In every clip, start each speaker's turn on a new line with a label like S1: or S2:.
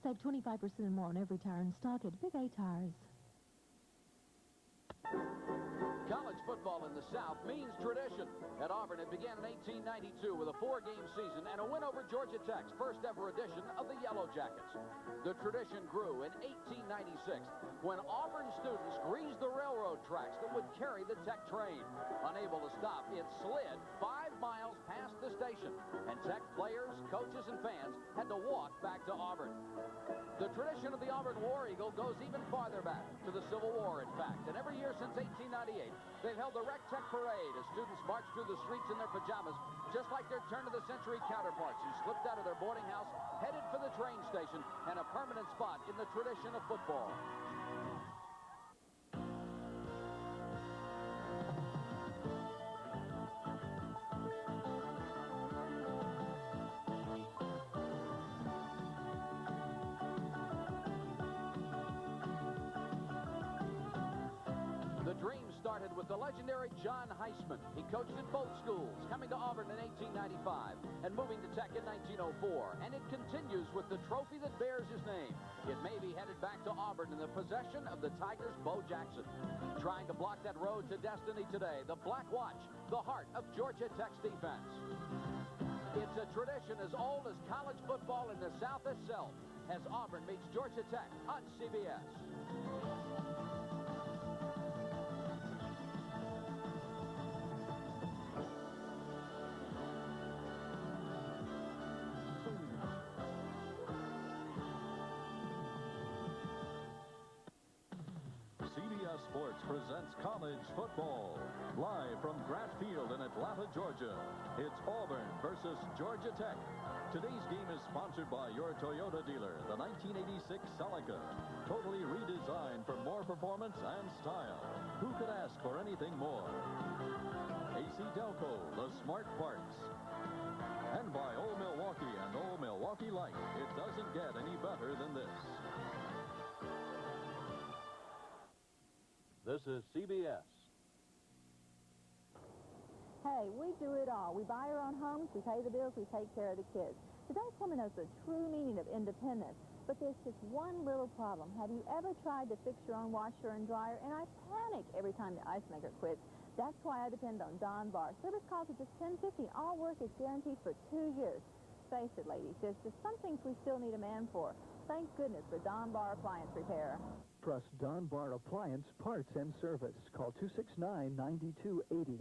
S1: Save 25% or more on every tire in stock at Big A Tires.
S2: College football in the South means tradition. At Auburn, it began in 1892 with a 4-game season and a win over Georgia Tech's first ever edition of the Yellow Jackets. The tradition grew in 1896 when Auburn students greased the railroad tracks that would carry the Tech train. Unable to stop, it slid 5 miles past the station, and Tech players, coaches, and fans had to walk back to Auburn. The tradition of the Auburn War Eagle goes even farther back, to the Civil War, in fact. And every year since 1898, they've held the Rec Tech Parade as students march through the streets in their pajamas, just like their turn-of-the-century counterparts who slipped out of their boarding house, headed for the train station, and a permanent spot in the tradition of football. The dream started with the legendary John Heisman. He coached at both schools, coming to Auburn in 1895 and moving to Tech in 1904. And it continues with the trophy that bears his name. It may be headed back to Auburn in the possession of the Tigers' Bo Jackson. Trying to block that road to destiny today, the Black Watch, the heart of Georgia Tech's defense. It's a tradition as old as college football in the South itself, as Auburn meets Georgia Tech on CBS.
S3: CBS Sports presents college football. Live from Grant Field in Atlanta, Georgia, it's Auburn versus Georgia Tech. Today's game is sponsored by your Toyota dealer, the 1986 Celica. Totally redesigned for more performance and style. Who could ask for anything more? AC Delco, the smart parts. And by Old Milwaukee and Old Milwaukee Light. It doesn't get any better than this.
S2: This is CBS.
S1: Hey, we do it all. We buy our own homes, we pay the bills, we take care of the kids. Today's woman knows the true meaning of independence. But there's just one little problem. Have you ever tried to fix your own washer and dryer? And I panic every time the ice maker quits. That's why I depend on Don Bar. Service calls are just $10.50. All work is guaranteed for 2 years. Face it, ladies, there's just some things we still need a man for. Thank goodness for Don Bar Appliance Repair.
S4: Trust Don Bar Appliance Parts and Service. Call 269-9280.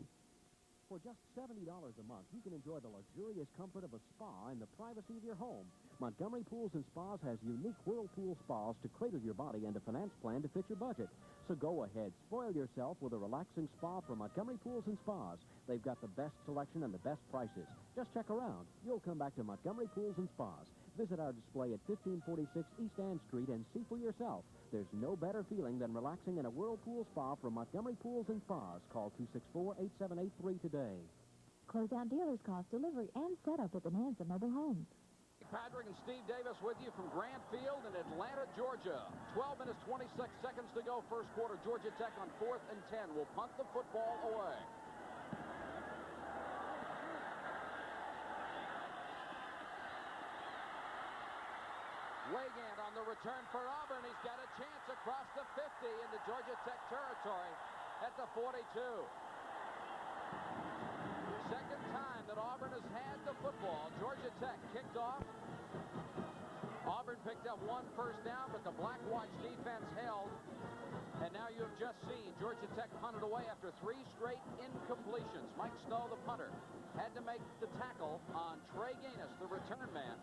S5: For just $70 a month, you can enjoy the luxurious comfort of a spa in the privacy of your home. Montgomery Pools and Spas has unique whirlpool spas to cradle your body and a finance plan to fit your budget. So go ahead, spoil yourself with a relaxing spa from Montgomery Pools and Spas. They've got the best selection and the best prices. Just check around. You'll come back to Montgomery Pools and Spas. Visit our display at 1546 East Ann Street and see for yourself. There's no better feeling than relaxing in a whirlpool spa from Montgomery Pools and Spas. Call 264-8783 today.
S1: Closeout dealers cost delivery and setup at Bonanza Mobile Homes.
S2: Patrick and Steve Davis with you from Grant Field in Atlanta, Georgia. 12 minutes, 26 seconds to go. First quarter, Georgia Tech on 4th and 10 will punt the football away. Wegand on the return for Auburn. He's got a chance across the 50 into Georgia Tech territory at the 42. Second time that Auburn has had the football. Georgia Tech kicked off. Auburn picked up 1 first down, but the Black Watch defense held. And now you have just seen Georgia Tech punted away after 3 straight incompletions. Mike Snow, the punter, had to make the tackle on Trey Gaines, the return man.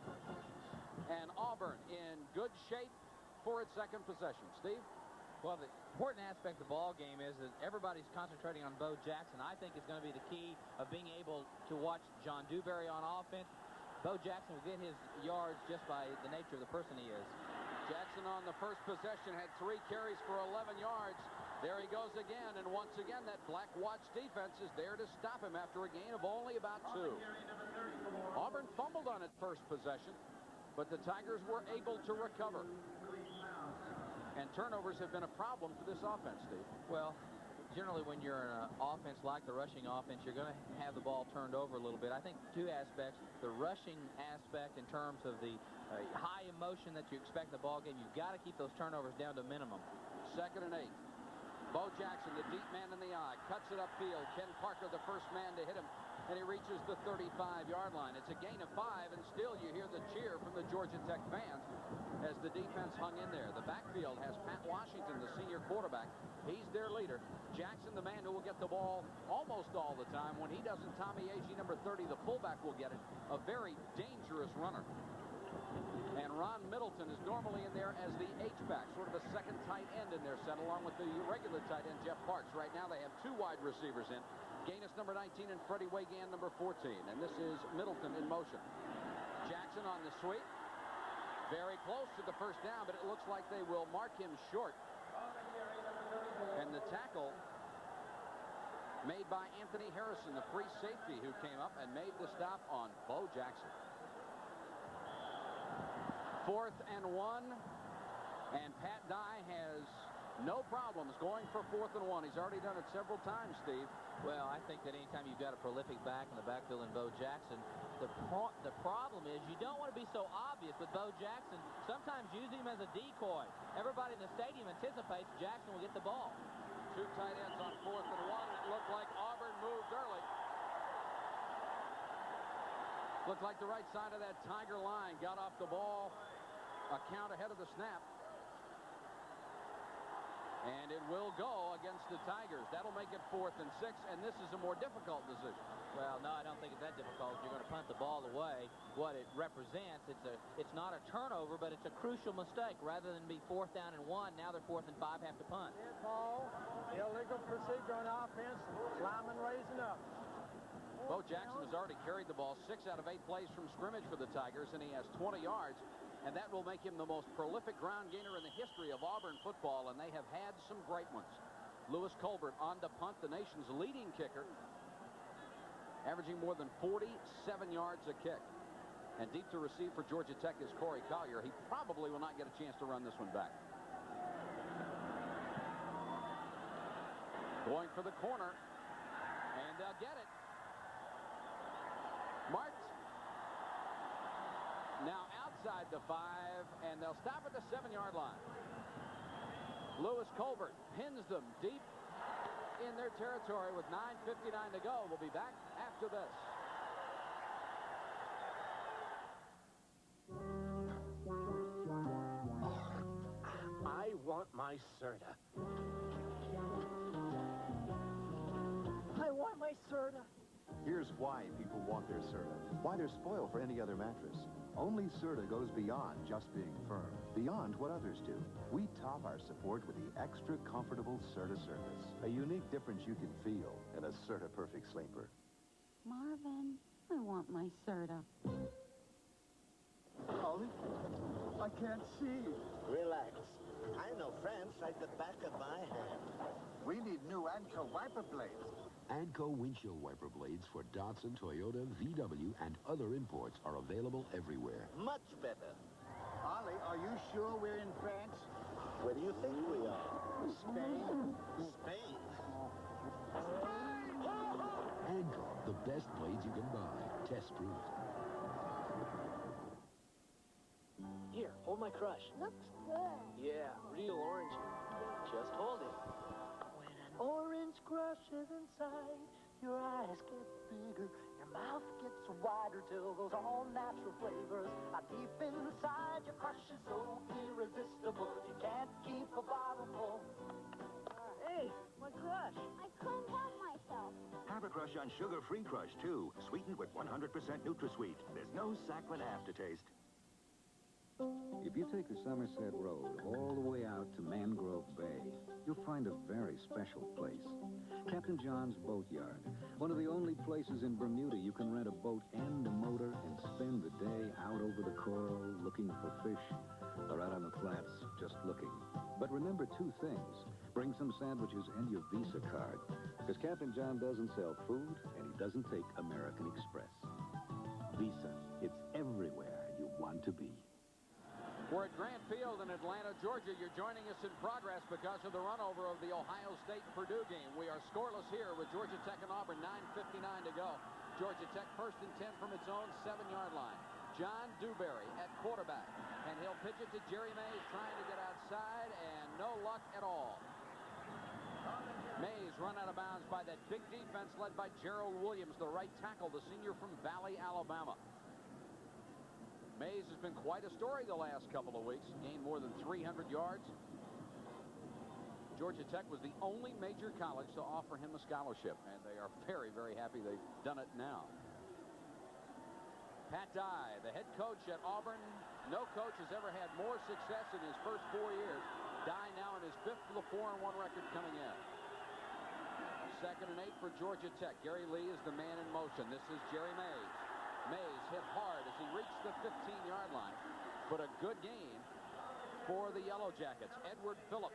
S2: And Auburn in good shape for its second possession. Steve?
S6: Well, the important aspect of the ball game is that everybody's concentrating on Bo Jackson. I think it's going to be the key of being able to watch John Dewberry on offense. Bo Jackson will get his yards just by the nature of the person he is.
S2: Jackson on the first possession had 3 carries for 11 yards. There he goes again, and once again that Black Watch defense is there to stop him after a gain of only about 2. Auburn fumbled on its first possession, but the Tigers were able to recover. And turnovers have been a problem for this offense, Steve.
S6: Well, generally when you're in an offense like the rushing offense, you're going to have the ball turned over a little bit. I think 2 aspects. The rushing aspect in terms of the high emotion that you expect in the ball game. You've got to keep those turnovers down to a minimum.
S2: 2nd and 8. Bo Jackson, the deep man in the eye, cuts it upfield. Ken Parker, the first man to hit him, and he reaches the 35-yard line. It's a gain of 5, and still you hear the cheer from the Georgia Tech fans as the defense hung in there. The backfield has Pat Washington, the senior quarterback. He's their leader. Jackson, the man who will get the ball almost all the time. When he doesn't, Tommy Agee, number 30, the fullback, will get it. A very dangerous runner. And Ron Middleton is normally in there as the H-back, sort of a second tight end in their set, along with the regular tight end, Jeff Parks. Right now they have 2 wide receivers in. Gaines, number 19, and Freddie Wagan, number 14. And this is Middleton in motion. Jackson on the sweep. Very close to the first down, but it looks like they will mark him short. And the tackle made by Anthony Harrison, the free safety, who came up and made the stop on Bo Jackson. 4th and 1, and Pat Dye has no problems going for 4th and 1. He's already done it several times, Steve.
S6: Well, I think that anytime you've got a prolific back in the backfield in Bo Jackson, the problem is you don't want to be so obvious with Bo Jackson. Sometimes use him as a decoy. Everybody in the stadium anticipates Jackson will get the ball.
S2: 2 tight ends on 4th and 1. It looked like Auburn moved early. Looked like the right side of that Tiger line got off the ball a count ahead of the snap. And it will go against the Tigers. That'll make it 4th and 6, and this is a more difficult decision.
S6: Well, no, I don't think it's that difficult. You're going to punt the ball away. What it represents, it's not a turnover, but it's a crucial mistake. Rather than be 4th down and 1, now they're 4th and 5, have to punt.
S7: Ball, illegal procedure on offense. Lineman raising up.
S2: Bo Jackson has already carried the ball 6 out of 8 plays from scrimmage for the Tigers, and he has 20 yards. And that will make him the most prolific ground gainer in the history of Auburn football, and they have had some great ones. Lewis Colbert on to punt, the nation's leading kicker, averaging more than 47 yards a kick. And deep to receive for Georgia Tech is Corey Collier. He probably will not get a chance to run this one back. Going for the corner, and they'll get it. Marks now outside the 5, and they'll stop at the 7-yard line. Lewis Colbert pins them deep in their territory with 9:59 to go. We'll be back after this.
S7: I want my soda. I want my soda.
S8: Here's why people want their Serta. Why they're spoiled for any other mattress. Only Serta goes beyond just being firm. Beyond what others do. We top our support with the extra comfortable Serta surface. A unique difference you can feel in a Serta Perfect Sleeper.
S9: Marvin, I want my Serta.
S7: Ollie, I can't see.
S10: Relax. I know France like the back of my hand.
S7: We need new Anco wiper blades.
S11: ANCO windshield wiper blades for Datsun, Toyota, VW, and other imports are available everywhere.
S10: Much better.
S7: Ollie, are you sure we're in France?
S10: Where do you think we are?
S7: Spain?
S10: Spain.
S11: ANCO, the best blades you can buy. Test proved.
S12: Here, hold my crush.
S9: Looks good.
S12: Yeah, real orange. Just hold it. When an orange crushes inside, your eyes get bigger, your mouth gets wider till those all-natural flavors are deep inside. Your crush is so irresistible, you can't keep a bottle full. Hey, my crush.
S9: I couldn't help myself.
S13: Have a crush on sugar-free Crush, too. Sweetened with 100% NutraSweet. There's no saccharine aftertaste.
S14: If you take the Somerset Road all the way out to Mangrove Bay, you'll find a very special place. Captain John's Boatyard. One of the only places in Bermuda you can rent a boat and a motor and spend the day out over the coral looking for fish, or out on the flats just looking. But remember 2 things. Bring some sandwiches and your Visa card, because Captain John doesn't sell food and he doesn't take American Express. Visa, it's everywhere you want to be.
S2: We're at Grant Field in Atlanta, Georgia. You're joining us in progress because of the runover of the Ohio State-Purdue game. We are scoreless here with Georgia Tech and Auburn, 9:59 to go. Georgia Tech first and 10 from its own 7-yard line. John Dewberry at quarterback. And he'll pitch it to Jerry Mays, trying to get outside, and no luck at all. Mays run out of bounds by that big defense led by Gerald Williams, the right tackle, the senior from Valley, Alabama. Mays has been quite a story the last couple of weeks. Gained more than 300 yards. Georgia Tech was the only major college to offer him a scholarship, and they are very, very happy they've done it now. Pat Dye, the head coach at Auburn. No coach has ever had more success in his first 4 years. Dye now in his 5th with a 4-1 record coming in. 2nd and 8 for Georgia Tech. Gary Lee is the man in motion. This is Jerry Mays. Mays hit hard as he reached the 15-yard line, but a good gain for the Yellow Jackets. Edward Phillips,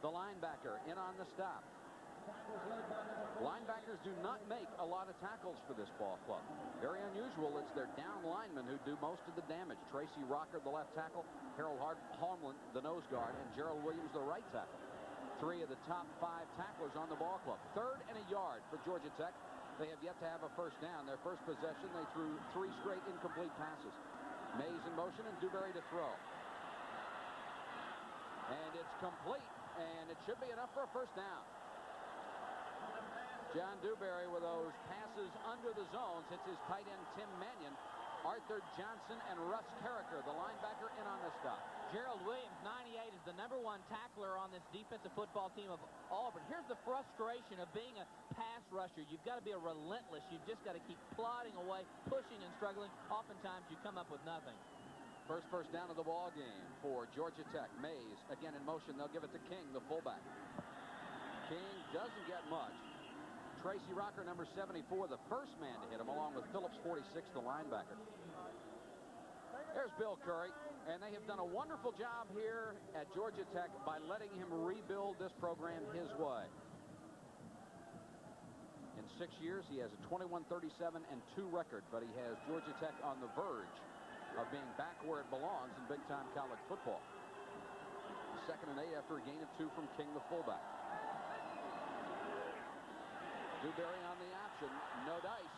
S2: the linebacker, in on the stop. Linebackers do not make a lot of tackles for this ball club. Very unusual. It's their down linemen who do most of the damage. Tracy Rocker, the left tackle, Harold Harmon, the nose guard, and Gerald Williams, the right tackle. 3 of the top 5 tacklers on the ball club. 3rd and a yard for Georgia Tech. They have yet to have a first down. Their first possession, they threw 3 straight incomplete passes. Mays in motion and Dewberry to throw. And it's complete, and it should be enough for a first down. John Dewberry with those passes under the zones. Hits his tight end Tim Mannion, Arthur Johnson, and Russ Carricker, the linebacker, in on the stop.
S6: Gerald Williams, 98, is the #1 tackler on this defensive football team of Auburn. Here's the frustration of being a pass rusher. You've got to be a relentless. You've just got to keep plodding away, pushing and struggling. Oftentimes you come up with nothing.
S2: First down of the ball game for Georgia Tech. Mays again in motion. They'll give it to King, the fullback. King doesn't get much. Tracy Rocker, number 74, the first man to hit him, along with Phillips, 46, the linebacker. There's Bill Curry, and they have done a wonderful job here at Georgia Tech by letting him rebuild this program his way. In 6 years, he has a 21-37-2 record, but he has Georgia Tech on the verge of being back where it belongs in big-time college football. 2nd and 8 after a gain of 2 from King, the fullback. Dewberry on the option, no dice.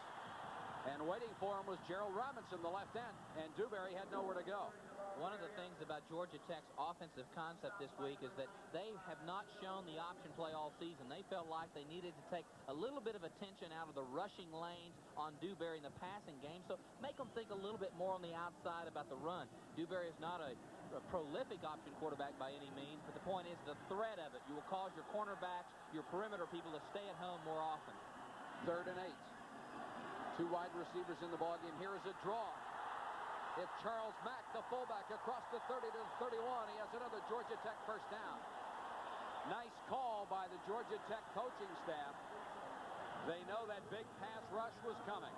S2: And waiting for him was Gerald Robinson, the left end, and Dewberry had nowhere to go.
S6: One of the things about Georgia Tech's offensive concept this week is that they have not shown the option play all season. They felt like they needed to take a little bit of attention out of the rushing lanes on Dewberry in the passing game, so make them think a little bit more on the outside about the run. Dewberry is not a prolific option quarterback by any means, but the point is the threat of it. You will cause your cornerbacks, your perimeter people to stay at home more often.
S2: 3rd and 8. 2 wide receivers in the ballgame. Here is a draw. It's Charles Mack, the fullback, across the 30 to the 31. He has another Georgia Tech first down. Nice call by the Georgia Tech coaching staff. They know that big pass rush was coming.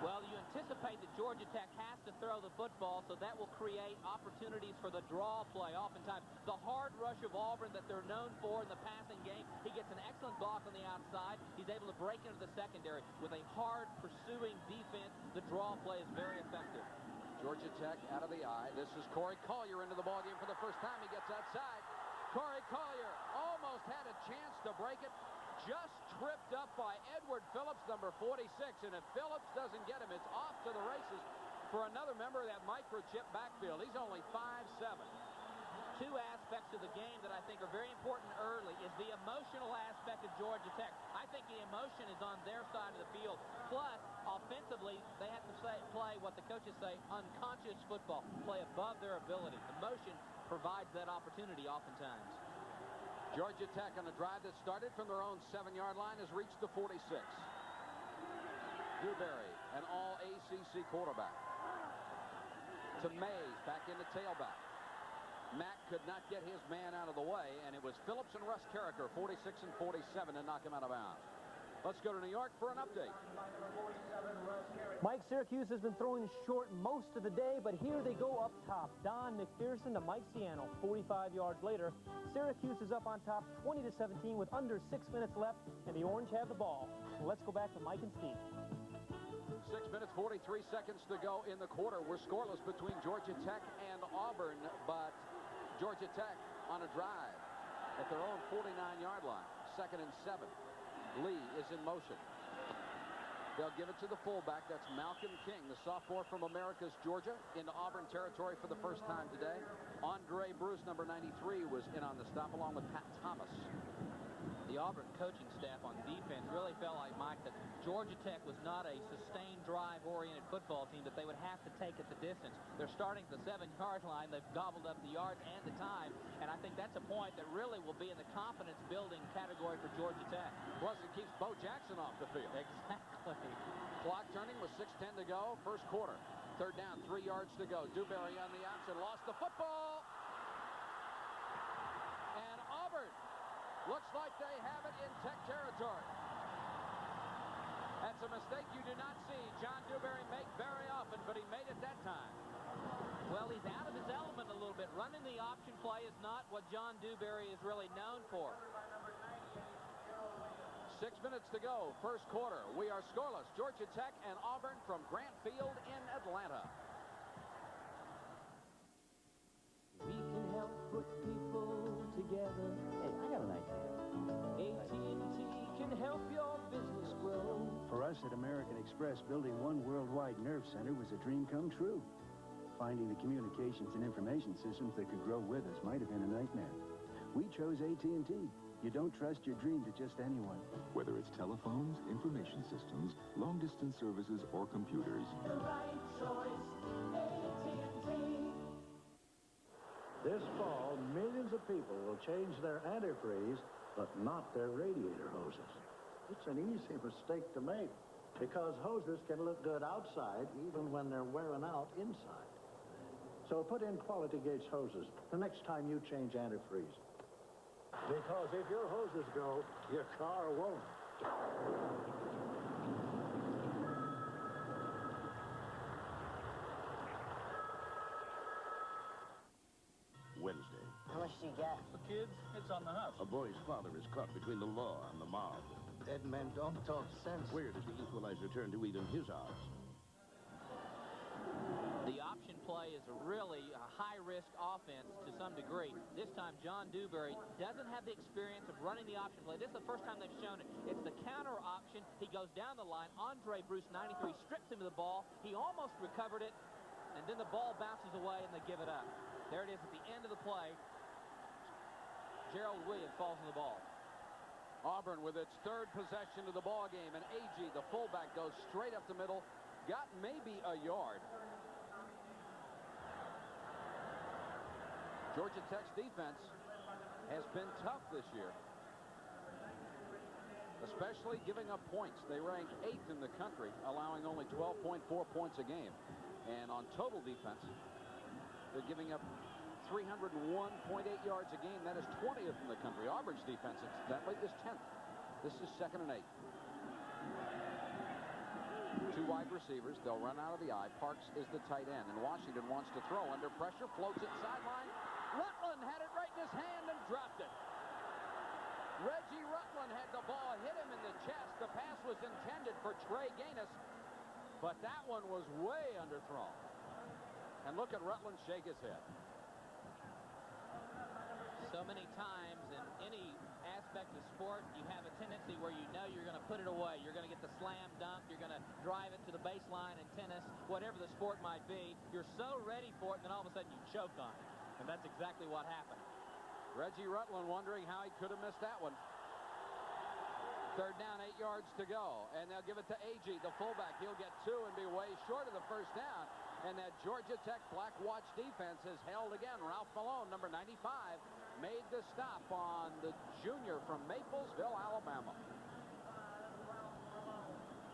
S6: Well, you anticipate that Georgia Tech has to throw the football, so that will create opportunities for the draw play. Oftentimes, the hard rush of Auburn that they're known for in the passing game, he gets an excellent block on the outside. He's able to break into the secondary. With a hard pursuing defense, the draw play is very effective.
S2: Georgia Tech out of the eye. This is Corey Collier into the ballgame for the first time. He gets outside. Corey Collier almost had a chance to break it. Just tripped up by Edward Phillips, number 46, and if Phillips doesn't get him, it's off to the races for another member of that microchip backfield. He's only 5'7".
S6: 2 aspects of the game that I think are very important early is the emotional aspect of Georgia Tech. I think the emotion is on their side of the field. Plus, offensively, they have to play what the coaches say, unconscious football, play above their ability. Emotion provides that opportunity oftentimes.
S2: Georgia Tech on a drive that started from their own 7-yard line has reached the 46. Dewberry, an all-ACC quarterback. To Mays, back into tailback. Mack could not get his man out of the way, and it was Phillips and Russ Carricker, 46 and 47, to knock him out of bounds. Let's go to New York for an update.
S15: Mike, Syracuse has been throwing short most of the day, but here they go up top. Don McPherson to Mike Ciano. 45 yards later, Syracuse is up on top 20-17 with under 6 minutes left, and the Orange have the ball. Let's go back to Mike and Steve.
S2: 6 minutes, 43 seconds to go in the quarter. We're scoreless between Georgia Tech and Auburn, but Georgia Tech on a drive at their own 49-yard line. 2nd and 7. Lee is in motion. They'll give it to the fullback. That's Malcolm King, the sophomore from Americus, Georgia, into Auburn territory for the first time today. Andre Bruce, number 93, was in on the stop along with Pat Thomas.
S6: The Auburn coaching staff on defense really felt like, Mike, that Georgia Tech was not a sustained drive-oriented football team that they would have to take at the distance. They're starting at the 7-yard line. They've gobbled up the yards and the time, and I think that's a point that really will be in the confidence-building category for Georgia Tech.
S2: Plus, it keeps Bo Jackson off the field.
S6: Exactly.
S2: Clock turning with 6:10 to go, first quarter. Third down, 3 yards to go. Dewberry on the outside, lost the football. And Auburn looks like they have it in Tech territory. That's a mistake you do not see John Dewberry make very often, but he made it that time.
S6: Well, he's out of his element a little bit. Running the option play is not what John Dewberry is really known for.
S2: 6 minutes to go, first quarter. We are scoreless. Georgia Tech and Auburn from Grant Field in Atlanta.
S12: We can help put people together. Hey, I got an idea. AT&T can help your business grow.
S16: For us at American Express, building one worldwide nerve center was a dream come true. Finding the communications and information systems that could grow with us might have been a nightmare. We chose AT&T. You don't trust your dream to just anyone.
S11: Whether it's telephones, information systems, long-distance services, or computers.
S12: The right choice, AT&T.
S17: This fall, millions of people will change their antifreeze, but not their radiator hoses. It's an easy mistake to make, because hoses can look good outside even when they're wearing out inside. So put in Quality Gates hoses the next time you change antifreeze. Because if your hoses go, your car won't.
S13: Wednesday.
S10: How much do you get?
S13: The kids, it's on the house. A boy's father is caught between the law and the mob.
S10: Dead men don't talk sense.
S13: Where does the equalizer turn to even his odds?
S6: The option play is a really high-risk offense to some degree. This time, John Dewberry doesn't have the experience of running the option play. This is the first time they've shown it. It's the counter option. He goes down the line. Andre Bruce, 93, strips him of the ball. He almost recovered it, and then the ball bounces away, and they give it up. There it is at the end of the play. Gerald Williams falls on the ball.
S2: Auburn with its third possession of the ball game, and A.G., the fullback, goes straight up the middle, got maybe a yard. Georgia Tech's defense has been tough this year, especially giving up points. They rank 8th in the country, allowing only 12.4 points a game. And on total defense, they're giving up 301.8 yards a game. That is 20th in the country. Auburn's defense, incidentally, is 10th. This is 2nd and 8. 2 wide receivers. They'll run out of the eye. Parks is the tight end, and Washington wants to throw under pressure. Floats it sideline. Rutland had it right in his hand and dropped it. Reggie Rutland had the ball, hit him in the chest. The pass was intended for Trey Gaines, but that one was way underthrown. And look at Rutland shake his head.
S6: So many times in any aspect of sport, you have a tendency where you know you're going to put it away. You're going to get the slam dunk. You're going to drive it to the baseline in tennis, whatever the sport might be. You're so ready for it, and then all of a sudden you choke on it. And that's exactly what happened.
S2: Reggie Rutland wondering how he could have missed that one. Third down, 8 yards to go. And they'll give it to A.G., the fullback. He'll get 2 and be way short of the first down. And that Georgia Tech Black Watch defense has held again. Ralph Malone, number 95, made the stop on the junior from Maplesville, Alabama.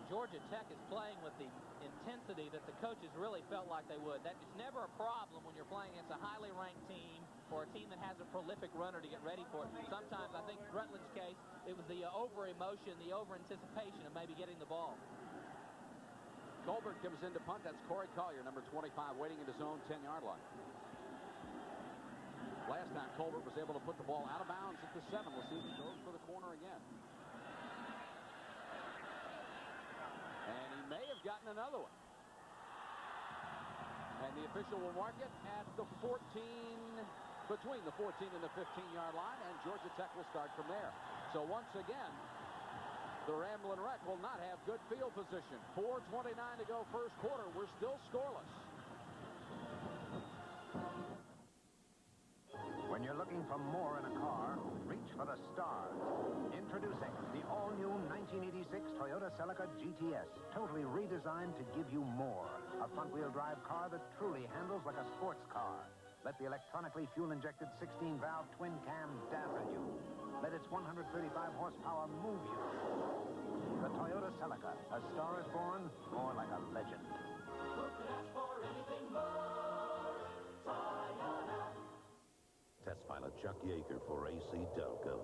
S6: Georgia Tech is playing with the intensity that the coaches really felt like they would. That is never a problem when you're playing against a highly ranked team or a team that has a prolific runner to get ready for it. Sometimes, I think Rutland's case, it was the over-emotion, the over-anticipation of maybe getting the ball.
S2: Colbert comes in to punt. That's Corey Collier, number 25, waiting at his own 10-yard line. Last time, Colbert was able to put the ball out of bounds at the 7. We'll see if he goes for the corner again. And he may have gotten another one. And the official will mark it at the 14, between the 14 and the 15-yard line, and Georgia Tech will start from there. So once again, The Ramblin' Wreck will not have good field position. 4:29 to go first quarter. We're still scoreless.
S18: When you're looking for more in a car, reach for the stars. Introducing the all-new 1986 Toyota Celica GTS, totally redesigned to give you more. A front-wheel drive car that truly handles like a sports car. Let the electronically fuel-injected 16-valve twin-cam dazzle you. Let its 135 horsepower move you. The Toyota Celica, a star is born, more like a legend.
S12: Who could ask for anything more? Toyota.
S19: Test pilot Chuck Yeager for AC Delco.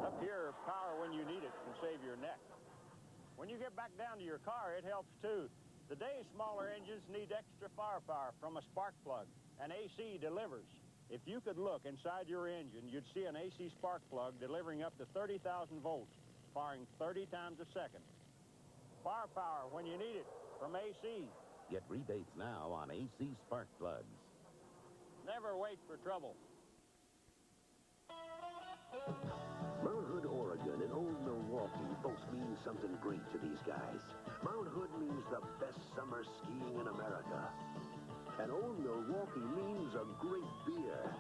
S7: Up here, power when you need it can save your neck. When you get back down to your car, it helps too. Today's smaller engines need extra firepower from a spark plug, and AC delivers. If you could look inside your engine, you'd see an AC spark plug delivering up to 30,000 volts, firing 30 times a second. Firepower when you need it from AC.
S19: Get rebates now on AC spark plugs.
S7: Never wait for trouble.
S11: Mount Hood, Oregon and Old Milwaukee both mean something great to these guys. Mount Hood means the best summer skiing in America. And Old Milwaukee means a great beer.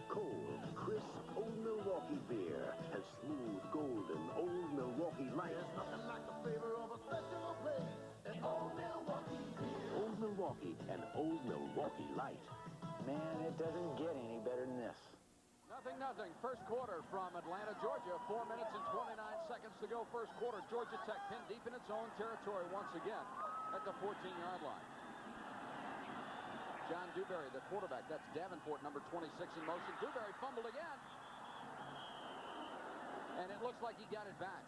S11: Cold, crisp Old Milwaukee beer and smooth, golden Old Milwaukee Light.
S12: There's nothing like the flavor of a special place in Old Milwaukee beer.
S11: Old Milwaukee and Old Milwaukee Light.
S20: Man, it doesn't get any better than this.
S2: Nothing. First quarter from Atlanta, Georgia. 4 minutes and 29 seconds to go. First quarter. Georgia Tech pinned deep in its own territory once again at the 14-yard line. John Dewberry, the quarterback. That's Davenport, number 26 in motion. Dewberry fumbled again. And it looks like he got it back.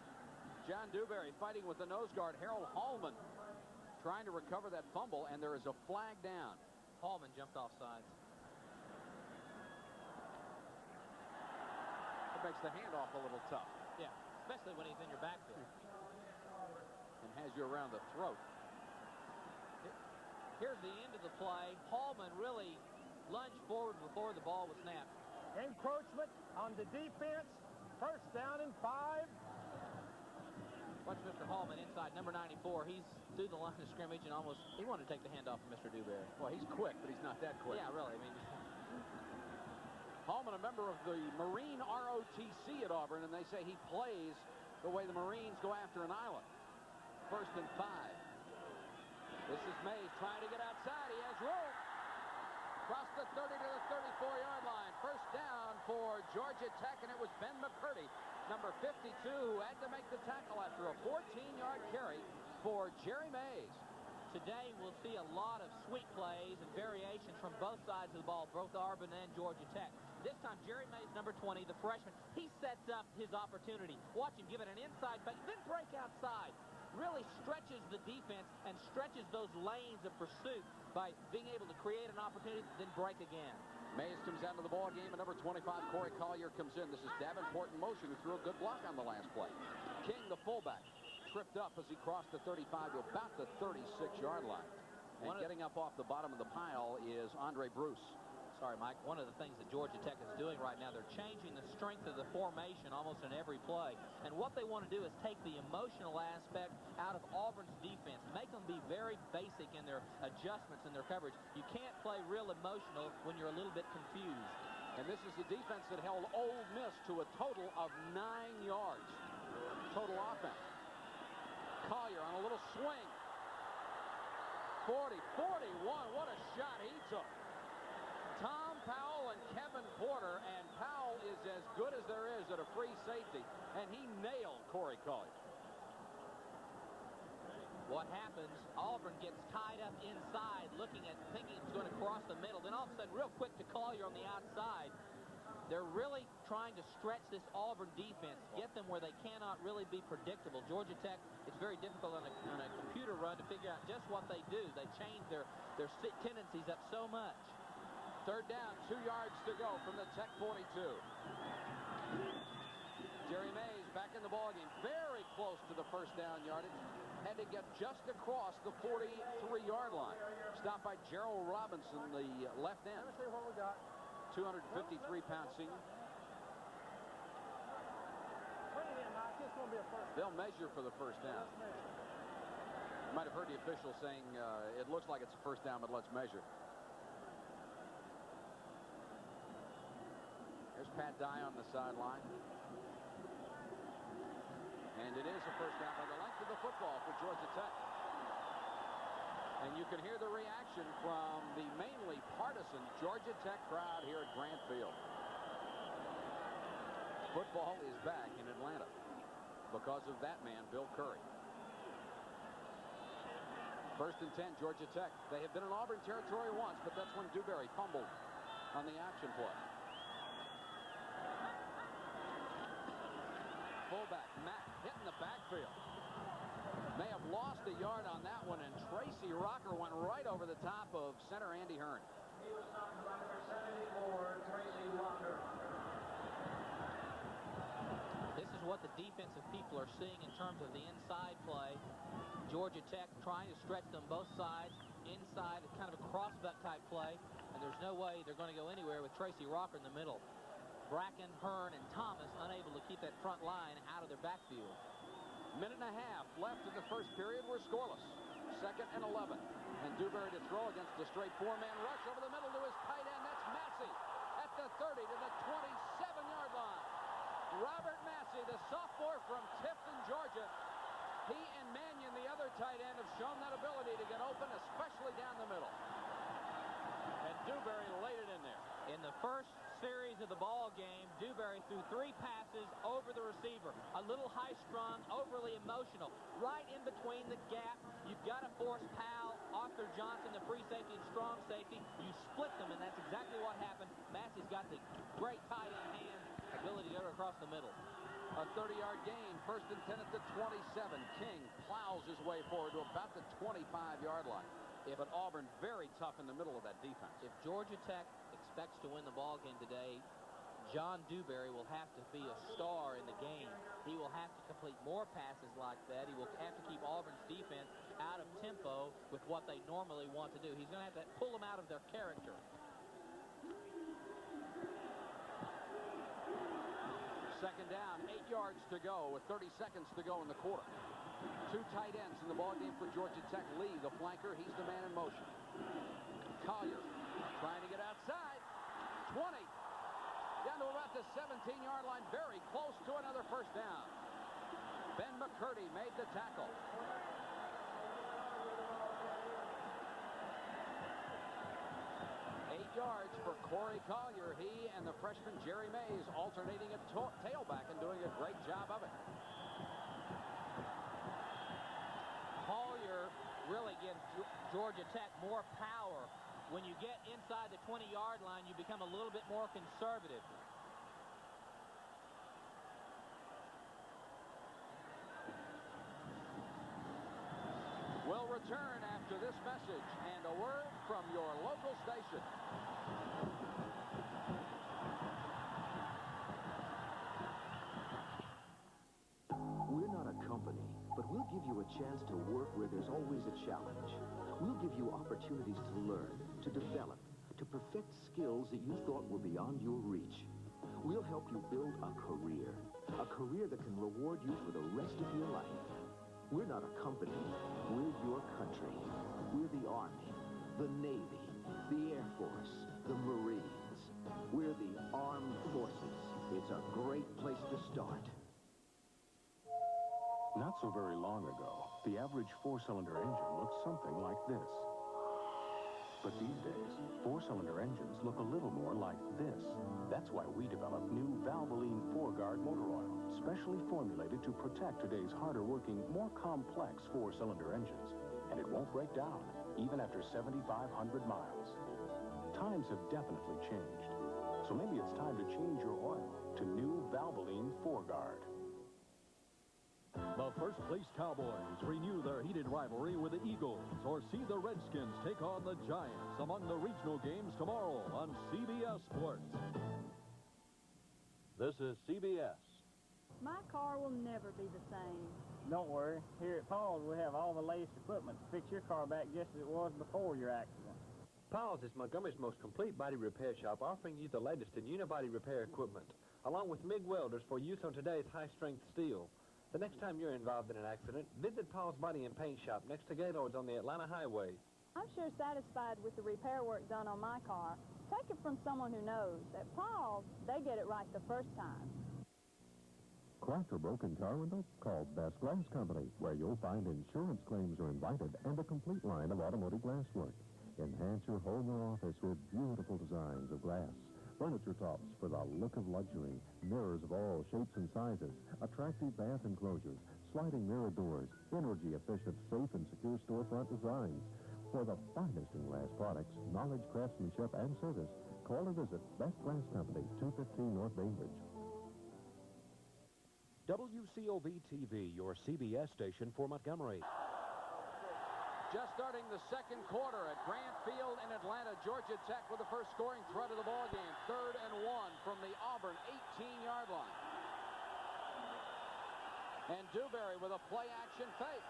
S2: John Dewberry fighting with the nose guard, Harold Hallman, trying to recover that fumble, and there is a flag down.
S6: Hallman jumped off sides.
S2: Makes the handoff a little tough.
S6: Yeah, especially when he's in your backfield.
S2: And has you around the throat.
S6: Here's the end of the play. Hallman really lunged forward before the ball was snapped.
S7: Encroachment on the defense. First down and 5.
S6: Watch Mr. Hallman inside, number 94. He's through the line of scrimmage and almost, he wanted to take the handoff from Mr. Dewberry.
S2: Well, he's quick, but he's not that quick.
S6: Yeah, really. I mean,
S2: Hallman, a member of the Marine ROTC at Auburn, and they say he plays the way the Marines go after an island. First and 5. This is Mays trying to get outside. He has room. Across the 30 to the 34-yard line. First down for Georgia Tech, and it was Ben McCurdy, number 52, who had to make the tackle after a 14-yard carry for Jerry Mays.
S6: Today we'll see a lot of sweep plays and variations from both sides of the ball, both Auburn and Georgia Tech. This time, Jerry Mays, number 20, the freshman, he sets up his opportunity. Watch him give it an inside fake, then break outside. Really stretches the defense and stretches those lanes of pursuit by being able to create an opportunity, then break again.
S2: Mays comes out of the ball game, and number 25, Corey Collier, comes in. This is Davenport in motion, who threw a good block on the last play. King, the fullback, tripped up as he crossed the 35 to about the 36-yard line. And getting up off the bottom of the pile is Andre Bruce.
S6: Sorry, Mike. One of the things that Georgia Tech is doing right now, they're changing the strength of the formation almost in every play. And what they want to do is take the emotional aspect out of Auburn's defense, make them be very basic in their adjustments and their coverage. You can't play real emotional when you're a little bit confused.
S2: And this is the defense that held Ole Miss to a total of 9 yards. Total offense. Collier on a little swing. 40, 41, what a shot he took. Tom Powell and Kevin Porter, and Powell is as good as there is at a free safety, and he nailed Corey Collier.
S6: What happens, Auburn gets tied up inside, thinking it's going to cross the middle, then all of a sudden, real quick to Collier on the outside. They're really trying to stretch this Auburn defense, get them where they cannot really be predictable. Georgia Tech, it's very difficult on a computer run to figure out just what they do. They change their tendencies up so much.
S2: Third down, 2 yards to go from the Tech 42. Jerry Mays back in the ballgame, very close to the first down yardage. Had to get just across the 43-yard line. Stopped by Gerald Robinson, the left end.
S7: Let me see what we got.
S2: 253-pound senior.
S7: 3
S2: They'll measure for the first down. You might have heard the official saying it looks like it's a first down, but let's measure. There's Pat Dye on the sideline. And it is a first down by the length of the football for Georgia Tech. And you can hear the reaction from the mainly partisan Georgia Tech crowd here at Grant Field. Football is back in Atlanta because of that man, Bill Curry. First and 10, Georgia Tech. They have been in Auburn territory once, but that's when Dewberry fumbled on the action play. Fullback Mack hitting the backfield. May have lost a yard on that one, and Tracy Rocker went right over the top of center Andy Hearn.
S12: He was knocked by number 74, Tracy Rocker.
S6: This is what the defensive people are seeing in terms of the inside play. Georgia Tech trying to stretch them both sides. Inside, kind of a crossbuck type play, and there's no way they're going to go anywhere with Tracy Rocker in the middle. Bracken, Hearn, and Thomas unable to keep that front line out of their backfield.
S2: Minute and a half left in the first period. We're scoreless. Second and 11. And Dewberry to throw against the straight four-man rush over the middle to his tight end. That's Massey at the 30 to the 27-yard line. Robert Massey, the sophomore from Tifton, Georgia. He and Mannion, the other tight end, have shown that ability to get open, especially down the middle. And Dewberry laid it in there.
S6: In the first series of the ball game, Dewberry threw 3 passes over the receiver. A little high-strung, overly emotional. Right in between the gap, you've got to force Powell, Arthur Johnson, the free safety and strong safety. You split them, and that's exactly what happened. Massey's got the great tight end hand, ability to go across the middle.
S2: A 30-yard gain, first and 10 at the 27. King plows his way forward to about the 25-yard line. But Auburn very tough in the middle of that defense.
S6: If Georgia Tech expects to win the ball game today, John Dewberry will have to be a star in the game. He will have to complete more passes like that. He will have to keep Auburn's defense out of tempo with what they normally want to do. He's going to have to pull them out of their character.
S2: Second down, 8 yards to go with 30 seconds to go in the quarter. 2 tight ends in the ballgame for Georgia Tech. Lee, the flanker, he's the man in motion. Collier trying to get outside. 20. Down to about the 17-yard line. Very close to another first down. Ben McCurdy made the tackle. Yards for Corey Collier. He and the freshman Jerry Mays alternating at tailback and doing a great job of it.
S6: Collier really gives Georgia Tech more power. When you get inside the 20-yard line, you become a little bit more conservative.
S2: We'll return after this message and a word from your local station.
S11: We're not a company, but we'll give you a chance to work where there's always a challenge. We'll give you opportunities to learn, to develop, to perfect skills that you thought were beyond your reach. We'll help you build a career that can reward you for the rest of your life. We're not a company. We're your country. We're the Army, the Navy, the Air Force, the Marines. We're the Armed Forces. It's a great place to start.
S21: Not so very long ago, the average 4-cylinder engine looked something like this. But these days, 4-cylinder engines look a little more like this. That's why we developed new Valvoline 4-Guard motor oil, specially formulated to protect today's harder-working, more complex 4-cylinder engines. And it won't break down, even after 7,500 miles. Times have definitely changed. So maybe it's time to change your oil to new Valvoline 4-Guard.
S3: The first-place Cowboys renew their heated rivalry with the Eagles, or see the Redskins take on the Giants among the regional games tomorrow on CBS Sports.
S22: This is CBS.
S23: My car will never be the same.
S24: Don't worry. Here at Paul's, we have all the latest equipment to fix your car back just as it was before your accident.
S4: Powell's is Montgomery's most complete body repair shop, offering you the latest in unibody repair equipment, along with MIG welders for use on today's high-strength steel. The next time you're involved in an accident, visit Powell's Body and Paint Shop next to Gaylord's on the Atlanta Highway.
S23: I'm sure satisfied with the repair work done on my car. Take it from someone who knows. At Paul's, they get it right the first time.
S5: Cracked or broken car window? Call Best Glass Company, where you'll find insurance claims are invited and a complete line of automotive glasswork. Enhance your home or office with beautiful designs of glass. Furniture tops for the look of luxury. Mirrors of all shapes and sizes. Attractive bath enclosures. Sliding mirror doors. Energy-efficient, safe, and secure storefront designs. For the finest in glass products, knowledge, craftsmanship, and service, call or visit Best Glass Company, 215 North Bainbridge.
S3: WCOV-TV, your CBS station for Montgomery.
S2: Just starting the second quarter at Grant Field in Atlanta, Georgia Tech with the first scoring threat of the ball game. 3rd and 1 from the Auburn 18-yard line. And Dewberry with a play-action fake.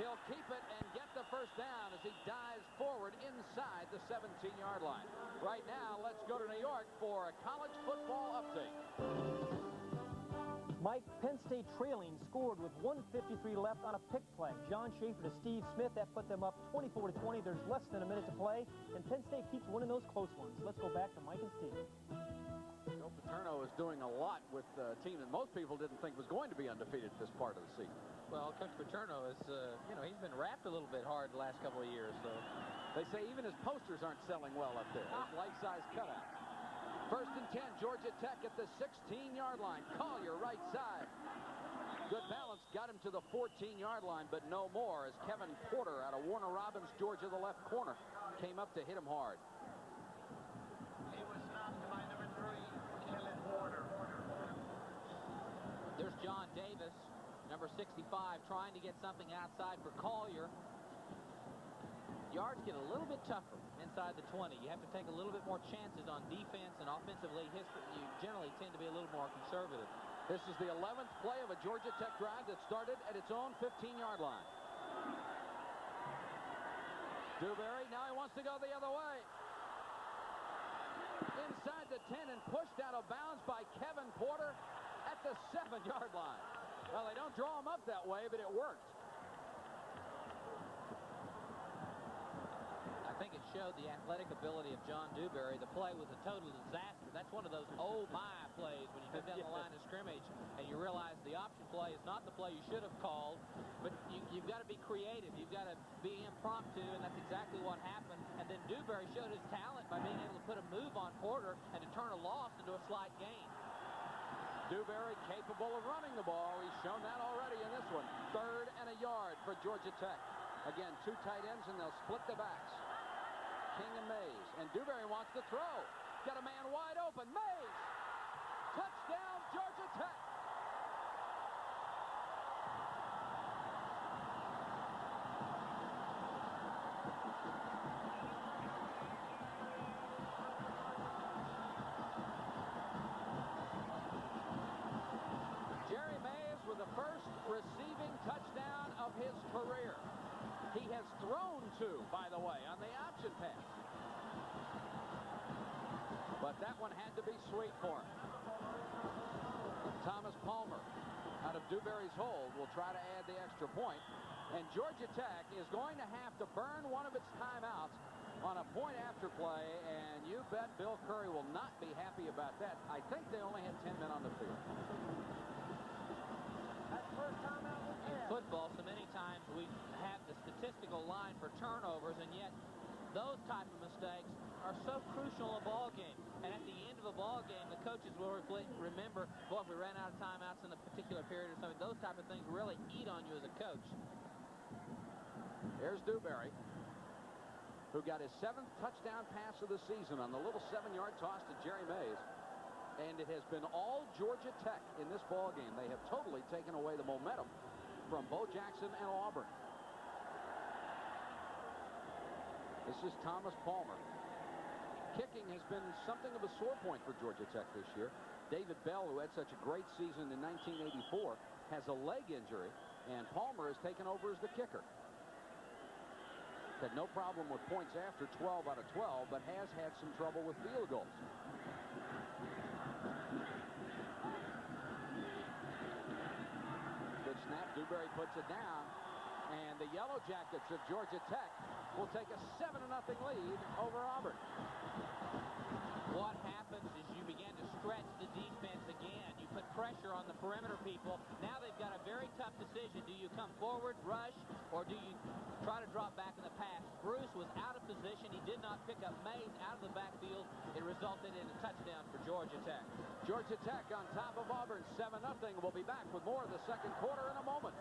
S2: He'll keep it and get the first down as he dives forward inside the 17-yard line. Right now, let's go to New York for a college football update.
S15: Mike, Penn State trailing, scored with 1:53 left on a pick play. John Schaefer to Steve Smith. That put them up 24-20. There's less than a minute to play, and Penn State keeps winning those close ones. Let's go back to Mike and Steve.
S2: Bill Paterno is doing a lot with a team that most people didn't think was going to be undefeated this part of the season.
S6: Well, Coach Paterno is, he's been wrapped a little bit hard the last couple of years. So
S2: they say even his posters aren't selling well up there. Those life-size cutouts. 1st and 10, Georgia Tech at the 16-yard line. Collier right side. Good balance, got him to the 14-yard line, but no more as Kevin Porter out of Warner Robins, Georgia, the left corner, came up to hit him hard.
S10: He was stopped by number 3, Kevin Porter.
S6: There's John Davis, number 65, trying to get something outside for Collier. Yards get a little bit tougher inside the 20. You have to take a little bit more chances on defense, and offensively, you generally tend to be a little more conservative.
S2: This is the 11th play of a Georgia Tech drive that started at its own 15-yard line. Dewberry, now he wants to go the other way. Inside the 10 and pushed out of bounds by Kevin Porter at the 7-yard line. Well, they don't draw him up that way, but it worked.
S6: I think it showed the athletic ability of John Dewberry. The play was a total disaster. That's one of those oh my plays when you come down the line of scrimmage and you realize the option play is not the play you should have called, but you've got to be creative. You've got to be impromptu, and that's exactly what happened. And then Dewberry showed his talent by being able to put a move on Porter and to turn a loss into a slight gain.
S2: Dewberry capable of running the ball. He's shown that already in this one. 3rd and a yard for Georgia Tech. Again, 2 tight ends, and they'll split the backs. King and Mays. And Dewberry wants to throw. Got a man wide open. Mays! Touchdown, Georgia Tech! Jerry Mays with the first receiving touchdown of his career. He has thrown 2, by the way, on the option pass. But that one had to be sweet for him. Thomas Palmer, out of Dewberry's hold, will try to add the extra point. And Georgia Tech is going to have to burn one of its timeouts on a point-after play, and you bet Bill Curry will not be happy about that. I think they only had 10 men on the field.
S12: That's the first timeout we've
S6: In
S12: had.
S6: football, so many times we have the statistical line for turnovers, and yet those type of mistakes are so crucial in a ball game. And at the end of a ball game, the coaches will remember, boy, if we ran out of timeouts in a particular period or something, those type of things really eat on you as a coach.
S2: Here's Dewberry, who got his 7th touchdown pass of the season on the little 7-yard toss to Jerry Mays. And it has been all Georgia Tech in this ball game. They have totally taken away the momentum from Bo Jackson and Auburn. This is Thomas Palmer. Kicking has been something of a sore point for Georgia Tech this year. David Bell, who had such a great season in 1984, has a leg injury, and Palmer has taken over as the kicker. Had no problem with points after 12 out of 12, but has had some trouble with field goals. Good snap. Dewberry puts it down. And the Yellow Jackets of Georgia Tech will take a 7-0 lead over Auburn.
S6: What happens is you begin to stretch the defense again. You put pressure on the perimeter people. Now they've got a very tough decision. Do you come forward, rush, or do you try to drop back in the pass? Bruce was out of position. He did not pick up Mays out of the backfield. It resulted in a touchdown for Georgia Tech.
S2: Georgia Tech on top of Auburn, 7-0. We'll be back with more of the second quarter in a moment.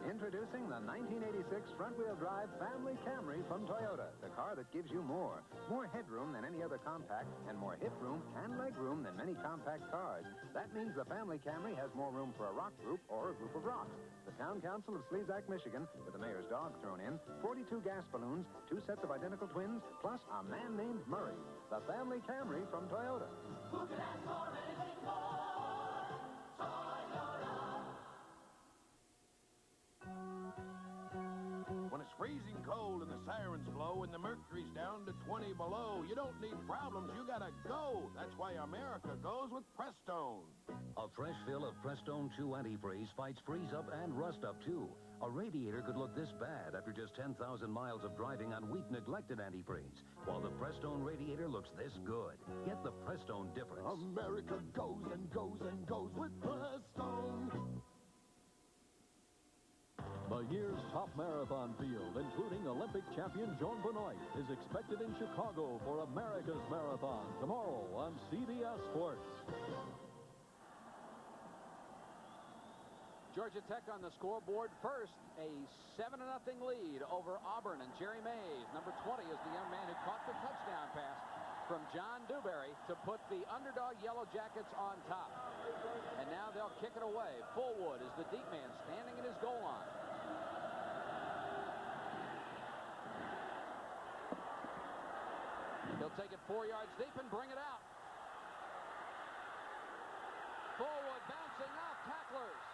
S18: Introducing the 1986 front-wheel drive Family Camry from Toyota, the car that gives you more headroom than any other compact, and more hip room and leg room than many compact cars. That means the Family Camry has more room for a rock group or a group of rocks. The Town Council of Sleazak, Michigan, with the mayor's dog thrown in, 42 gas balloons, 2 sets of identical twins, plus a man named Murray. The Family Camry from Toyota. Who can ask for anything more? Toyota.
S1: When it's freezing cold and the sirens blow and the mercury's down to 20 below, you don't need problems, you gotta go. That's why America goes with Prestone.
S19: A fresh fill of Prestone Chew Antifreeze fights freeze-up and rust-up, too. A radiator could look this bad after just 10,000 miles of driving on weak, neglected antifreeze, while the Prestone radiator looks this good. Get the Prestone difference.
S1: America goes and goes and goes with Prestone.
S3: The year's top marathon field, including Olympic champion Joan Benoit, is expected in Chicago for America's Marathon tomorrow on CBS Sports.
S2: Georgia Tech on the scoreboard first, a 7-0 lead over Auburn, and Jerry Mays, number 20, is the young man who caught the touchdown pass from John Dewberry to put the underdog Yellow Jackets on top. And now they'll kick it away. Fullwood is the deep man standing at his goal line. He'll take it 4 yards deep and bring it out. Fullwood bouncing off tacklers.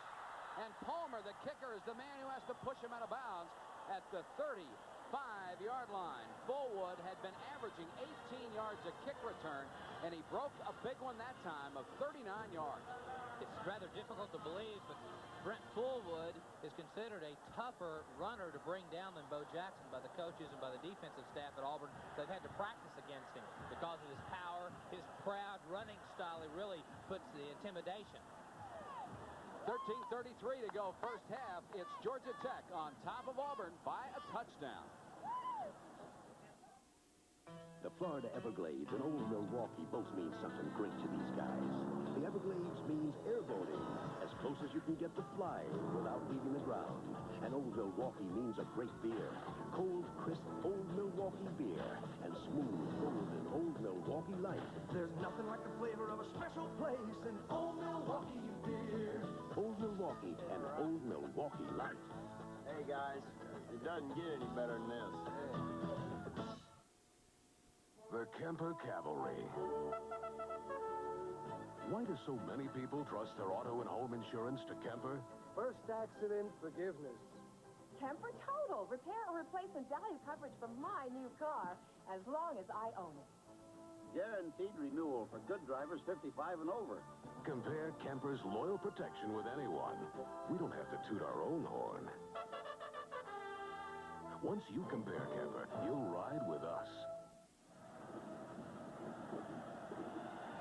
S2: And Palmer, the kicker, is the man who has to push him out of bounds at the 35-yard line. Fullwood had been averaging 18 yards a kick return, and he broke a big one that time of 39 yards.
S6: It's rather difficult to believe, but Brent Fullwood is considered a tougher runner to bring down than Bo Jackson by the coaches and by the defensive staff at Auburn. They've had to practice against him because of his power, his proud running style. He really puts the intimidation.
S2: 13:33 to go first half. It's Georgia Tech on top of Auburn by a touchdown.
S11: The Florida Everglades and Old Milwaukee both mean something great to these guys. The Everglades means airboating, as close as you can get to flying without leaving the ground. And Old Milwaukee means a great beer. Cold, crisp Old Milwaukee beer and smooth, golden Old Milwaukee Light.
S12: There's nothing like the flavor of a special place in Old Milwaukee beer.
S11: Old Milwaukee and Old Milwaukee Light.
S8: Hey, guys, it doesn't get any better than this.
S13: The Kemper Cavalry. Why do so many people trust their auto and home insurance to Kemper?
S12: First accident forgiveness.
S22: Kemper Total. Repair or replacement value coverage for my new car, as long as I own it.
S8: Guaranteed renewal for good drivers 55 and over.
S13: Compare Kemper's loyal protection with anyone. We don't have to toot our own horn. Once you compare Kemper, you'll ride with us.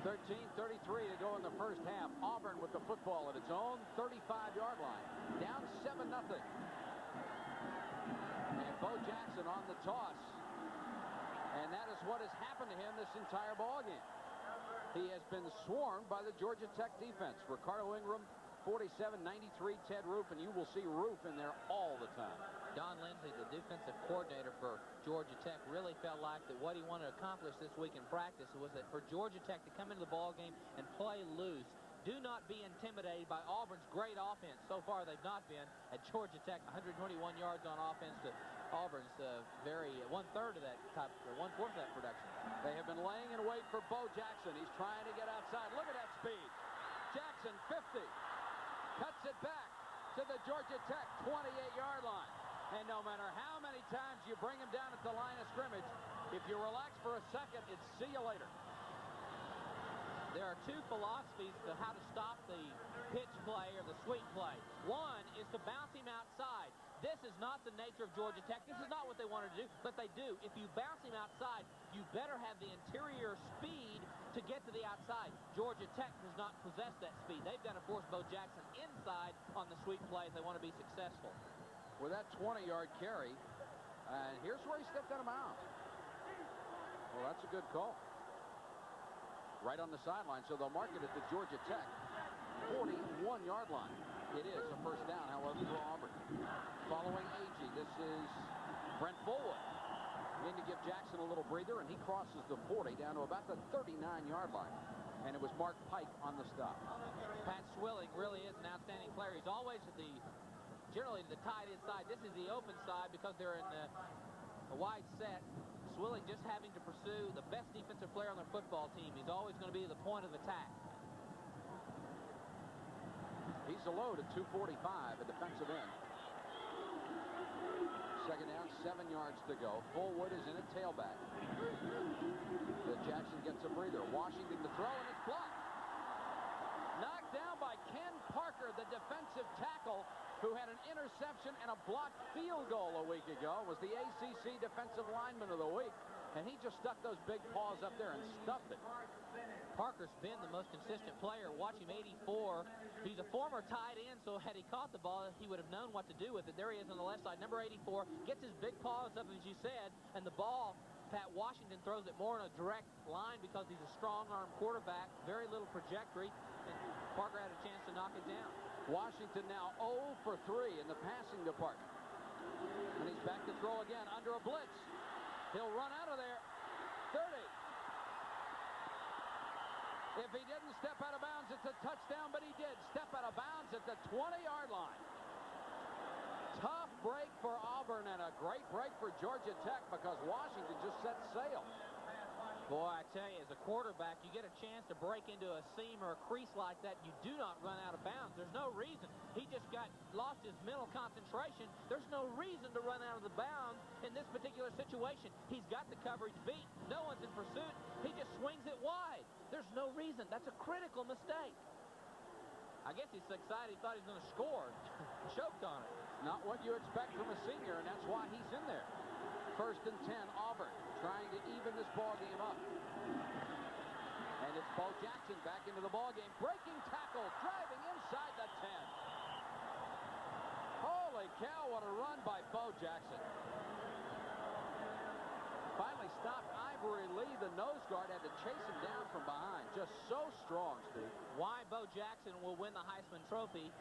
S2: 13:33 to go in the first half. Auburn with the football at its own 35-yard line. Down 7-0. And Bo Jackson on the toss. And that is what has happened to him this entire ballgame. He has been swarmed by the Georgia Tech defense. Ricardo Ingram, 47-93, Ted Roof, and you will see Roof in there all the time.
S6: Don Lindsay, the defensive coordinator for Georgia Tech, really felt like that what he wanted to accomplish this week in practice was that for Georgia Tech to come into the ball game and play loose. Do not be intimidated by Auburn's great offense. So far, they've not been. At Georgia Tech, 121 yards on offense to Auburn's one-fourth of that production.
S2: They have been laying in wait for Bo Jackson. He's trying to get outside. Look at that speed. Jackson, 50. Cuts it back. to the Georgia Tech 28-yard line. And no matter how many times you bring him down at the line of scrimmage, if you relax for a second, it's see you later.
S6: There are two philosophies to how to stop the pitch play or the sweep play. One is to bounce him outside. This is not the nature of Georgia Tech. This is not what they wanted to do, but they do. If you bounce him outside, you better have the interior speed to get to the outside. Georgia Tech does not possess that speed. They've got to force Bo Jackson inside on the sweep play if they want to be successful.
S2: With that 20-yard carry, and here's where he stepped out of bounds. Well, that's a good call. Right on the sideline, so they'll mark it at the Georgia Tech 41-yard line. It is a first down, however, for Auburn. Following Agee, this is Brent Fullwood. In to give Jackson a little breather, and he crosses the 40 down to about the 39-yard line. And it was Mark Pike on the stop.
S6: Pat Swilling really is an outstanding player. He's always generally the tight end side. This is the open side because they're in a wide set. Swilling just having to pursue the best defensive player on their football team. He's always going to be the point of attack.
S2: He's a load at 245, a defensive end. Second down, 7 yards to go. Fullwood is in at tailback. Jackson gets a breather. Washington to throw, and it's blocked. Knocked down by Ken Parker, the defensive tackle, who had an interception and a blocked field goal a week ago, was the ACC Defensive Lineman of the Week. And he just stuck those big paws up there and stuffed it.
S6: Parker's been the most consistent player. Watch him, 84. He's a former tight end, so had he caught the ball, he would have known what to do with it. There he is on the left side, number 84. Gets his big paws up, as you said, and the ball, Pat Washington throws it more in a direct line because he's a strong-arm quarterback, very little trajectory, and Parker had a chance to knock it down.
S2: Washington now 0 for 3 in the passing department. And he's back to throw again under a blitz. He'll run out of there. 30. If he didn't step out of bounds, it's a touchdown, but he did step out of bounds at the 20-yard line. Tough break for Auburn and a great break for Georgia Tech because Washington just set sail.
S6: Boy, I tell you, as a quarterback, you get a chance to break into a seam or a crease like that, you do not run out of bounds. There's no reason. He just lost his mental concentration. There's no reason to run out of the bounds in this particular situation. He's got the coverage beat. No one's in pursuit. He just swings it wide. There's no reason. That's a critical mistake. I guess he's so excited he thought he was going to score. Choked on it.
S2: Not what you expect from a senior, and that's why he's in there. 1st and 10, Auburn trying to even this ball game up. And it's Bo Jackson back into the ball game. Breaking tackle, driving inside the 10. Holy cow, what a run by Bo Jackson. Finally stopped Ivory Lee, the nose guard, had to chase him down from behind. Just so strong, Steve.
S6: Why Bo Jackson will win the Heisman Trophy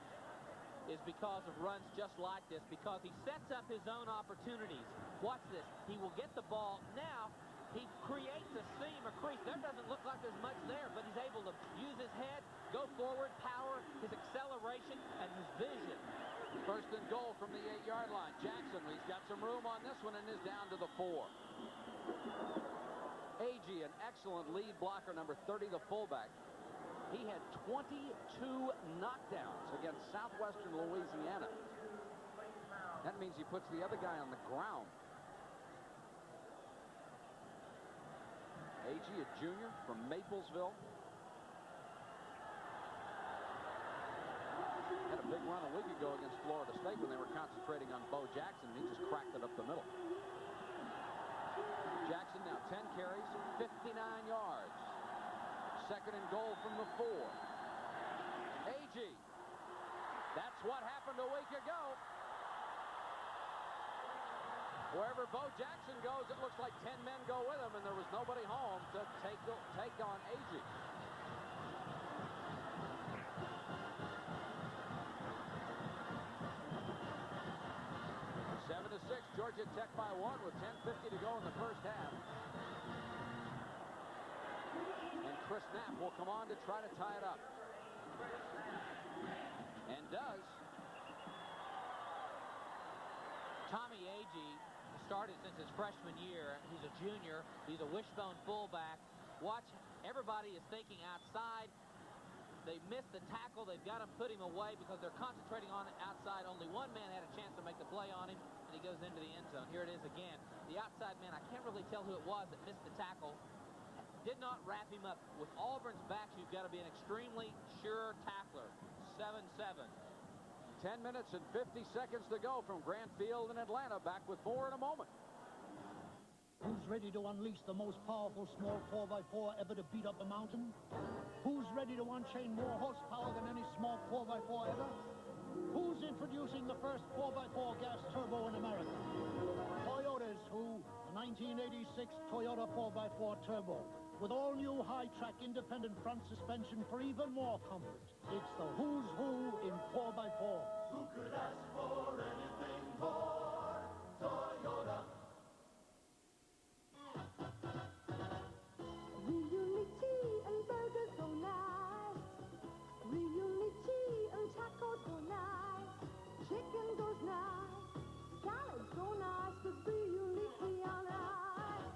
S6: is because of runs just like this, because he sets up his own opportunities. Watch this. He will get the ball. Now, he creates a seam, a crease. There doesn't look like there's much there, but he's able to use his head, go forward, power, his acceleration, and his vision.
S2: 1st and goal from the 8-yard line. Jackson, he's got some room on this one and is down to the 4. Agee, an excellent lead blocker, number 30, the fullback. He had 22 knockdowns against Southwestern Louisiana. That means he puts the other guy on the ground. Agee, a junior from Maplesville. Had a big run a week ago against Florida State when they were concentrating on Bo Jackson, and he just cracked it up the middle. Jackson now 10 carries, 59 yards. 2nd and goal from the 4. Agee. That's what happened a week ago. Wherever Bo Jackson goes, it looks like 10 men go with him, and there was nobody home to take on Agee. Seven to 6, Georgia Tech by 1 with 10:50 to go in the first half. And Chris Knapp will come on to try to tie it up. And does.
S6: Tommy Agee started since his freshman year. He's a junior. He's a wishbone fullback. Watch, everybody is thinking outside. They missed the tackle. They've got to put him away because they're concentrating on it outside. Only one man had a chance to make the play on him, and he goes into the end zone. Here it is again. The outside man, I can't really tell who it was that missed the tackle, did not wrap him up. With Auburn's backs, you've got to be an extremely sure tackler. 7-7.
S2: 10 minutes and 50 seconds to go from Grant Field in Atlanta. Back with more in a moment.
S9: Who's ready to unleash the most powerful small 4x4 ever to beat up a mountain? Who's ready to unchain more horsepower than any small 4x4 ever? Who's introducing the first 4x4 gas turbo in America? Toyota's who? The 1986 Toyota 4x4 Turbo. With all-new high-track independent front suspension for even more comfort. It's the who's who in 4x4. Who could ask for anything more? Toyota.
S14: Really tea and burgers so nice. Really tea and tacos so nice. Chicken goes nice. Salad so nice. But really tea on ice.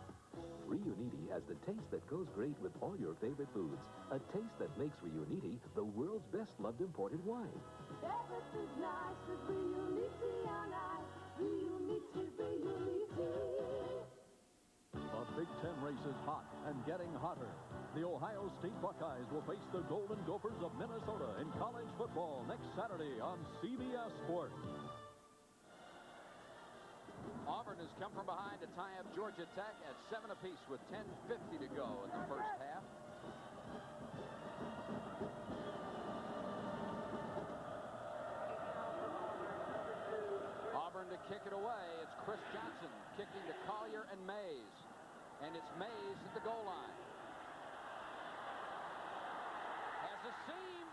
S16: Riuniti has the taste that goes great with all your favorite foods. A taste that makes Riuniti the world's best loved imported wine.
S14: Everything's nice with Riuniti on ice. Riuniti, Riuniti.
S3: The Big Ten race is hot and getting hotter. The Ohio State Buckeyes will face the Golden Gophers of Minnesota in college football next Saturday on CBS Sports.
S2: Auburn has come from behind to tie up Georgia Tech at 7 apiece with 10:50 to go in the first half. Auburn to kick it away. It's Chris Johnson kicking to Collier and Mays. And it's Mays at the goal line. Has a seam.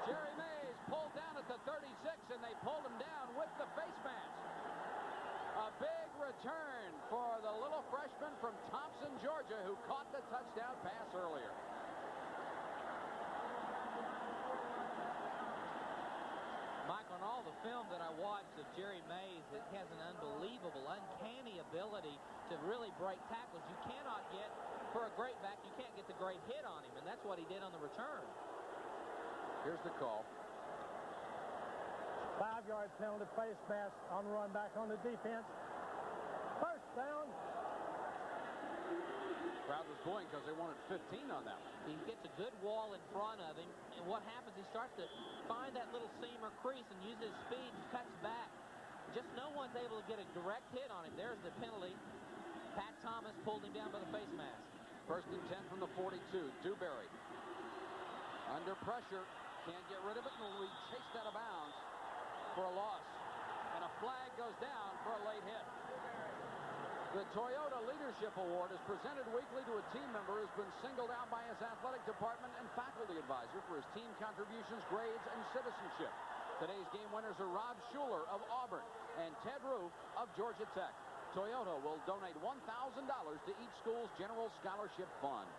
S2: Jerry Mays pulled down at the 36, and they pulled him down with the face mask. A big return for the little freshman from Thompson, Georgia, who caught the touchdown pass earlier.
S6: Mike, on all the film that I watched of Jerry Mays, it has an unbelievable, uncanny ability to really break tackles. You cannot get, for a great back, you can't get the great hit on him, and that's what he did on the return.
S2: Here's the call.
S24: 5-yard penalty, face mask on the run back on the defense. First down.
S2: Crowd was going because they wanted 15 on that one.
S6: He gets a good wall in front of him, and what happens, he starts to find that little seam or crease and uses his speed and cuts back. Just no one's able to get a direct hit on him. There's the penalty. Pat Thomas pulled him down by the face mask.
S2: First and 10 from the 42. Dewberry under pressure. Can't get rid of it, and will be chased out of bounds for a loss. And a flag goes down for a late hit. The Toyota Leadership Award is presented weekly to a team member who's been singled out by his athletic department and faculty advisor for his team contributions, grades, and citizenship. Today's game winners are Rob Schuler of Auburn and Ted Roof of Georgia Tech. Toyota will donate $1,000 to each school's general scholarship fund.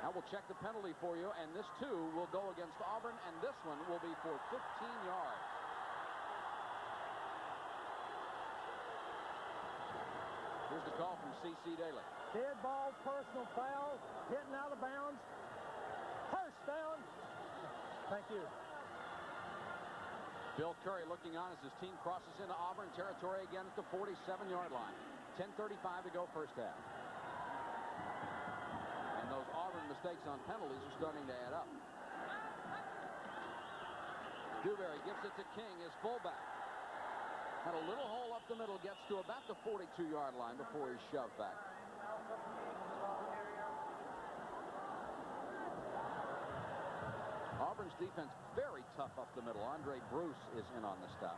S2: I will check the penalty for you, and this, too, will go against Auburn, and this one will be for 15 yards. Here's the call from C.C. Daly.
S24: Dead ball, personal foul, hitting out of bounds. First down. Thank you.
S2: Bill Curry looking on as his team crosses into Auburn territory again at the 47-yard line. 10:35 to go first half. And those Auburn mistakes on penalties are starting to add up. Dewberry gives it to King, his fullback. Had a little hole up the middle, gets to about the 42-yard line before he's shoved back. Auburn's defense very tough up the middle. Andre Bruce is in on the stop.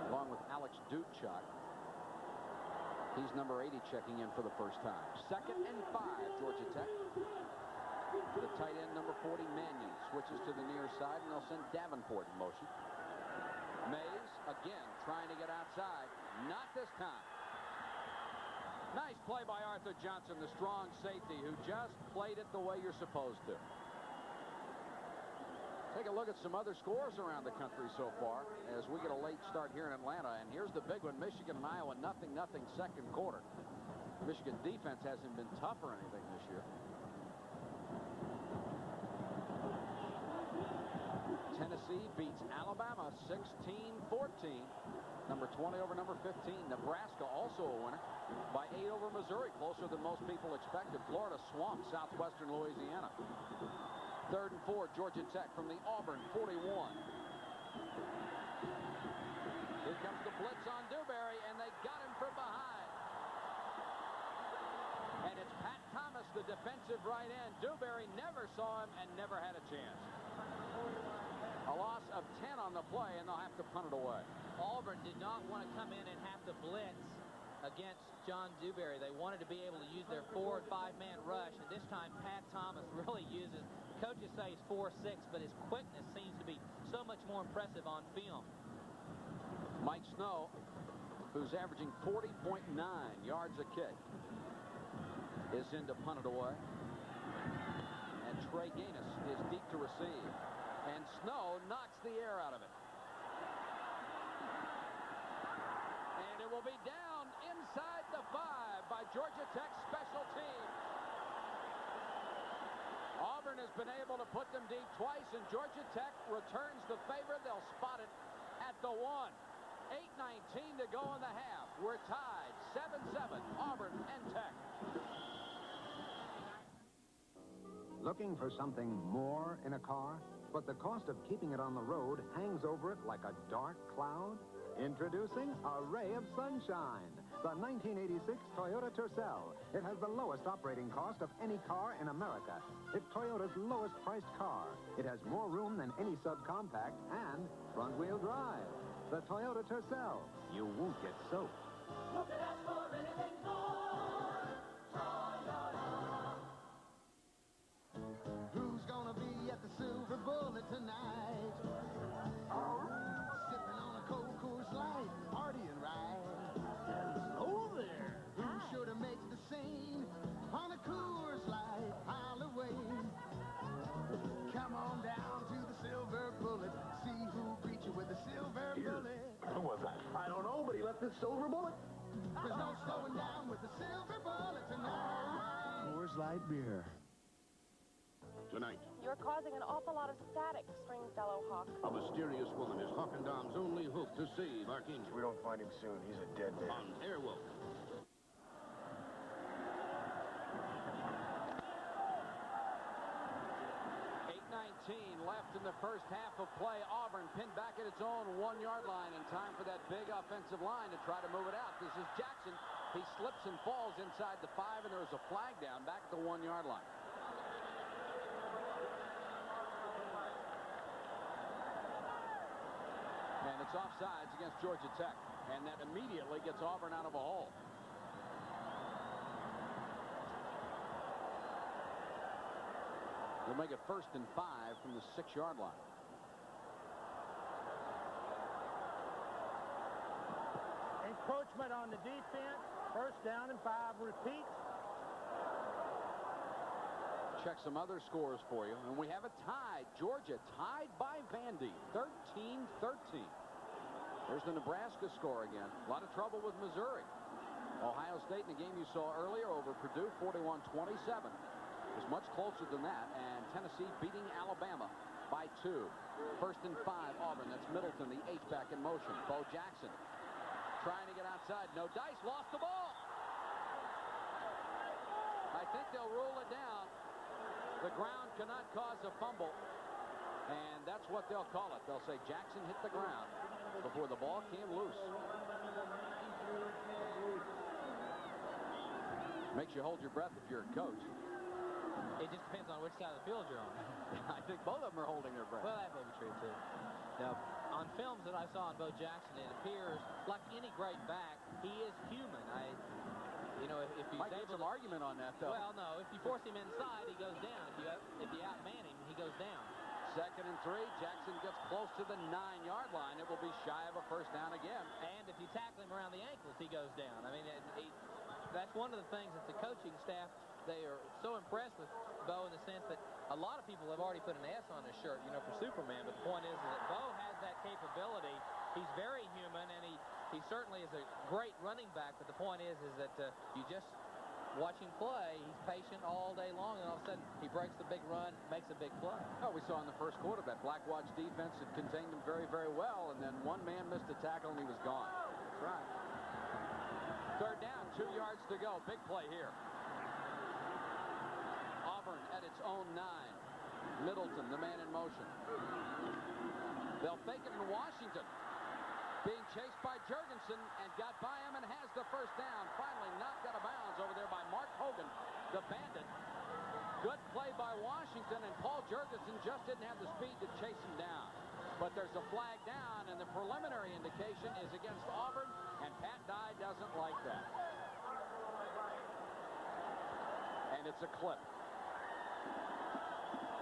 S2: Along with Alex Dutchak. He's number 80 checking in for the first time. 2nd and 5, Georgia Tech. The tight end, number 40, Mannion, switches to the near side, and they'll send Davenport in motion. Mays, again, trying to get outside. Not this time. Nice play by Arthur Johnson, the strong safety, who just played it the way you're supposed to. Take a look at some other scores around the country so far as we get a late start here in Atlanta. And here's the big one, Michigan and Iowa, 0-0 second quarter. Michigan defense hasn't been tough or anything this year. Tennessee beats Alabama 16-14. Number 20 over number 15. Nebraska also a winner by 8 over Missouri, closer than most people expected. Florida swamped southwestern Louisiana. 3rd and 4, Georgia Tech from the Auburn 41. Here comes the blitz on Dewberry, and they got him from behind. And it's Pat Thomas, the defensive right end. Dewberry never saw him and never had a chance. A loss of 10 on the play, and they'll have to punt it away.
S6: Auburn did not want to come in and have to blitz against John Dewberry. They wanted to be able to use their 4- and 5-man rush, and this time Pat Thomas really uses, coaches say he's 4'6", but his quickness seems to be so much more impressive on film.
S2: Mike Snow, who's averaging 40.9 yards a kick, is in to punt it away. And Trey Gaines is deep to receive. And Snow knocks the air out of it. And it will be down inside the 5 by Georgia Tech's special team. Auburn has been able to put them deep twice, and Georgia Tech returns the favor. They'll spot it at the 1. 8:19 to go in the half. We're tied 7-7, Auburn and Tech.
S18: Looking for something more in a car, but the cost of keeping it on the road hangs over it like a dark cloud? Introducing a ray of sunshine, the 1986 Toyota Tercel. It has the lowest operating cost of any car in America. It's Toyota's lowest priced car. It has more room than any subcompact and front-wheel drive. The Toyota Tercel. You won't get soaked.
S12: Look at us for anything more. Toyota.
S10: Who's gonna be at the Silver Bullet tonight? Sipping on a cold Coors Light, partying right. Hello there. Who's sure to make the scene on a Coors Light Halloween? Come on down to the Silver Bullet. See who greets you with a Silver Bullet.
S11: Who was that? I don't know, but he left this silver bullet.
S10: There's no slowing down with the Silver Bullet tonight.
S11: Coors Light beer.
S7: Tonight,
S17: You're causing an awful lot of static, Stringfellow Hawk.
S7: a mysterious woman is Hawkendaum's only hope to save Archangel.
S11: We don't find him soon. He's a dead man.
S7: On Airwolf.
S2: 8:19 left in the first half of play. Auburn pinned back at its own 1-yard line in time for that big offensive line to try to move it out. This is Jackson. He slips and falls inside the 5, and there's a flag down back at the 1-yard line. And it's offsides against Georgia Tech, and that immediately gets Auburn out of a hole. They'll make it 1st and 5 from the 6-yard line.
S24: Encroachment on the defense. 1st down and 5 repeats.
S2: Check some other scores for you, and we have it tied. Georgia tied by Vandy, 13-13. There's the Nebraska score again. A lot of trouble with Missouri. Ohio State in the game you saw earlier over Purdue, 41-27. Was much closer than that, and Tennessee beating Alabama by 2. 1st and 5, Auburn. That's Middleton, the H-back in motion. Bo Jackson trying to get outside. No dice, lost the ball. I think they'll rule it down. The ground cannot cause a fumble, and that's what they'll call it. They'll say Jackson hit the ground before the ball came loose. Makes you hold your breath if you're a coach.
S6: It just depends on which side of the field you're on.
S2: I think both of them are holding their breath.
S6: Well, that may be true, too. Now, on films that I saw on Bo Jackson, it appears like any great back, he is human. If he's
S2: Might get
S6: able
S2: some argument on that, though.
S6: Well, no. If you force him inside, he goes down. If you outman him, he goes down.
S2: 2nd and 3. Jackson gets close to the 9-yard line. It will be shy of a 1st down again.
S6: And if you tackle him around the ankles, he goes down. I mean, that's one of the things that the coaching staff, they are so impressed with Bo in the sense that a lot of people have already put an S on his shirt, you know, for Superman. But the point is that Bo has that capability. He's very human, and he certainly is a great running back. But the point is that you just watch him play. He's patient all day long, and all of a sudden he breaks the big run, makes a big play.
S2: Oh, we saw in the first quarter that Black Watch defense had contained him very, very well, and then one man missed a tackle, and he was gone.
S6: That's right.
S2: Third down, 2 yards to go. Big play here. Auburn at its own 9. Middleton, the man in motion. They'll fake it in Washington. Being chased by Jurgensen and got by him and has the first down. Finally knocked out of bounds over there by Mark Hogan, the bandit. Good play by Washington, and Paul Jurgensen just didn't have the speed to chase him down. But there's a flag down, and the preliminary indication is against Auburn, and Pat Dye doesn't like that. And it's a clip.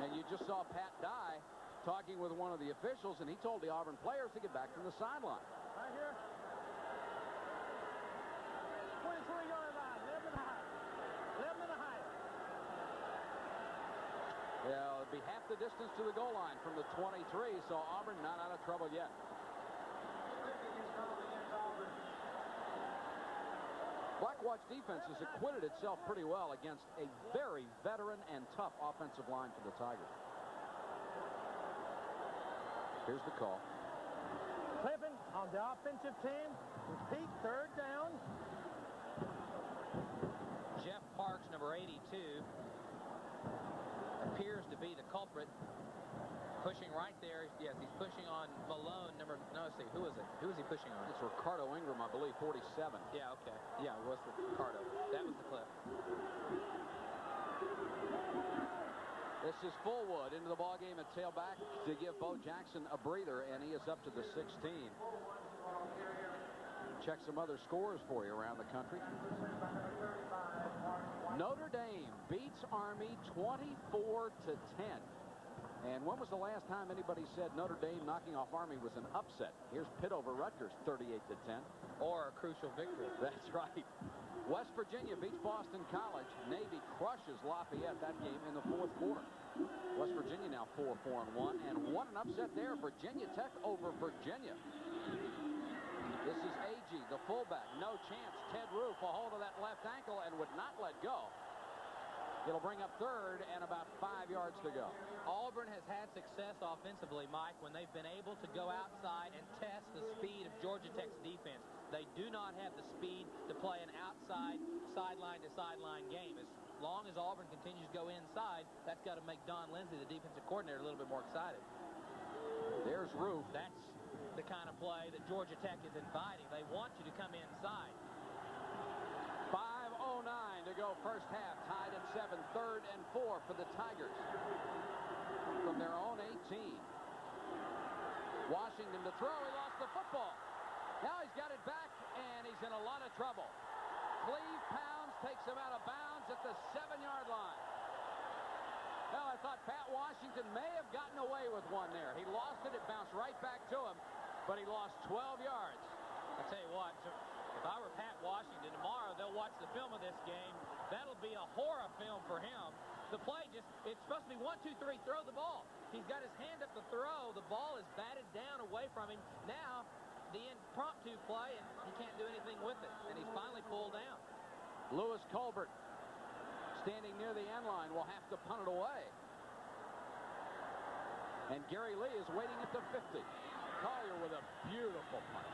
S2: And you just saw Pat Dye talking with one of the officials, and he told the Auburn players to get back to the sideline.
S24: Right here. 23-yard line, 11 and a half. 11 and a half.
S2: Yeah, it'll be half the distance to the goal line from the 23, so Auburn not out of trouble yet. Black Watch defense has acquitted itself pretty well against a very veteran and tough offensive line for the Tigers. Here's the call.
S24: Clipping on the offensive team. Repeat, third down.
S6: Jeff Parks, number 82, appears to be the culprit. Pushing right there. Yes, he's pushing on Malone. Let's see, who is it? Who is he pushing on?
S2: It's Ricardo Ingram, I believe, 47.
S6: Yeah, okay. Yeah, it was Ricardo. That was the clip.
S2: This is Fullwood into the ballgame at tailback to give Bo Jackson a breather, and he is up to the 16. Check some other scores for you around the country. Notre Dame beats Army 24-10. And when was the last time anybody said Notre Dame knocking off Army was an upset? Here's Pitt over Rutgers, 38-10.
S6: Or a crucial victory.
S2: That's right. West Virginia beats Boston College. Navy crushes Lafayette that game in the fourth quarter. West Virginia now 4-4-1. And what an upset there. Virginia Tech over Virginia. This is Agee, the fullback. No chance. Ted Roof a hold of that left ankle and would not let go. It'll bring up third and about 5 yards to go.
S6: Auburn has had success offensively, Mike, when they've been able to go outside and test the speed of Georgia Tech's defense. They do not have the speed to play an outside, sideline-to-sideline game. As long as Auburn continues to go inside, that's got to make Don Lindsay, the defensive coordinator, a little bit more excited.
S2: There's Roof.
S6: That's the kind of play that Georgia Tech is inviting. They want you to come inside.
S2: 5:09 to go first half. Tied at 7. 3rd and 4 for the Tigers. From their own 18. Washington to throw. He lost the football. Now he's got it back, and he's in a lot of trouble. Cleve Pounds takes him out of bounds at the 7-yard line. Well, I thought Pat Washington may have gotten away with one there. He lost it. It bounced right back to him, but he lost 12 yards.
S6: I tell you what, if I were Pat Washington, tomorrow they'll watch the film of this game. That'll be a horror film for him. The play it's supposed to be 1, 2, 3, throw the ball. He's got his hand up to throw. The ball is batted down away from him. Now, the impromptu play, and he can't do anything with it. And he's finally pulled down.
S2: Lewis Colbert, standing near the end line, will have to punt it away. And Gary Lee is waiting at the 50. Collier with a beautiful punt.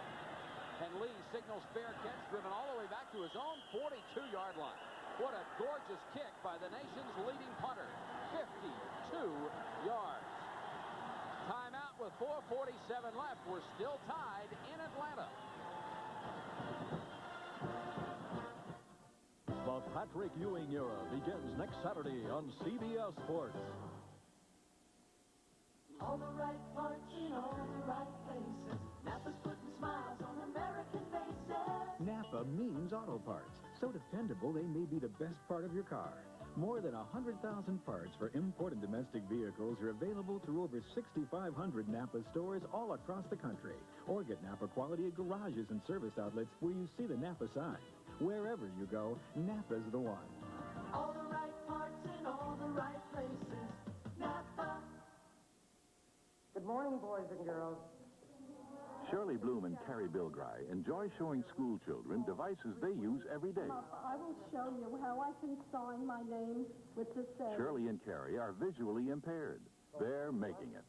S2: And Lee signals fair catch, driven all the way back to his own 42-yard line. What a gorgeous kick by the nation's leading punter. 52 yards. Timeout with 4:47 left. We're still tied in Atlanta.
S3: The Patrick Ewing era begins next Saturday on CBS Sports.
S12: All the right parts in all the right places. Napa's putting smiles on American faces.
S4: Napa means auto parts. So dependable they may be the best part of your car. More than 100,000 parts for import and domestic vehicles are available through over 6,500 Napa stores all across the country. Or get Napa quality at garages and service outlets where you see the Napa sign. Wherever you go, Napa's the one.
S12: All the right parts in
S5: morning, boys and girls.
S20: Shirley Bloom and Carrie Bilgry enjoy showing school children devices they use every day.
S14: I will show you how I can sign my name with this pen.
S20: Shirley and Carrie are visually impaired. They're making it.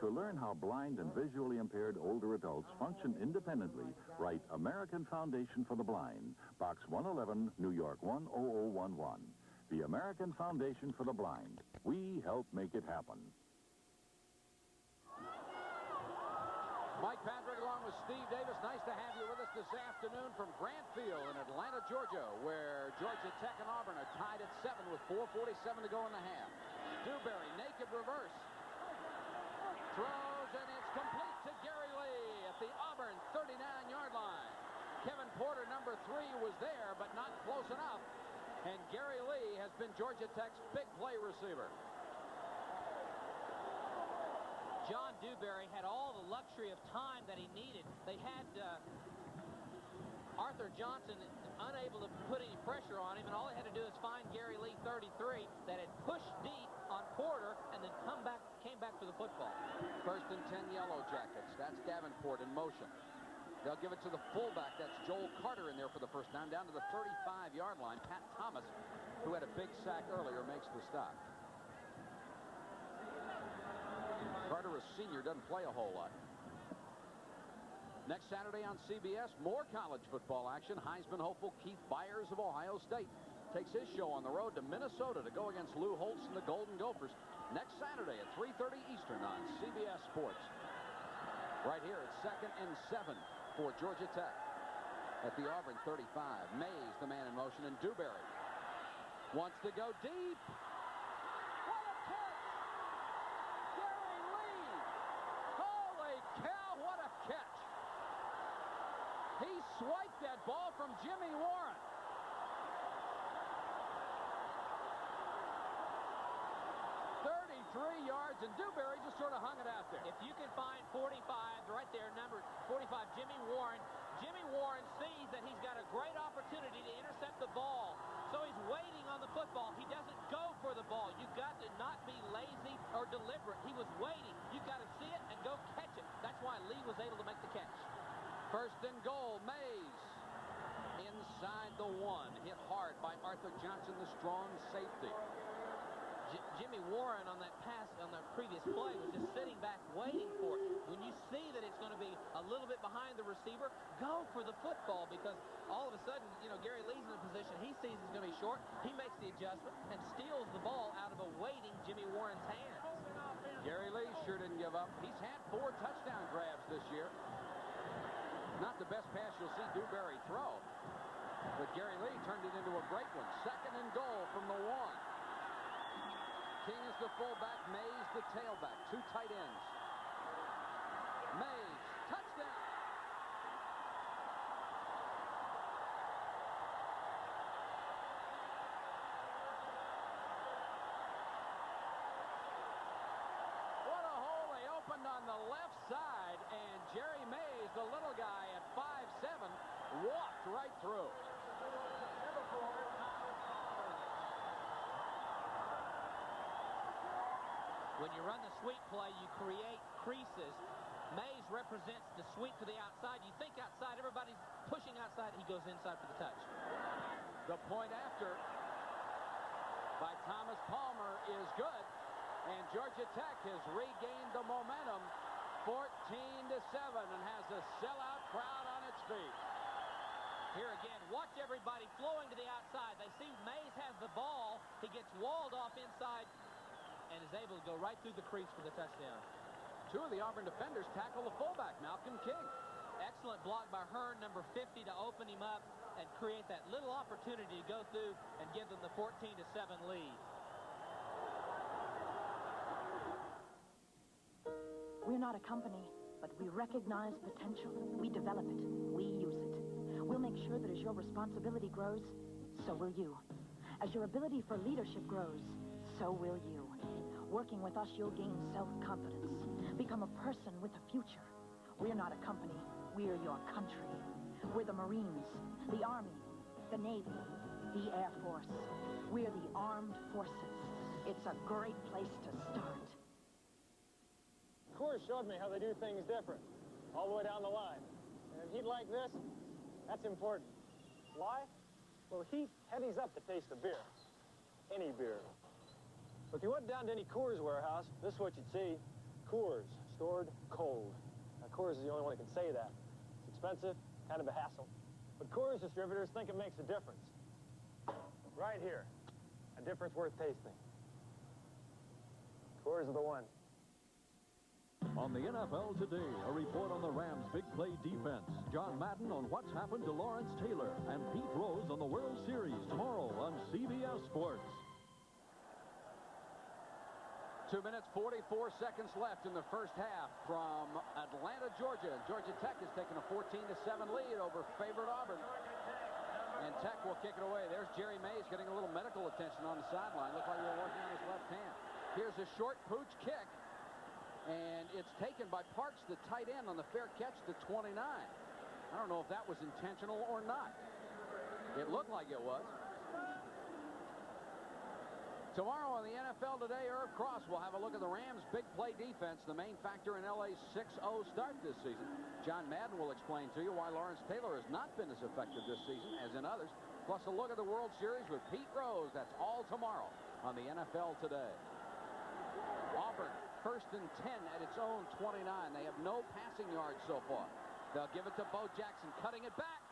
S20: To learn how blind and visually impaired older adults function independently, write American Foundation for the Blind, Box 111, New York 10011. The American Foundation for the Blind. We help make it happen.
S2: Mike Patrick along with Steve Davis. Nice to have you with us this afternoon from Grant Field in Atlanta, Georgia, where Georgia Tech and Auburn are tied at 7 with 4:47 to go in the half. Dewberry, naked reverse. Throws, and it's complete to Gary Lee at the Auburn 39-yard line. Kevin Porter, number 3, was there, but not close enough. And Gary Lee has been Georgia Tech's big play receiver.
S6: John Dewberry had all the luxury of time that he needed. They had Arthur Johnson unable to put any pressure on him, and all they had to do is find Gary Lee, 33, that had pushed deep on Porter and then came back for the football.
S2: 1st and 10 Yellow Jackets. That's Davenport in motion. They'll give it to the fullback. That's Joel Carter in there for the first down, down to the 35-yard line. Pat Thomas, who had a big sack earlier, makes the stop. Carter, a senior, doesn't play a whole lot. Next Saturday on CBS, more college football action. Heisman hopeful Keith Byers of Ohio State takes his show on the road to Minnesota to go against Lou Holtz and the Golden Gophers next Saturday at 3:30 Eastern on CBS Sports. Right here, it's 2nd and 7 for Georgia Tech at the Auburn 35. Mays, the man in motion, and Dewberry wants to go deep. What a catch! Gary Lee! Holy cow, what a catch! He swiped that ball from Jimmy Warren. 33 yards, and Dewberry just sort of hung it out there.
S6: If you can find 45 right there, number 45, Jimmy Warren sees that he's got a great opportunity to intercept the ball. So he's waiting on the football. He doesn't go for the ball. You've got to not be lazy or deliberate. He was waiting. You've got to see it and go catch it. That's why Lee was able to make the catch.
S2: 1st and goal, Mays. Inside the 1. Hit hard by Arthur Johnson, the strong safety.
S6: Jimmy Warren on that pass, on that previous play, was just sitting back waiting for it. When you see that it's going to be a little bit behind the receiver, go for the football, because all of a sudden, you know, Gary Lee's in a position he sees it's going to be short. He makes the adjustment and steals the ball out of a waiting Jimmy Warren's hands.
S2: Gary Lee sure didn't give up. He's had 4 touchdown grabs this year. Not the best pass you'll see Dewberry throw, but Gary Lee turned it into a great one. 2nd and goal from the 1. King is the fullback, Mays the tailback. 2 tight ends. Mays, touchdown! What a hole they opened on the left side, and Jerry Mays, the little guy at 5'7", walked right through.
S6: When you run the sweep play, you create creases. Mays represents the sweep to the outside. You think outside, everybody's pushing outside. He goes inside for the touch.
S2: The point after by Thomas Palmer is good, and Georgia Tech has regained the momentum 14-7 and has a sellout crowd on its feet.
S6: Here again, watch everybody flowing to the outside. They see Mays has the ball. He gets walled off inside and is able to go right through the crease for the touchdown.
S2: 2 of the Auburn defenders tackle the fullback, Malcolm King.
S6: Excellent block by Hearn, number 50, to open him up and create that little opportunity to go through and give them the 14-7 lead.
S21: We're not a company, but we recognize potential. We develop it. We use it. We'll make sure that as your responsibility grows, so will you. As your ability for leadership grows, so will you. Working with us, you'll gain self-confidence. Become a person with a future. We're not a company. We're your country. We're the Marines, the Army, the Navy, the Air Force. We're the armed forces. It's a great place to start.
S24: Coors showed me how they do things different, all the way down the line. And heat like this, that's important. Why? Well, heat heavies up the taste of beer. Any beer. But if you went down to any Coors warehouse, this is what you'd see. Coors, stored cold. Now, Coors is the only one that can say that. It's expensive, kind of a hassle. But Coors distributors think it makes a difference. Right here. A difference worth tasting. Coors are the one.
S3: On the NFL Today, a report on the Rams' big play defense. John Madden on what's happened to Lawrence Taylor. And Pete Rose on the World Series tomorrow on CBS Sports.
S2: 2 minutes, 44 seconds left in the first half from Atlanta, Georgia. Georgia Tech has taken a 14-7 lead over favorite Auburn. And Tech will kick it away. There's Jerry Mays getting a little medical attention on the sideline. Looks like they're working on his left hand. Here's a short pooch kick. And it's taken by Parks, the tight end, on the fair catch to 29. I don't know if that was intentional or not. It looked like it was. Tomorrow on the NFL Today, Irv Cross will have a look at the Rams' big play defense, the main factor in LA's 6-0 start this season. John Madden will explain to you why Lawrence Taylor has not been as effective this season as in others. Plus a look at the World Series with Pete Rose. That's all tomorrow on the NFL Today. Auburn, 1st and 10 at its own 29. They have no passing yards so far. They'll give it to Bo Jackson, cutting it back.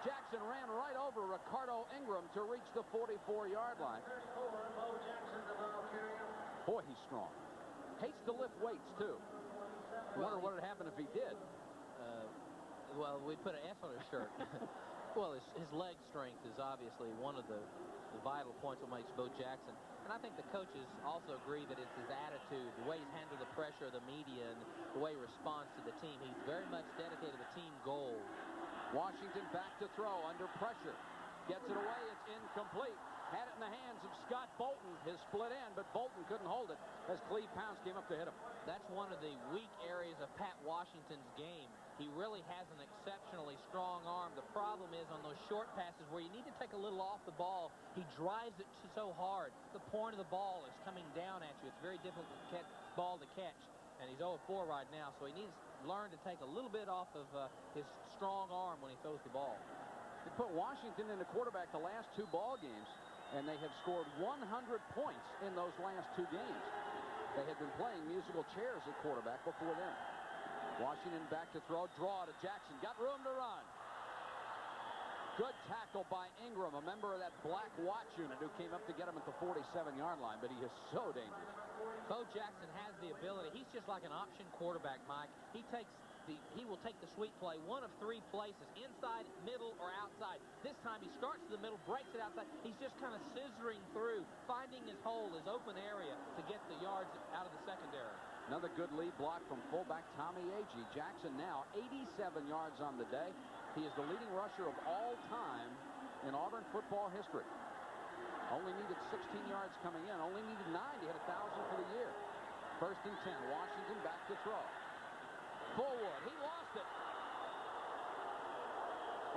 S2: Jackson ran right over Ricardo Ingram to reach the 44-yard line. Boy, he's strong. Hates to lift weights, too. Wonder what would happen if he did.
S6: Well, we put an S on his shirt. Well, his leg strength is obviously one of the vital points that makes Bo Jackson. And I think the coaches also agree that it's his attitude, the way he's handled the pressure of the media, and the way he responds to the team. He's very much dedicated to the team goal.
S2: Washington back to throw under pressure. Gets it away. It's incomplete. Had it in the hands of Scott Bolton. His split end, but Bolton couldn't hold it as Cleve Pounds came up to hit him.
S6: That's one of the weak areas of Pat Washington's game. He really has an exceptionally strong arm. The problem is on those short passes where you need to take a little off the ball, he drives it so hard. The point of the ball is coming down at you. It's very difficult ball to catch. And he's 0-4 right now, so he needs to learn to take a little bit off of his strong arm when he throws the ball.
S2: They put Washington in the quarterback the last 2 ball games, and they have scored 100 points in those last 2 games. They had been playing musical chairs at quarterback before then. Washington back to throw, draw to Jackson, got room to run. Good tackle by Ingram, a member of that Black Watch unit who came up to get him at the 47-yard line, but he is so dangerous.
S6: Bo Jackson has the ability. He's just like an option quarterback, Mike. He will take the sweep play one of 3 places, inside, middle, or outside. This time he starts in the middle, breaks it outside. He's just kind of scissoring through, finding his hole, his open area to get the yards out of the secondary.
S2: Another good lead block from fullback Tommy Agee. Jackson now 87 yards on the day. He is the leading rusher of all time in Auburn football history. Only needed 16 yards coming in. Only needed 9 to hit 1,000 for the year. 1st and 10. Washington back to throw. Fullwood. He lost it.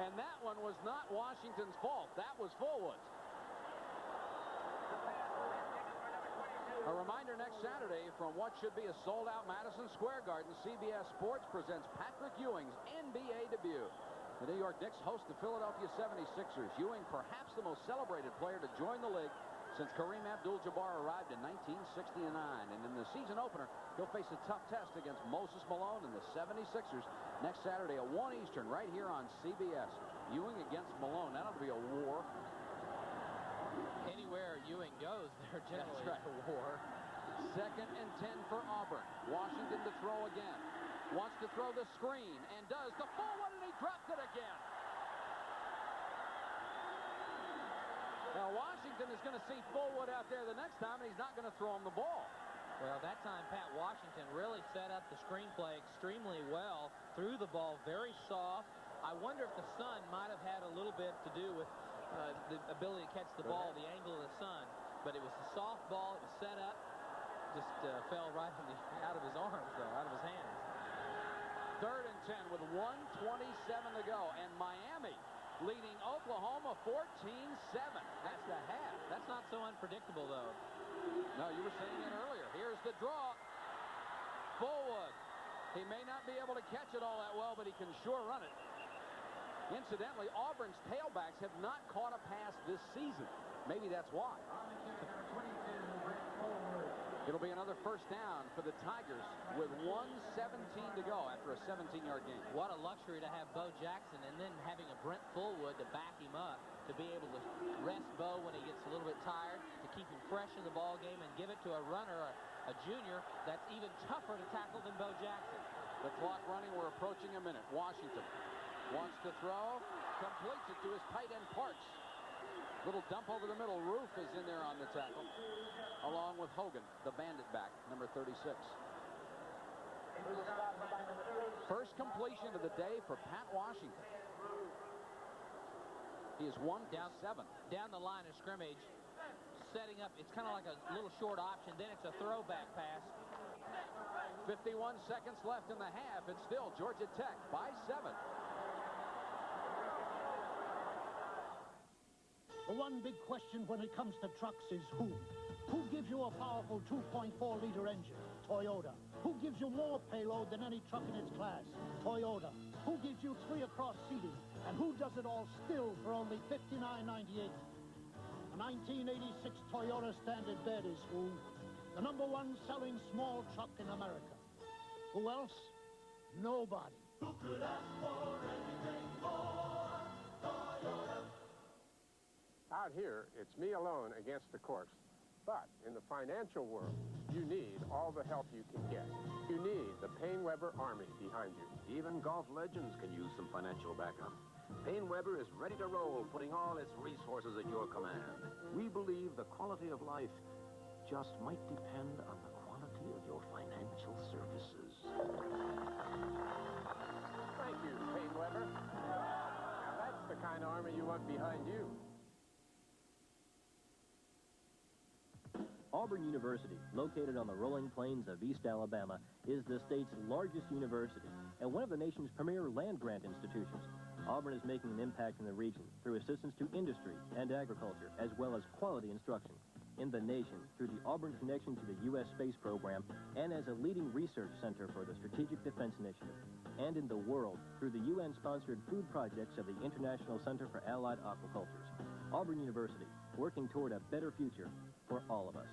S2: And that one was not Washington's fault. That was Fullwood's. A reminder, next Saturday from what should be a sold-out Madison Square Garden, CBS Sports presents Patrick Ewing's NBA debut. The New York Knicks host the Philadelphia 76ers. Ewing, perhaps the most celebrated player to join the league since Kareem Abdul-Jabbar arrived in 1969. And in the season opener, he'll face a tough test against Moses Malone and the 76ers next Saturday at 1 Eastern right here on CBS. Ewing against Malone. That'll be a war.
S6: Anywhere Ewing goes, they're generally
S2: a war. 2nd and 10 for Auburn. Washington to throw again. Wants to throw the screen and does the forward, and he dropped it again. Now Washington is going to see Fullwood out there the next time, and he's not going to throw him the ball.
S6: Well, that time Pat Washington really set up the screenplay extremely well. Threw the ball very soft. I wonder if the sun might have had a little bit to do with the ability to catch the ball, the angle of the sun. But it was a soft ball. It was set up. Just fell right out of his arms, though, out of his hands.
S2: 3rd and 10 with 1:27 to go. And Miami leading Oklahoma 14-7. That's the half.
S6: That's not so unpredictable, though.
S2: No, you were saying it earlier. Here's the draw. Fullwood. He may not be able to catch it all that well, but he can sure run it. Incidentally, Auburn's tailbacks have not caught a pass this season. Maybe that's why. It'll be another first down for the Tigers with 1:17 to go after a 17-yard game.
S6: What a luxury to have Bo Jackson and then having a Brent Fullwood to back him up, to be able to rest Bo when he gets a little bit tired, to keep him fresh in the ball game and give it to a runner, a junior, that's even tougher to tackle than Bo Jackson.
S2: The clock running. We're approaching a minute. Washington wants to throw, completes it to his tight end Parks. Little dump over the middle. Roof is in there on the tackle, along with Hogan, the bandit back, number 36. First completion of the day for Pat Washington. He is 1 down 7.
S6: Down the line of scrimmage, setting up. It's kind of like a little short option. Then it's a throwback pass.
S2: 51 seconds left in the half. It's still Georgia Tech by 7.
S9: The one big question when it comes to trucks is who? Who gives you a powerful 2.4-liter engine? Toyota. Who gives you more payload than any truck in its class? Toyota. Who gives you 3 across seating? And who does it all still for only $59.98? The 1986 Toyota Standard Bed is who? The #1 selling small truck in America. Who else? Nobody. Who could ask for anything more? Toyota.
S5: Out here, it's me alone against the course. But in the financial world, you need all the help you can get. You need the Payne-Weber Army behind you.
S15: Even golf legends can use some financial backup. Payne-Weber is ready to roll, putting all its resources at your command. We believe the quality of life just might depend on the quality of your financial services.
S5: Thank you, Payne-Weber. Now that's the kind of army you want behind you.
S19: Auburn University, located on the rolling plains of East Alabama, is the state's largest university and one of the nation's premier land-grant institutions. Auburn is making an impact in the region through assistance to industry and agriculture, as well as quality instruction. In the nation, through the Auburn connection to the U.S. space program, and as a leading research center for the Strategic Defense Initiative. And in the world, through the UN-sponsored food projects of the International Center for Allied Aquacultures. Auburn University, working toward a better future for all of us.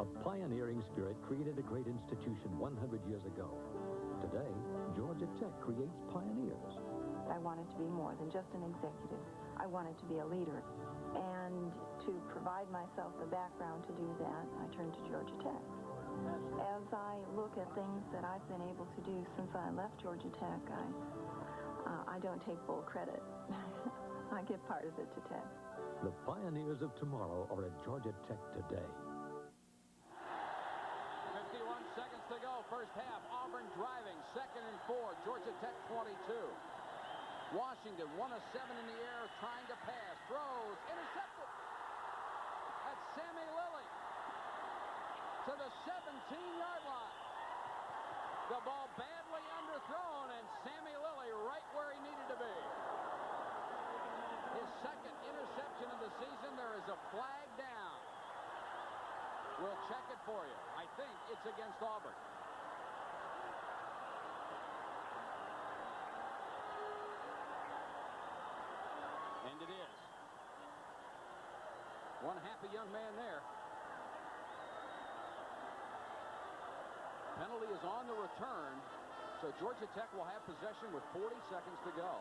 S23: A pioneering spirit created a great institution 100 years ago. Today, Georgia Tech creates pioneers.
S25: I wanted to be more than just an executive. I wanted to be a leader. And to provide myself the background to do that, I turned to Georgia Tech. As I look at things that I've been able to do since I left Georgia Tech, I don't take full credit. I give part of it to Tech.
S23: The pioneers of tomorrow are at Georgia Tech today.
S2: 51 seconds to go, first half. Auburn driving, 2nd and 4, Georgia Tech 22. Washington, 1 of 7 in the air, trying to pass, throws, intercepted. That's Sammy Lilly to the 17-yard line. The ball badly underthrown, and Sammy Lilly right where he needed to be. His 2nd interception of the season. There is a flag down. We'll check it for you. I think it's against Auburn. And it is. One happy young man there. Penalty is on the return, so Georgia Tech will have possession with 40 seconds to go.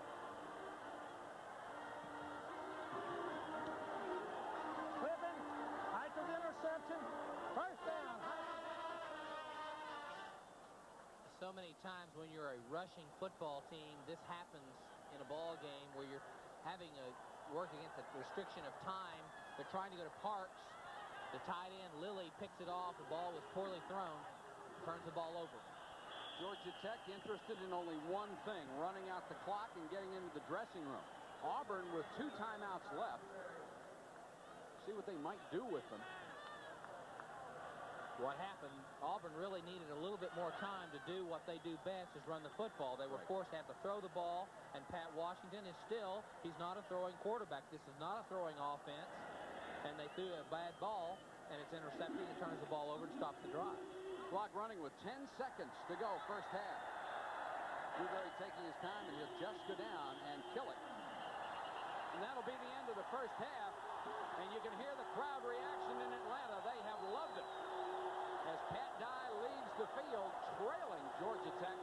S9: Flipping, Eichel interception, first down.
S6: So many times when you're a rushing football team, this happens in a ball game where you're having a work against the restriction of time. They're trying to go to Parks. The tight end, Lilly, picks it off. The ball was poorly thrown. Turns the ball over.
S2: Georgia Tech interested in only one thing, running out the clock and getting into the dressing room. Auburn with 2 timeouts left. See what they might do with them.
S6: What happened, Auburn really needed a little bit more time to do what they do best, is run the football. They were forced to have to throw the ball, and Pat Washington is still, he's not a throwing quarterback. This is not a throwing offense. And they threw a bad ball, and it's intercepted and turns the ball over and stops the drive.
S2: Clock running with 10 seconds to go, first half. Dewberry taking his time, and he'll just go down and kill it. And that'll be the end of the first half. And you can hear the crowd reaction in Atlanta. They have loved it. As Pat Dye leads the field, trailing Georgia Tech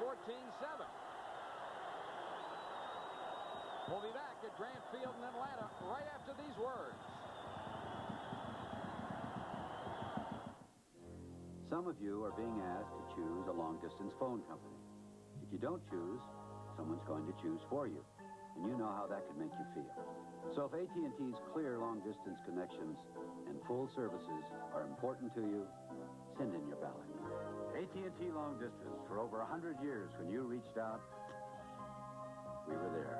S2: 14-7. We'll be back at Grant Field in Atlanta right after these words.
S1: Some of you are being asked to choose a long-distance phone company. If you don't choose, someone's going to choose for you. And you know how that could make you feel. So if AT&T's clear long-distance connections and full services are important to you, send in your ballot. AT&T Long Distance, for over 100 years, when you reached out, we were there.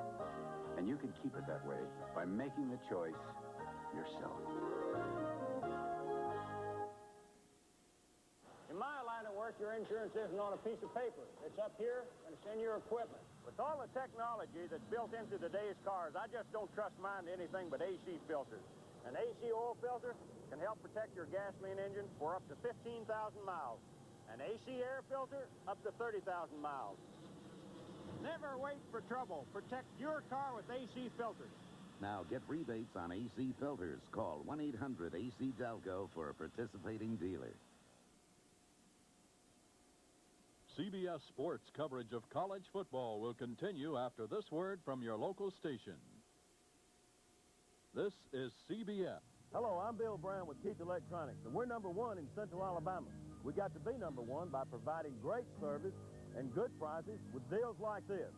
S1: And you can keep it that way by making the choice yourself.
S24: In my line of work, your insurance isn't on a piece of paper. It's up here, and it's in your equipment. With all the technology that's built into today's cars, I just don't trust mine to anything but AC filters. An AC oil filter can help protect your gasoline engine for up to 15,000 miles. An AC air filter, up to 30,000 miles. Never wait for trouble. Protect your car with AC filters.
S8: Now get rebates on AC filters. Call 1-800-AC-DELCO for a participating dealer.
S3: CBS Sports coverage of college football will continue after this word from your local station. This is CBS.
S13: Hello, I'm Bill Brown with Keith Electronics, and we're #1 in Central Alabama. We got to be #1 by providing great service and good prices with deals like this.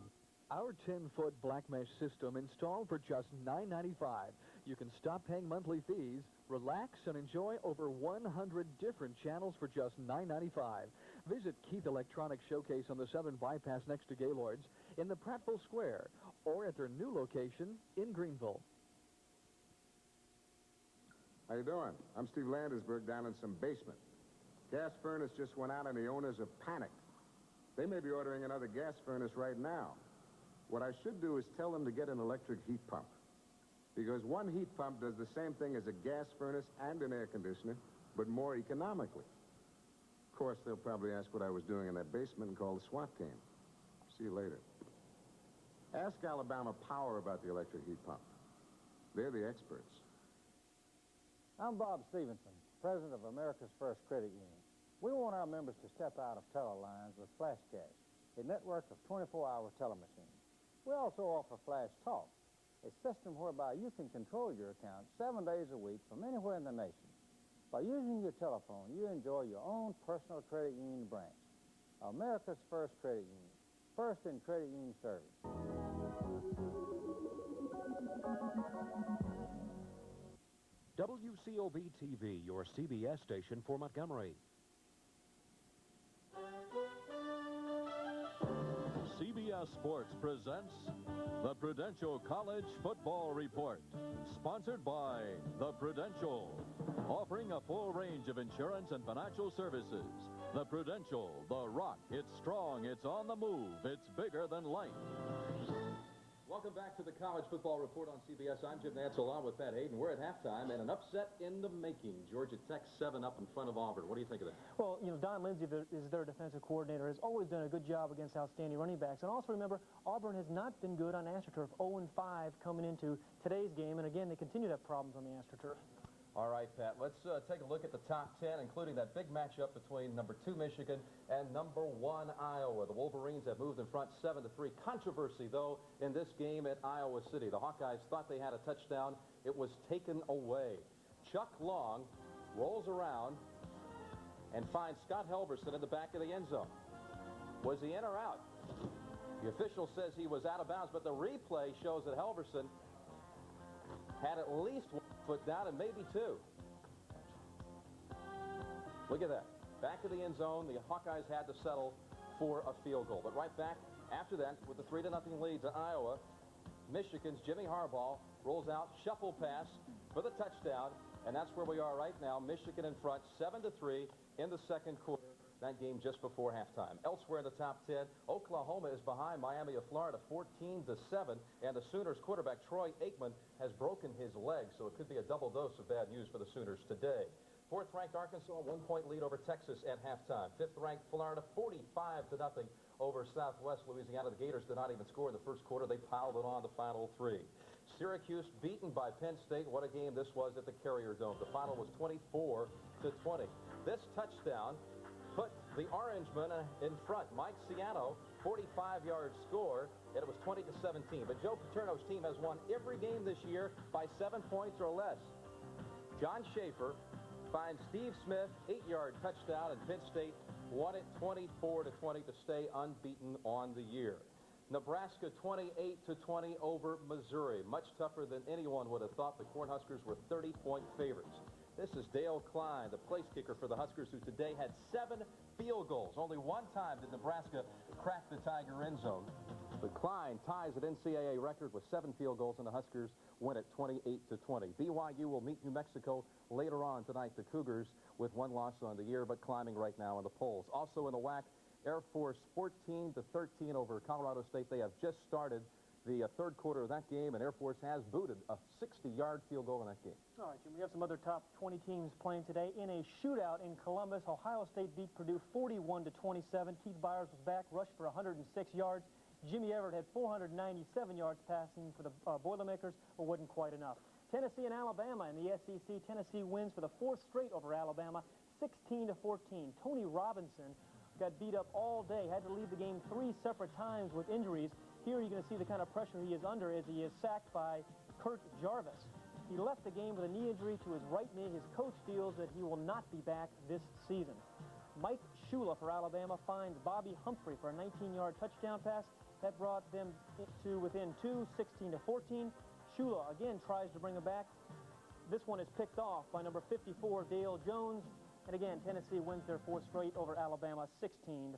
S16: Our 10-foot black mesh system installed for just $9.95. You can stop paying monthly fees, relax, and enjoy over 100 different channels for just $9.95. Visit Keith Electronics Showcase on the Southern Bypass next to Gaylord's, in the Prattville Square, or at their new location in Greenville.
S5: How you doing? I'm Steve Landersberg down in some basement. Gas furnace just went out and the owners are panicked. They may be ordering another gas furnace right now. What I should do is tell them to get an electric heat pump. Because one heat pump does the same thing as a gas furnace and an air conditioner, but more economically. Of course, they'll probably ask what I was doing in that basement and call the SWAT team. See you later. Ask Alabama Power about the electric heat pump. They're the experts.
S24: I'm Bob Stevenson, president of America's First Credit Union. We want our members to step out of teller lines with Flash Cash, a network of 24-hour teller machines. We also offer Flash Talk, a system whereby you can control your account 7 days a week from anywhere in the nation. By using your telephone, you enjoy your own personal credit union branch. America's First Credit Union, first in credit union service.
S22: WCOB-TV, your CBS station for Montgomery.
S3: CBS Sports presents the Prudential College Football Report, sponsored by the Prudential, offering a full range of insurance and financial services. The Prudential, the rock, it's strong, it's on the move, it's bigger than life.
S26: Welcome back to the College Football Report on CBS. I'm Jim Nantz along with Pat Hayden. We're at halftime and an upset in the making. Georgia Tech 7 up in front of Auburn. What do you think of that?
S27: Well, you know, Don Lindsay is their defensive coordinator, has always done a good job against outstanding running backs. And also remember, Auburn has not been good on AstroTurf, 0-5 coming into today's game. And again, they continue to have problems on the AstroTurf.
S26: All right, Pat, let's take a look at the top 10, including that big matchup between number 2 Michigan and number 1 Iowa. The Wolverines have moved in front 7-3. Controversy, though, in this game at Iowa City. The Hawkeyes thought they had a touchdown. It was taken away. Chuck Long rolls around and finds Scott Helverson in the back of the end zone. Was he in or out? The official says he was out of bounds, but the replay shows that Helverson had at least 1 foot down and maybe 2. Look at that. Back of the end zone, the Hawkeyes had to settle for a field goal. But right back after that, with the 3-0 lead to Iowa, Michigan's Jimmy Harbaugh rolls out, shuffle pass for the touchdown, and that's where we are right now. Michigan in front, 7-3 in the second quarter. That game just before halftime. Elsewhere in the top 10, Oklahoma is behind Miami of Florida 14-7, and the Sooners quarterback Troy Aikman has broken his leg, so it could be a double dose of bad news for the Sooners today. Fourth-ranked Arkansas, 1-point lead over Texas at halftime. Fifth-ranked Florida, 45-0 over Southwest Louisiana. The Gators did not even score in the first quarter. They piled it on the final three. Syracuse beaten by Penn State. What a game this was at the Carrier Dome. The final was 24-20. This touchdown put the Orangemen in front. Mike Ciano, 45-yard score, and it was 20-17. But Joe Paterno's team has won every game this year by 7 points or less. John Schaefer finds Steve Smith, 8-yard touchdown, and Penn State won it 24-20 to stay unbeaten on the year. Nebraska 28-20 over Missouri. Much tougher than anyone would have thought. The Cornhuskers were 30-point favorites. This is Dale Klein, the place kicker for the Huskers, who today had 7 field goals. Only one time did Nebraska crack the Tiger end zone. But Klein ties an NCAA record with 7 field goals, and the Huskers win it 28-20. BYU will meet New Mexico later on tonight. The Cougars with 1 loss on the year, but climbing right now in the polls. Also in the WAC, Air Force 14-13 over Colorado State. They have just started the third quarter of that game, and Air Force has booted a 60-yard field goal in that game.
S27: All right, Jim, we have some other top 20 teams playing today. In a shootout in Columbus, Ohio State beat Purdue 41-27. Keith Byers was back, rushed for 106 yards. Jimmy Everett had 497 yards passing for the Boilermakers, but wasn't quite enough. Tennessee and Alabama in the SEC. Tennessee wins for the 4th straight over Alabama, 16-14. Tony Robinson got beat up all day, had to leave the game 3 separate times with injuries. Here you're going to see the kind of pressure he is under as he is sacked by Kurt Jarvis. He left the game with a knee injury to his right knee. His coach feels that he will not be back this season. Mike Shula for Alabama finds Bobby Humphrey for a 19-yard touchdown pass. That brought them to within 2, 16-14. Shula again tries to bring him back. This one is picked off by number 54, Dale Jones. And again, Tennessee wins their 4th straight over Alabama, 16-14.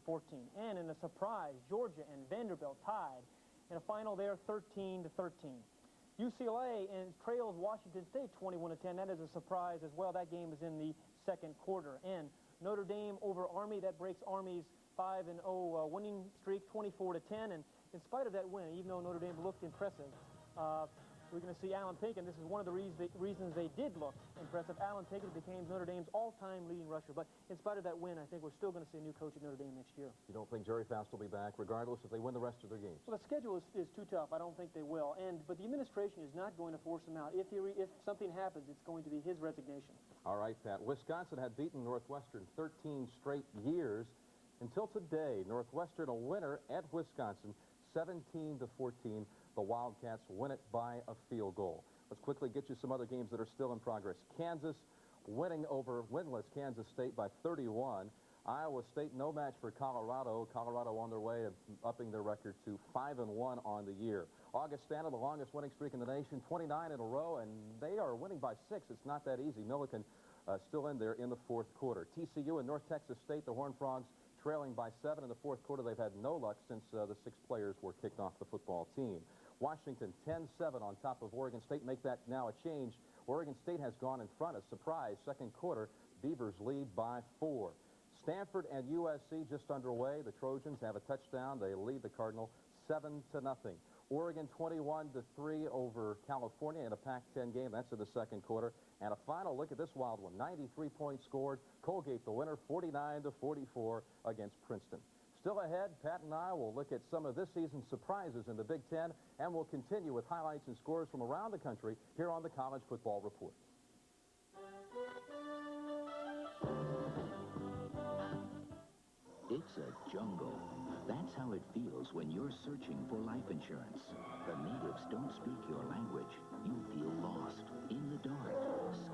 S27: And in a surprise, Georgia and Vanderbilt tied in a final there, 13-13. UCLA trails Washington State 21-10. That is a surprise as well. That game is in the second quarter. And Notre Dame over Army. That breaks Army's 5-0 winning streak, 24-10. And in spite of that win, even though Notre Dame looked impressive, we're going to see Alan Pinkett. This is one of the reasons they did look impressive. Alan Pinkett became Notre Dame's all-time leading rusher. But in spite of that win, I think we're still going to see a new coach at Notre Dame next year.
S26: You don't think Jerry Faust will be back, regardless if they win the rest of their games?
S27: Well, the schedule is too tough. I don't think they will. But the administration is not going to force him out. If something happens, it's going to be his resignation. All right, Pat. Wisconsin had beaten Northwestern 13 straight years until today. Northwestern a winner at Wisconsin, 17-14. The Wildcats win it by a field goal. Let's quickly get you some other games that are still in progress. Kansas winning over winless Kansas State by 31. Iowa State no match for Colorado. Colorado on their way of upping their record to 5-1 on the year. Augustana, the longest winning streak in the nation, 29 in a row, and they are winning by 6. It's not that easy. Milliken still in there in the 4th quarter. TCU and North Texas State, the Horned Frogs, trailing by 7 in the 4th quarter. They've had no luck since the 6 players were kicked off the football team. Washington 10-7 on top of Oregon State. Make that now a change. Oregon State has gone in front. A surprise. Second quarter, Beavers lead by 4. Stanford and USC just underway. The Trojans have a touchdown. They lead the Cardinal 7-0. Oregon 21-3 over California in a Pac-10 game. That's in the second quarter. And a final look at this wild one. 93 points scored. Colgate the winner, 49-44 against Princeton. Still ahead, Pat and I will look at some of this season's surprises in the Big Ten, and we'll continue with highlights and scores from around the country here on the College Football Report.
S4: It's a jungle. That's how it feels when you're searching for life insurance. The natives don't speak your language. You feel lost, in the dark,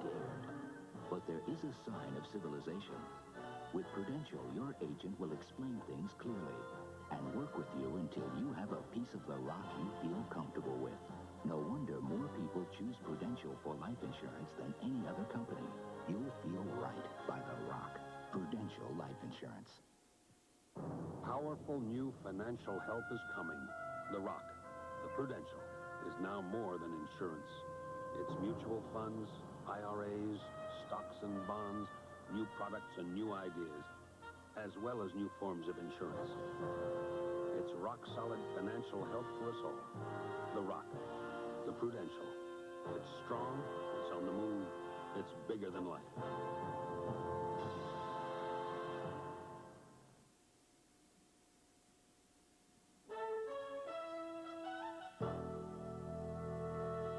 S4: scared. But there is a sign of civilization. With Prudential, your agent will explain things clearly and work with you until you have a piece of the rock you feel comfortable with. No wonder more people choose Prudential for life insurance than any other company. You'll feel right by the rock. Prudential Life Insurance.
S15: Powerful new financial help is coming. The Rock, the Prudential, is now more than insurance. It's mutual funds, IRAs, stocks and bonds, new products and new ideas, as well as new forms of insurance. It's rock-solid financial help for us all. The Rock, the Prudential. It's strong, it's on the move, it's bigger than life.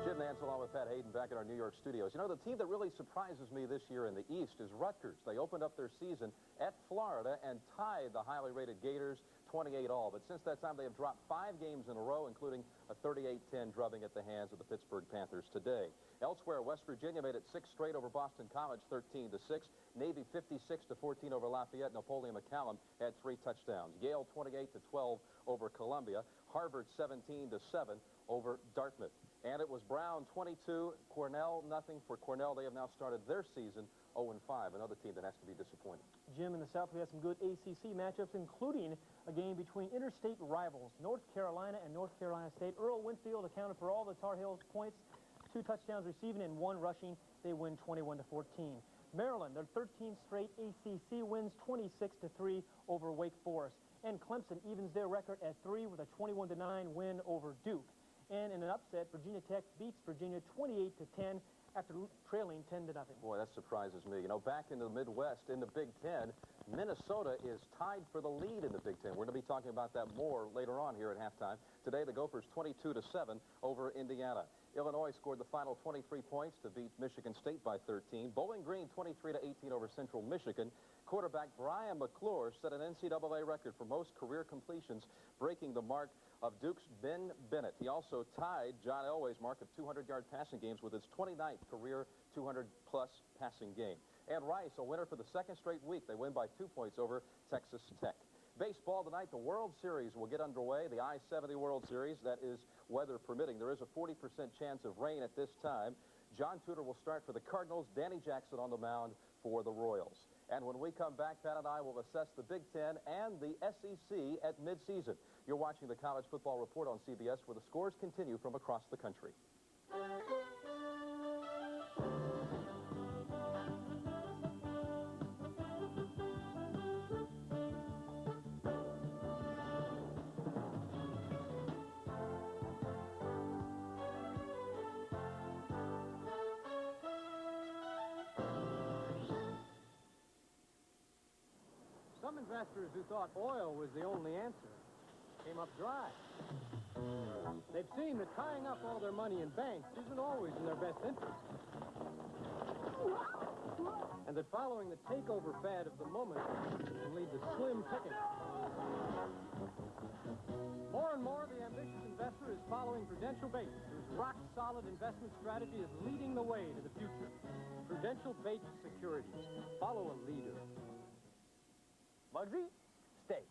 S26: Jim Nance along with Pat Hayden back in our New York studios. You know, the team that really surprises me this year in the East is Rutgers. They opened up their season at Florida and tied the highly rated Gators 28-all. But since that time, they have dropped 5 games in a row, including a 38-10 drubbing at the hands of the Pittsburgh Panthers today. Elsewhere, West Virginia made it 6 straight over Boston College, 13-6. Navy 56-14 over Lafayette. Napoleon McCallum had 3 touchdowns. Yale 28-12 over Columbia. Harvard 17-7 over Dartmouth. And it was Brown 22, Cornell nothing for Cornell. They have now started their season 0-5, another team that has to be disappointed.
S27: Jim, in the South, we had some good ACC matchups, including a game between interstate rivals, North Carolina and North Carolina State. Earl Winfield accounted for all the Tar Heels points, 2 touchdowns receiving and 1 rushing. They win 21-14. Maryland, their 13th straight ACC wins 26-3 over Wake Forest. And Clemson evens their record at 3 with a 21-9 win over Duke. And in an upset, Virginia Tech beats Virginia 28-10 after trailing 10-0.
S26: Boy, that surprises me. You know, back in the Midwest, in the Big Ten, Minnesota is tied for the lead in the Big Ten. We're going to be talking about that more later on here at halftime. Today, the Gophers 22-7 over Indiana. Illinois scored the final 23 points to beat Michigan State by 13. Bowling Green 23-18 over Central Michigan. Quarterback Brian McClure set an NCAA record for most career completions, breaking the mark of Duke's Ben Bennett. He also tied John Elway's mark of 200-yard passing games with his 29th career 200-plus passing game. And Rice, a winner for the 2nd straight week. They win by 2 points over Texas Tech. Baseball tonight, the World Series will get underway, the I-70 World Series. That is weather permitting. There is a 40% chance of rain at this time. John Tudor will start for the Cardinals, Danny Jackson on the mound for the Royals. And when we come back, Pat and I will assess the Big Ten and the SEC at midseason. You're watching the College Football Report on CBS, where the scores continue from across the country.
S7: Some investors who thought oil was the only answer came up dry. They've seen that tying up all their money in banks isn't always in their best interest. And that following the takeover fad of the moment can lead to slim pickings. More and more, the ambitious investor is following Prudential Bates, whose rock-solid investment strategy is leading the way to the future. Prudential Bates Securities. Follow a leader.
S10: Muggsy, stay.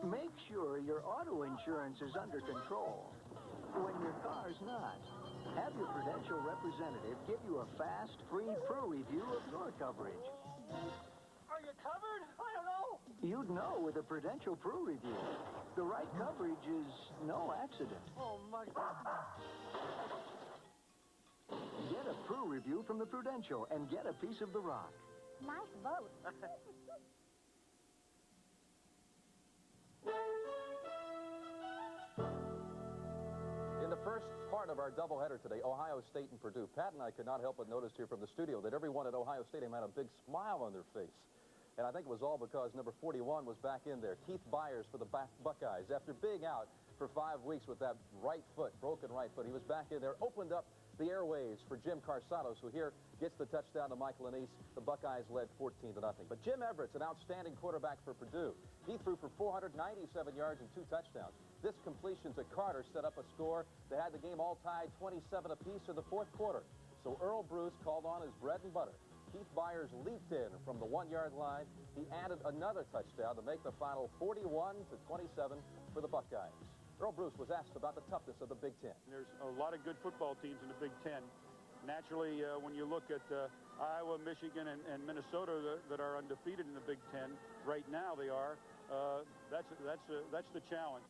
S10: Make sure your auto insurance is under control when your car's not. Have your Prudential representative give you a fast, free pro review of your coverage.
S7: Are you covered? I don't know.
S10: You'd know with a Prudential Pro Review. The right coverage is no accident.
S7: Oh, Muggsy.
S10: Get a Pro Review from the Prudential and get a piece of the rock.
S11: Nice vote.
S26: In the first part of our doubleheader today, Ohio State and Purdue. Pat and I could not help but notice here from the studio that everyone at Ohio State had a big smile on their face. And I think it was all because number 41 was back in there. Keith Byers for the Buckeyes. After being out for 5 weeks with that right foot, broken right foot, he was back in there, opened up the airwaves for Jim Carsatos, who here gets the touchdown to Michael Anise. The Buckeyes led 14-0. But Jim Everett's an outstanding quarterback for Purdue. He threw for 497 yards and 2 touchdowns. This completion to Carter set up a score that had the game all tied 27 apiece in the 4th quarter. So Earl Bruce called on his bread and butter. Keith Byers leaped in from the 1-yard line. He added another touchdown to make the final 41-27 for the Buckeyes. Earl Bruce was asked about the toughness of the Big Ten.
S12: There's a lot of good football teams in the Big Ten. Naturally, when you look at Iowa, Michigan, and Minnesota that are undefeated in the Big Ten, right now they are, that's the challenge.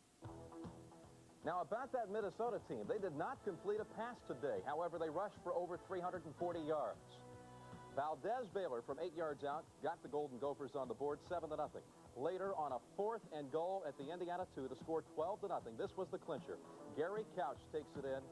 S26: Now, about that Minnesota team, they did not complete a pass today. However, they rushed for over 340 yards. Valdez Baylor from 8 yards out got the Golden Gophers on the board 7-0. Later, on a 4th and goal at the Indiana 2, the score 12-0. This was the clincher. Gary Couch takes it in,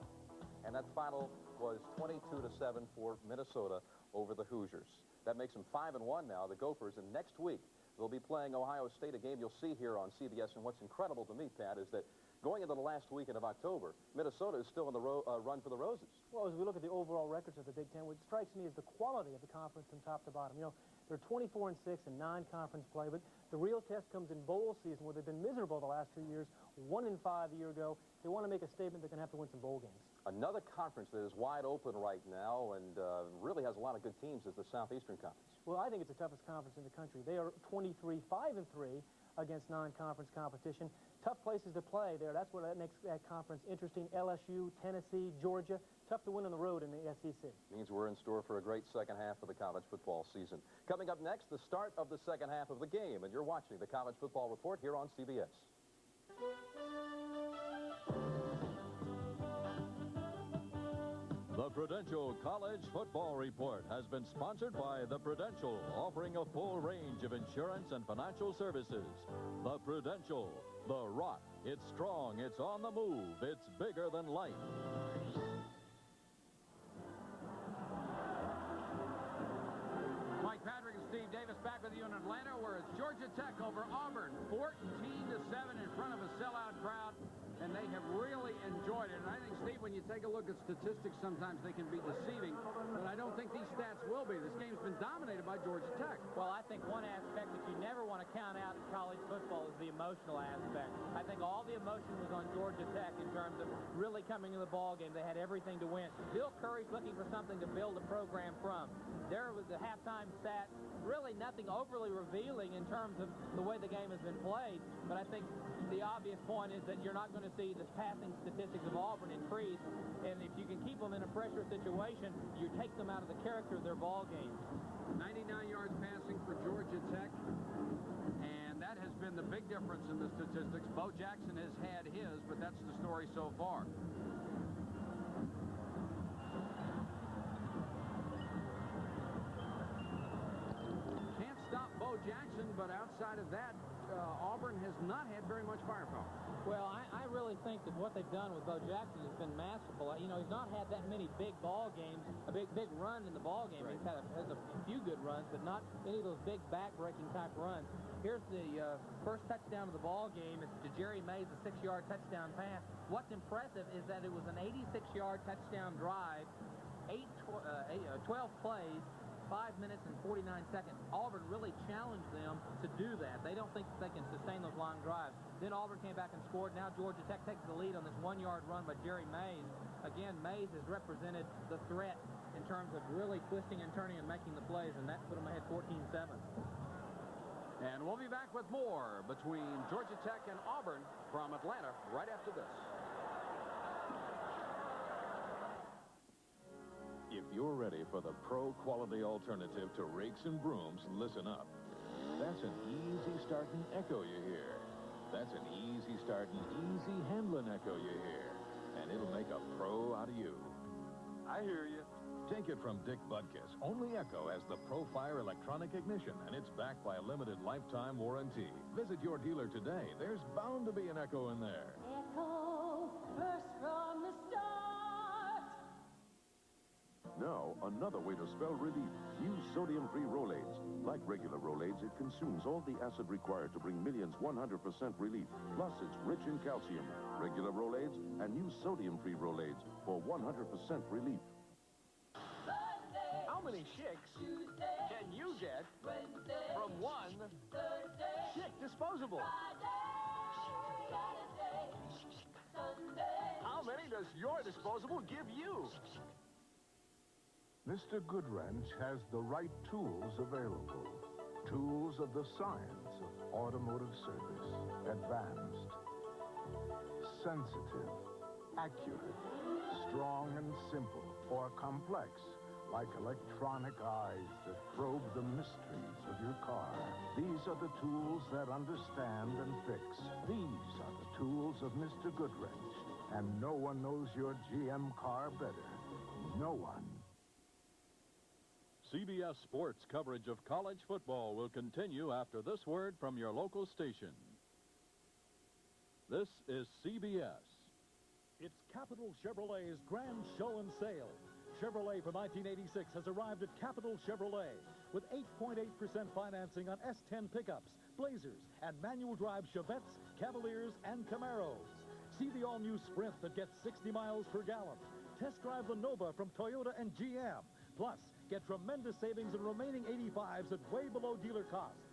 S26: and that final was 22-7 for Minnesota over the Hoosiers. That makes them 5-1 now, the Gophers. And next week, they'll be playing Ohio State, a game you'll see here on CBS. And what's incredible to me, Pat, is that going into the last weekend of October, Minnesota is still in the run for the Roses. Well,
S27: as we look at the overall records of the Big Ten, what strikes me is the quality of the conference from top to bottom. You know, they're 24-6 in non-conference play, but the real test comes in bowl season, where they've been miserable the last 2 years, 1-5 a year ago. They want to make a statement they're going to have to win some bowl games.
S26: Another conference that is wide open right now and really has a lot of good teams is the Southeastern Conference.
S27: Well, I think it's the toughest conference in the country. They are 23-5-3 against non-conference competition. Tough places to play there. That's what makes that conference interesting. LSU, Tennessee, Georgia. Tough to win on the road in the SEC.
S26: Means we're in store for a great second half of the college football season. Coming up next, the start of the second half of the game, and you're watching the College Football Report here on CBS.
S3: The Prudential College Football Report has been sponsored by The Prudential, offering a full range of insurance and financial services. The Prudential, the rock. It's strong, it's on the move, it's bigger than life.
S2: Mike Patrick and Steve Davis back with you in Atlanta, where it's Georgia Tech over Auburn, 14-7 in front of a sellout crowd. And they have really enjoyed it. And I think, Steve, when you take a look at statistics, sometimes they can be deceiving. But I don't think these stats will be. This game's been dominated by Georgia Tech.
S6: Well, I think one aspect that you never want to count out in college football is the emotional aspect. I think all the emotion was on Georgia Tech in terms of really coming to the ball game. They had everything to win. Bill Curry's looking for something to build a program from. There was the halftime stat. Really nothing overly revealing in terms of the way the game has been played. But I think the obvious point is that you're not going to see the passing statistics of Auburn increase, and if you can keep them in a pressure situation, you take them out of the character of their ball game.
S2: 99 yards passing for Georgia Tech, and that has been the big difference in the statistics. Bo Jackson has had his, but that's the story so far. Can't stop Bo Jackson, but outside of that, Auburn has not had very much firepower.
S6: Well, I really think that what they've done with Bo Jackson has been masterful. You know, he's not had that many big ball games, a big run in the ball game. Right. He's has a few good runs, but not any of those big back-breaking type runs. Here's the first touchdown of the ball game. It's to Jerry Mays, a 6-yard touchdown pass. What's impressive is that it was an 86-yard touchdown drive, 12 plays, 5 minutes and 49 seconds. Auburn really challenged them to do that. They don't think they can sustain those long drives. Then Auburn came back and scored. Now Georgia Tech takes the lead on this 1-yard run by Jerry Mays. Again, Mays has represented the threat in terms of really twisting and turning and making the plays, and that put them ahead 14-7.
S2: And we'll be back with more between Georgia Tech and Auburn from Atlanta right after this.
S11: If you're ready for the pro-quality alternative to rakes and brooms, listen up. That's an easy starting echo you hear. That's an easy starting, easy handling echo you hear. And it'll make a pro out of you. I hear you. Take it from Dick Butkus. Only Echo has the ProFire electronic ignition, and it's backed by a limited lifetime warranty. Visit your dealer today. There's bound to be an Echo in there.
S14: Echo, first from the start.
S17: Now, another way to spell relief. Use sodium-free Rolaids. Like regular Rolaids, it consumes all the acid required to bring millions 100% relief. Plus, it's rich in calcium. Regular Rolaids, and use sodium-free Rolaids for 100% relief.
S18: How many shakes can you get from one Schick disposable? How many does your disposable give you?
S19: Mr. Goodwrench has the right tools available. Tools of the science of automotive service. Advanced, sensitive, accurate, strong and simple, or complex, like electronic eyes that probe the mysteries of your car. These are the tools that understand and fix. These are the tools of Mr. Goodwrench. And no one knows your GM car better. No one.
S3: CBS Sports coverage of college football will continue after this word from your local station. This is CBS.
S20: It's Capital Chevrolet's Grand Show and Sale.
S1: Chevrolet from 1986 has arrived at Capital Chevrolet with 8.8% financing on S10 pickups, Blazers, and manual drive Chevettes, Cavaliers, and Camaros. See the all-new Sprint that gets 60 miles per gallon. Test drive the Nova from Toyota and GM. Plus, get tremendous savings in remaining 85s at way below dealer costs.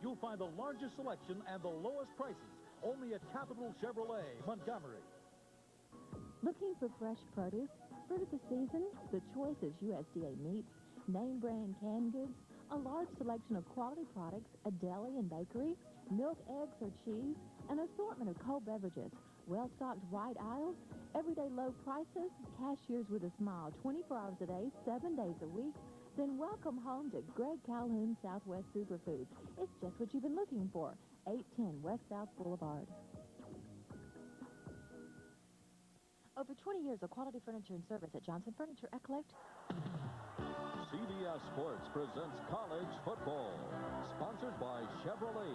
S1: You'll find the largest selection and the lowest prices only at Capital Chevrolet, Montgomery.
S8: Looking for fresh produce? Fruit of the season? The choice is USDA meats, name brand canned goods, a large selection of quality products, a deli and bakery, milk, eggs, or cheese, an assortment of cold beverages, well-stocked wide aisles, everyday low prices, cashiers with a smile 24 hours a day, 7 days a week. Then welcome home to Greg Calhoun Southwest Superfoods. It's just what you've been looking for. 810 West South Boulevard. Over 20 years of quality furniture and service at Johnson Furniture. Collect.
S3: CBS Sports presents college football, sponsored by Chevrolet.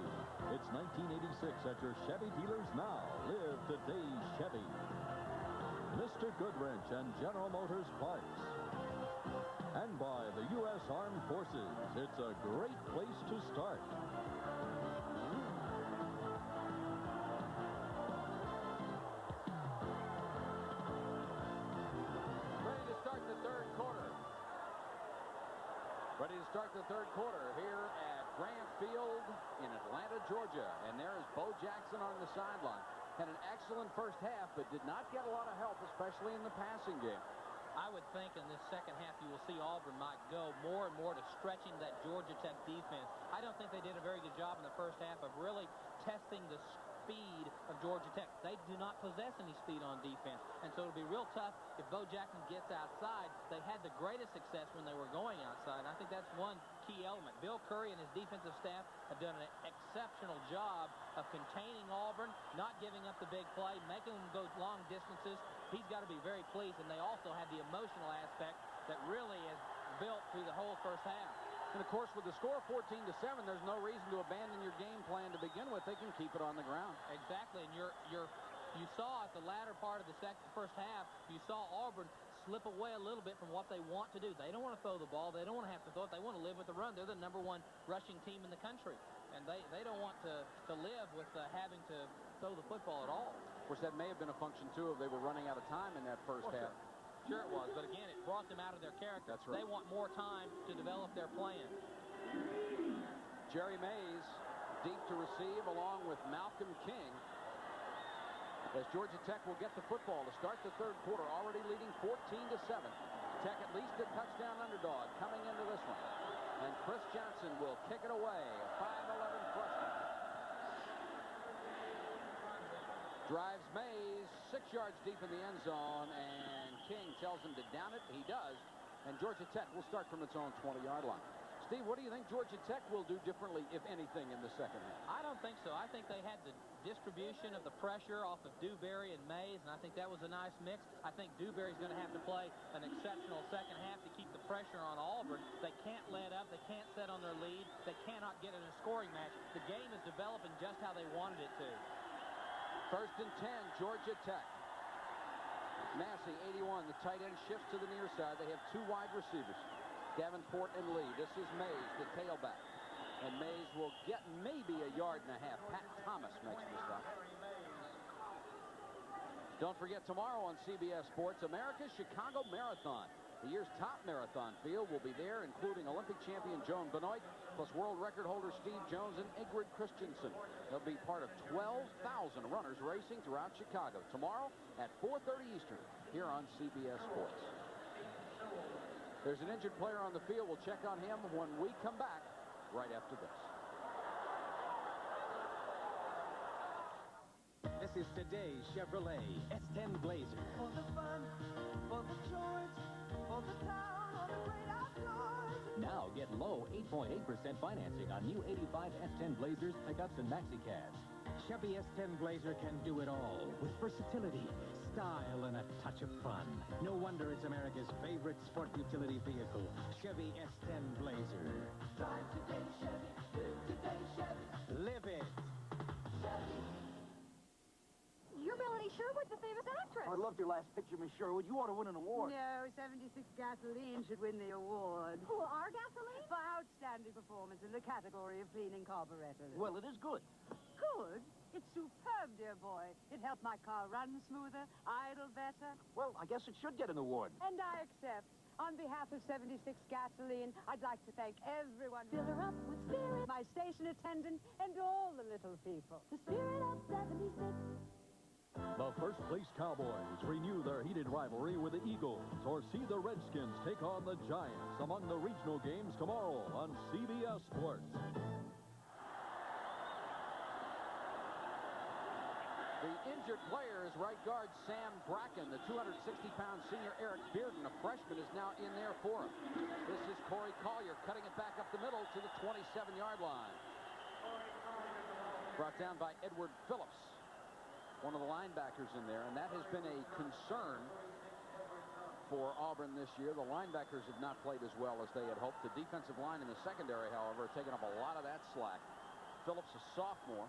S3: It's 1986 at your Chevy dealers now. Live today's Chevy. Mr. Goodwrench and General Motors Parts. And by the U.S. Armed Forces. It's a great place to start.
S2: Ready to start the third quarter here at Grant Field in Atlanta, Georgia. And there is Bo Jackson on the sideline. Had an excellent first half, but did not get a lot of help, especially in the passing game.
S6: I would think in this second half you will see Auburn might go more and more to stretching that Georgia Tech defense. I don't think they did a very good job in the first half of really testing the speed of Georgia Tech. They do not possess any speed on defense, and so it'll be real tough if Bo Jackson gets outside. They had the greatest success when they were going outside, and I think that's one key element. Bill Curry and his defensive staff have done an exceptional job of containing Auburn, not giving up the big play, making them go long distances. He's got to be very pleased, and they also had the emotional aspect that really has built through the whole first half.
S2: And, of course, with the score 14-7, there's no reason to abandon your game plan to begin with. They can keep it on the ground.
S6: Exactly, and you saw at the latter part of the first half, you saw Auburn slip away a little bit from what they want to do. They don't want to throw the ball. They don't want to have to throw it. They want to live with the run. They're the #1 rushing team in the country, and they don't want to live with having to throw the football at all.
S2: Of course, that may have been a function, too, of they were running out of time in that first half.
S6: Sure it was, but again, it brought them out of their character.
S2: That's right.
S6: They want more time to develop their plan.
S2: Jerry Mays deep to receive along with Malcolm King. As Georgia Tech will get the football to start the third quarter, already leading 14-7. Tech at least a touchdown underdog coming into this one. And Chris Johnson will kick it away, a 5'11 freshman. Drives Mays 6 yards deep in the end zone, and King tells him to down it. He does, and Georgia Tech will start from its own 20-yard line. Steve, what do you think Georgia Tech will do differently, if anything, in the second half?
S6: I don't think so. I think they had the distribution of the pressure off of Dewberry and Mays, and I think that was a nice mix. I think Dewberry's going to have to play an exceptional second half to keep the pressure on Auburn. They can't let up. They can't set on their lead. They cannot get in a scoring match. The game is developing just how they wanted it to.
S2: 1st and 10, Georgia Tech. Massey, 81. The tight end shifts to the near side. They have 2 wide receivers, Davenport and Lee. This is Mays, the tailback. And Mays will get maybe a yard and a half. Pat Thomas makes the stop. Don't forget, tomorrow on CBS Sports, America's Chicago Marathon. The year's top marathon field will be there, including Olympic champion Joan Benoit, plus world record holder Steve Jones and Ingrid Christensen. They'll be part of 12,000 runners racing throughout Chicago tomorrow at 4:30 Eastern here on CBS Sports. There's an injured player on the field. We'll check on him when we come back right after this.
S9: This is today's Chevrolet S10 Blazer.
S14: For the fun, for the choice, for the town, for the great outdoors.
S22: Now get low 8.8% financing on new 85 S10 Blazers, pickups, and maxi-cabs.
S9: Chevy S10 Blazer can do it all with versatility, style, and a touch of fun. No wonder it's America's favorite sport utility vehicle, Chevy S10 Blazer.
S14: Drive today, Chevy. Live today, Chevy.
S9: Live it.
S14: Chevy.
S8: You're Melanie Sherwood, the famous actress.
S10: I love your last picture, Miss Sherwood. You ought to win an award.
S5: No, 76 Gasoline should win the award.
S8: Who are gasoline?
S5: For outstanding performance in the category of cleaning carburetors.
S10: Well, it is good.
S5: Good? It's superb, dear boy. It helped my car run smoother, idle better.
S10: Well, I guess it should get an award.
S5: And I accept. On behalf of 76 Gasoline, I'd like to thank everyone.
S8: Fill her up with spirit.
S5: My station attendant and all the little people.
S8: The spirit of 76.
S3: The first-place Cowboys renew their heated rivalry with the Eagles, or see the Redskins take on the Giants among the regional games tomorrow on CBS Sports.
S2: The injured player is right guard Sam Bracken. The 260-pound senior Eric Bearden, a freshman, is now in there for him. This is Corey Collier cutting it back up the middle to the 27-yard line. Brought down by Edward Phillips, one of the linebackers in there, and that has been a concern for Auburn this year. The linebackers have not played as well as they had hoped. The defensive line in the secondary, however, taking up a lot of that slack. Phillips, a sophomore.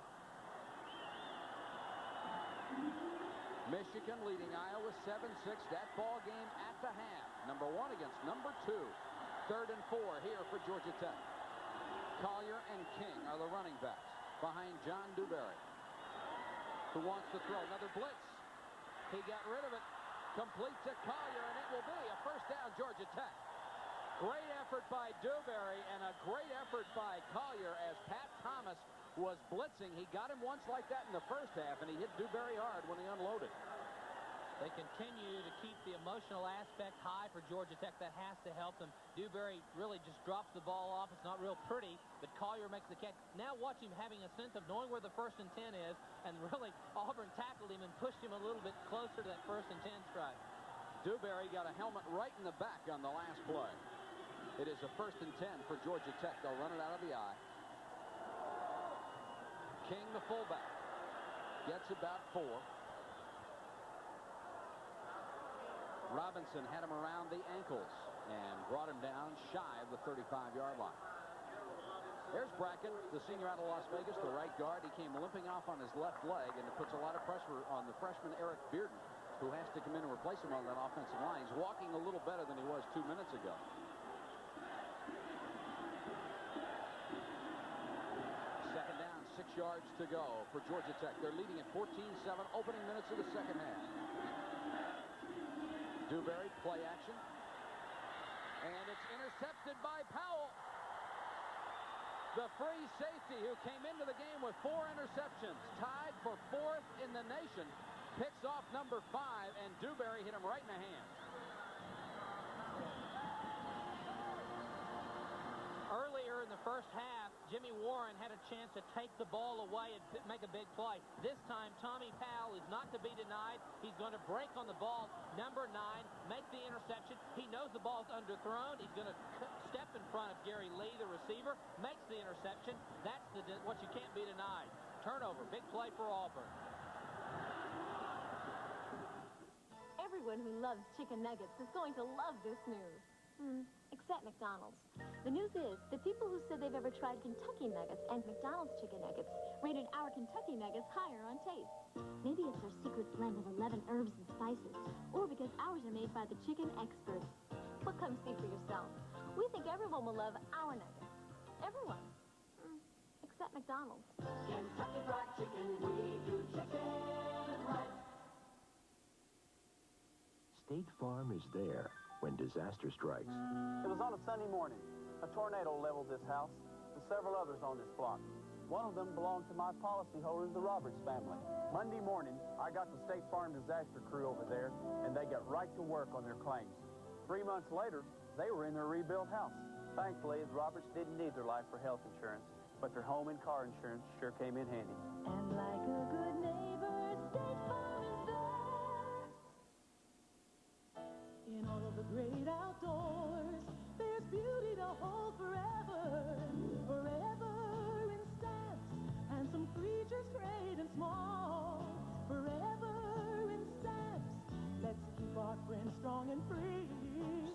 S2: Michigan leading Iowa 7-6. That ball game at the half. Number 1 against number 2. 3rd and 4 here for Georgia Tech. Collier and King are the running backs behind John Dewberry, who wants to throw another blitz. He got rid of it. Complete to Collier, and it will be a first down, Georgia Tech. Great effort by Dewberry and a great effort by Collier as Pat Thomas was blitzing. He got him once like that in the first half, and he hit Dewberry hard when he unloaded.
S6: They continue to keep the emotional aspect high for Georgia Tech. That has to help them. Dewberry really just drops the ball off. It's not real pretty, but Collier makes the catch. Now watch him having a sense of knowing where the 1st and 10 is, and really Auburn tackled him and pushed him a little bit closer to that 1st and 10 strike.
S2: Dewberry got a helmet right in the back on the last play. It is a 1st and 10 for Georgia Tech. They'll run it out of the eye. King, the fullback, gets about 4. Robinson had him around the ankles and brought him down shy of the 35-yard line. There's Bracken, the senior out of Las Vegas, the right guard. He came limping off on his left leg, and it puts a lot of pressure on the freshman Eric Bearden, who has to come in and replace him on that offensive line. He's walking a little better than he was 2 minutes ago. Second down, 6 yards to go for Georgia Tech. They're leading at 14-7, opening minutes of the second half. Dewberry, play action. And it's intercepted by Powell. The free safety who came into the game with 4 interceptions, tied for 4th in the nation, picks off number 5, and Dewberry hit him right in the hand.
S6: Earlier in the first half, Jimmy Warren had a chance to take the ball away and make a big play. This time, Tommy Powell is not to be denied. He's going to break on the ball. Number 9, make the interception. He knows the ball's underthrown. He's going to step in front of Gary Lee, the receiver, makes the interception. That's what you can't be denied. Turnover, big play for Auburn.
S8: Everyone who loves chicken nuggets is going to love this news. Except McDonald's. The news is that people who said they've ever tried Kentucky Nuggets and McDonald's chicken nuggets rated our Kentucky Nuggets higher on taste. Maybe it's our secret blend of 11 herbs and spices, or because ours are made by the chicken experts. But come see for yourself. We think everyone will love our nuggets. Everyone. Except McDonald's.
S14: Kentucky Fried Chicken, we do chicken right.
S4: State Farm is there when disaster strikes.
S13: It was on a Sunday morning. A tornado leveled this house and several others on this block. One of them belonged to my policyholders, the Roberts family. Monday morning, I got the State Farm disaster crew over there, and they got right to work on their claims. 3 months later, they were in their rebuilt house. Thankfully, the Roberts didn't need their life for health insurance, but their home and car insurance sure came in handy.
S8: And like a good neighbor, State Farm is there.
S14: In all of the great outdoors, there's beauty to hold forever, forever in stamps, and some creatures great and small, forever in stamps. Let's keep our friends strong and free.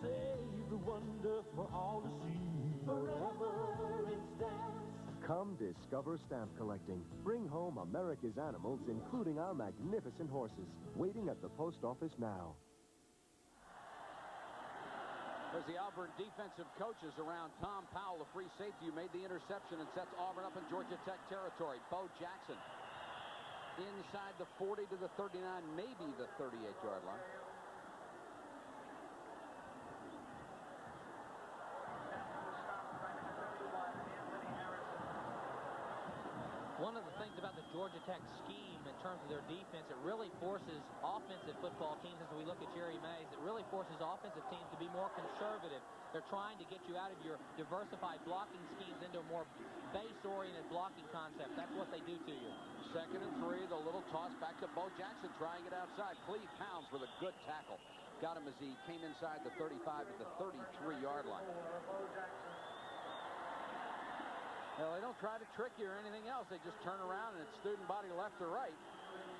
S14: Save the wonder for all to see, forever in stamps.
S15: Come discover stamp collecting. Bring home America's animals, including our magnificent horses, waiting at the post office now.
S2: There's the Auburn defensive coaches around Tom Powell, the free safety who made the interception and sets Auburn up in Georgia Tech territory. Bo Jackson inside the 40 to the 39, maybe the 38-yard line.
S6: One of the things about the Georgia Tech scheme in terms of their defense, it really forces offensive football teams, as we look at Jerry Mays, it really forces offensive teams to be more conservative. They're trying to get you out of your diversified blocking schemes into a more base-oriented blocking concept. That's what they do to you.
S2: 2nd and 3, the little toss back to Bo Jackson, trying it outside. Cleve Pounds with a good tackle. Got him as he came inside the 35 to the 33-yard line. Well, they don't try to trick you or anything else. They just turn around and it's student body left or right.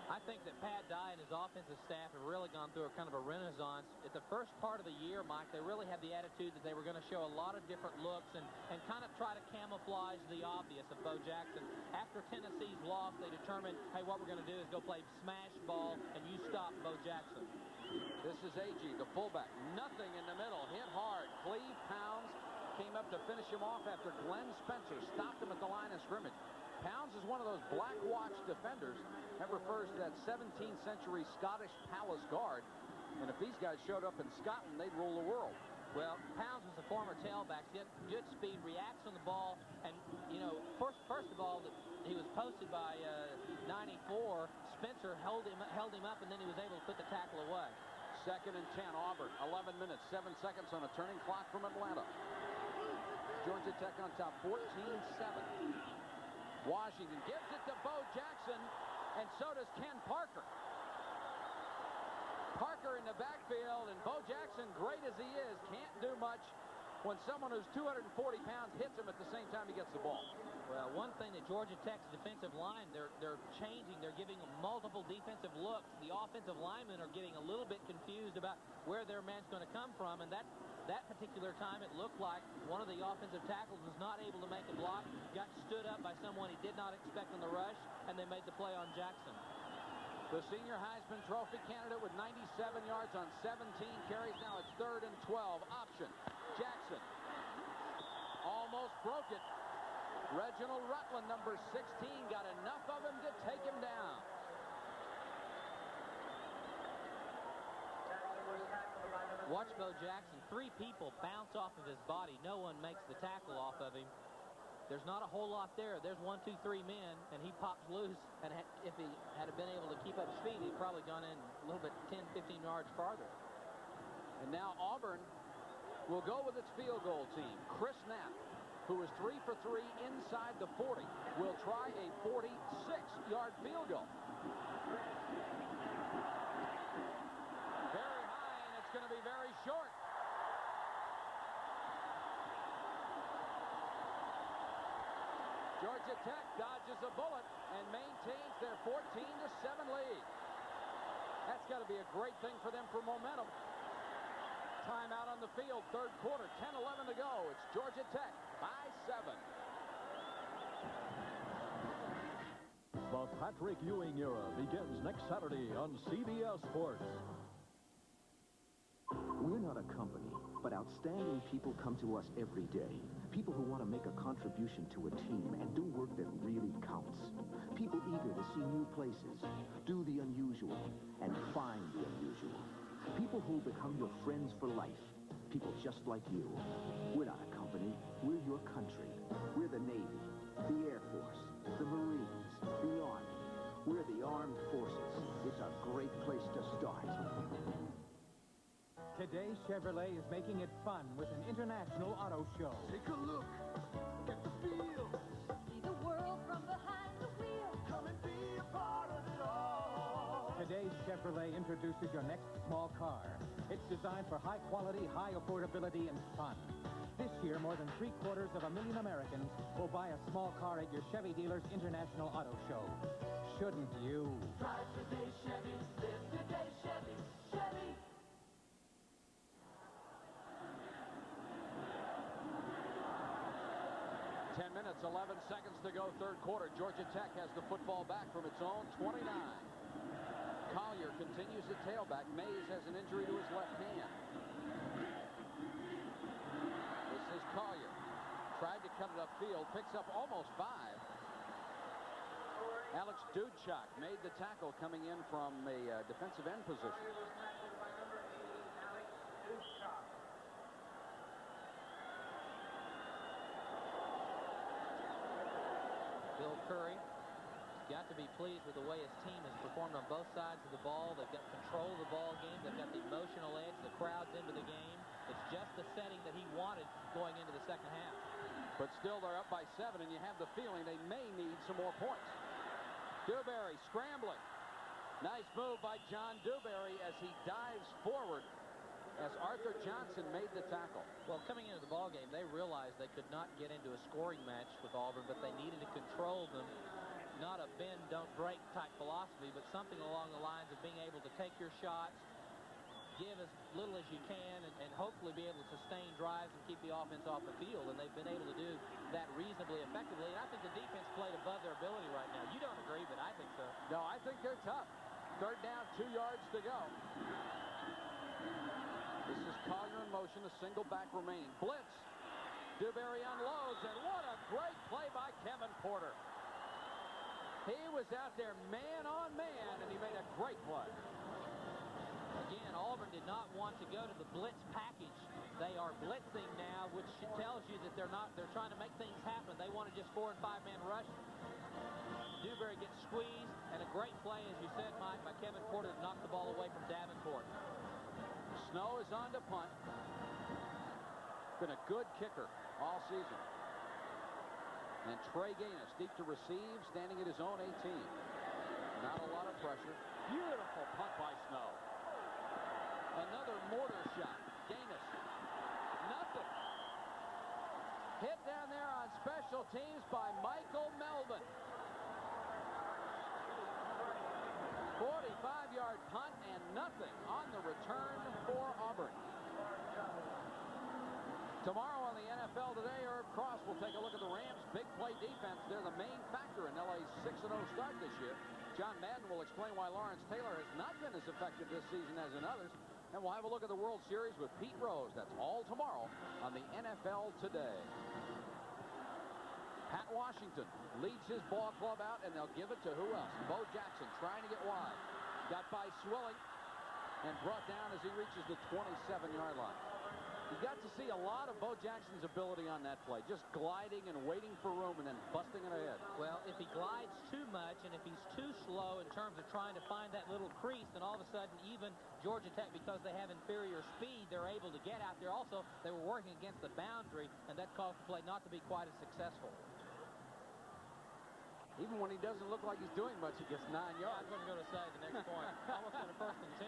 S6: I think that Pat Dye and his offensive staff have really gone through a kind of a renaissance. At the first part of the year, Mike, they really had the attitude that they were going to show a lot of different looks and kind of try to camouflage the obvious of Bo Jackson. After Tennessee's loss, they determined, hey, what we're going to do is go play smash ball, and you stop Bo Jackson.
S2: This is Agee, the fullback. Nothing in the middle. Hit hard. Cleve Pounds came up to finish him off after Glenn Spencer stopped him at the line of scrimmage. Pounds is one of those black watch defenders that refers to that 17th century Scottish palace guard. And if these guys showed up in Scotland, they'd rule the world.
S6: Well, Pounds was a former tailback. He had good speed, reacts on the ball, and, you know, first of all, he was posted by 94. Spencer held him up, and then he was able to put the tackle away.
S2: 2nd and 10, Auburn. 11 minutes, 7 seconds on a turning clock from Atlanta. Georgia Tech on top, 14-7. Washington gives it to Bo Jackson, and so does Ken Parker. Parker in the backfield, and Bo Jackson, great as he is, can't do much when someone who's 240 pounds hits him at the same time he gets the ball.
S6: Well, one thing that Georgia Tech's defensive line, they're changing. They're giving them multiple defensive looks. The offensive linemen are getting a little bit confused about where their man's going to come from, and that particular time it looked like one of the offensive tackles was not able to make a block, got stood up by someone he did not expect on the rush, and they made the play on Jackson.
S2: The senior Heisman Trophy candidate with 97 yards on 17 carries. Now it's 3rd and 12. Option. Jackson almost broke it. Reginald Rutland, number 16, got enough of him to take him down.
S6: Watch Bo Jackson. 3 people bounce off of his body. No one makes the tackle off of him. There's not a whole lot there. There's 1, 2, 3 men, and he pops loose. And if he had been able to keep up speed, he'd probably gone in a little bit 10, 15 yards farther.
S2: And now Auburn will go with its field goal team. Chris Knapp, who is 3 for 3 inside the 40, will try a 46-yard field goal. Very high, and it's going to be very short. Georgia Tech dodges a bullet and maintains their 14-7 lead. That's got to be a great thing for them for momentum. Timeout on the field, 3rd quarter, 10-11 to go. It's Georgia Tech by 7.
S3: The Patrick Ewing era begins next Saturday on CBS Sports.
S4: We're not a company, but outstanding people come to us every day. People who want to make a contribution to a team and do work that really counts. People eager to see new places, do the unusual, and find the unusual. People who become your friends for life. People just like you. We're not a company. We're your country. We're the Navy, the Air Force, the Marines, the Army. We're the Armed Forces. It's a great place to start.
S9: Today, Chevrolet is making it fun with an international auto show.
S14: Take a look. Get the feel. See the world from behind the wheel. Come and be a part of it all.
S9: Today, Chevrolet introduces your next small car. It's designed for high quality, high affordability, and fun. This year, more than 750,000 Americans will buy a small car at your Chevy dealer's International Auto Show. Shouldn't you?
S14: Drive today, Chevy. Live today, Chevy. Chevy.
S2: 10 minutes, 11 seconds to go, third quarter. Georgia Tech has the football back from its own 29. Collier continues the tailback. Mays has an injury to his left hand. This is Collier. Tried to cut it upfield, picks up almost 5. Alex Dudchak made the tackle coming in from a defensive end position.
S6: Bill Curry has got to be pleased with the way his team has performed on both sides of the ball. They've got control of the ball game. They've got the emotional edge. The crowd's into the game. It's just the setting that he wanted going into the second half.
S2: But still, they're up by 7, and you have the feeling they may need some more points. Dewberry scrambling. Nice move by John Dewberry as he dives forward as Arthur Johnson made the tackle.
S6: Well, coming into the ball game, they realized they could not get into a scoring match with Auburn, but they needed to control them. Not a bend, don't break type philosophy, but something along the lines of being able to take your shots, give as little as you can, and hopefully be able to sustain drives and keep the offense off the field. And they've been able to do that reasonably effectively. And I think the defense played above their ability right now. You don't agree, but I think so.
S2: No, I think they're tough. Third down, 2 yards to go. This is Collier in motion, a single back remaining. Blitz. Dewberry unloads, and what a great play by Kevin Porter. He was out there man on man, and he made a great play.
S6: Again, Auburn did not want to go to the blitz package. They are blitzing now, which tells you that they're trying to make things happen. They want to just 4- and 5-man rush. Dewberry gets squeezed, and a great play, as you said, Mike, by Kevin Porter to knock the ball away from Davenport.
S2: Snow is on to punt. Been a good kicker all season. And Trey Gaines deep to receive, standing at his own 18. Not a lot of pressure. Beautiful punt by Snow. Another mortar shot. Gaines. Nothing. Hit down there on special teams by Michael Melvin. 45-yard punt and nothing on the return for Auburn. Tomorrow on the NFL Today, Herb Cross will take a look at the Rams' big play defense. They're the main factor in LA's 6-0 start this year. John Madden will explain why Lawrence Taylor has not been as effective this season as in others. And we'll have a look at the World Series with Pete Rose. That's all tomorrow on the NFL Today. Pat Washington leads his ball club out, and they'll give it to who else? Bo Jackson trying to get wide. Got by Swilling and brought down as he reaches the 27-yard line. You got to see a lot of Bo Jackson's ability on that play, just gliding and waiting for room and then busting it ahead.
S6: Well, if he glides too much and if he's too slow in terms of trying to find that little crease, then all of a sudden even Georgia Tech, because they have inferior speed, they're able to get out there. Also, they were working against the boundary, and that caused the play not to be quite as successful.
S2: Even when he doesn't look like he's doing much, he gets 9 yards.
S6: Yeah, that's what I'm going to say the next point. Almost on a 1st and 10.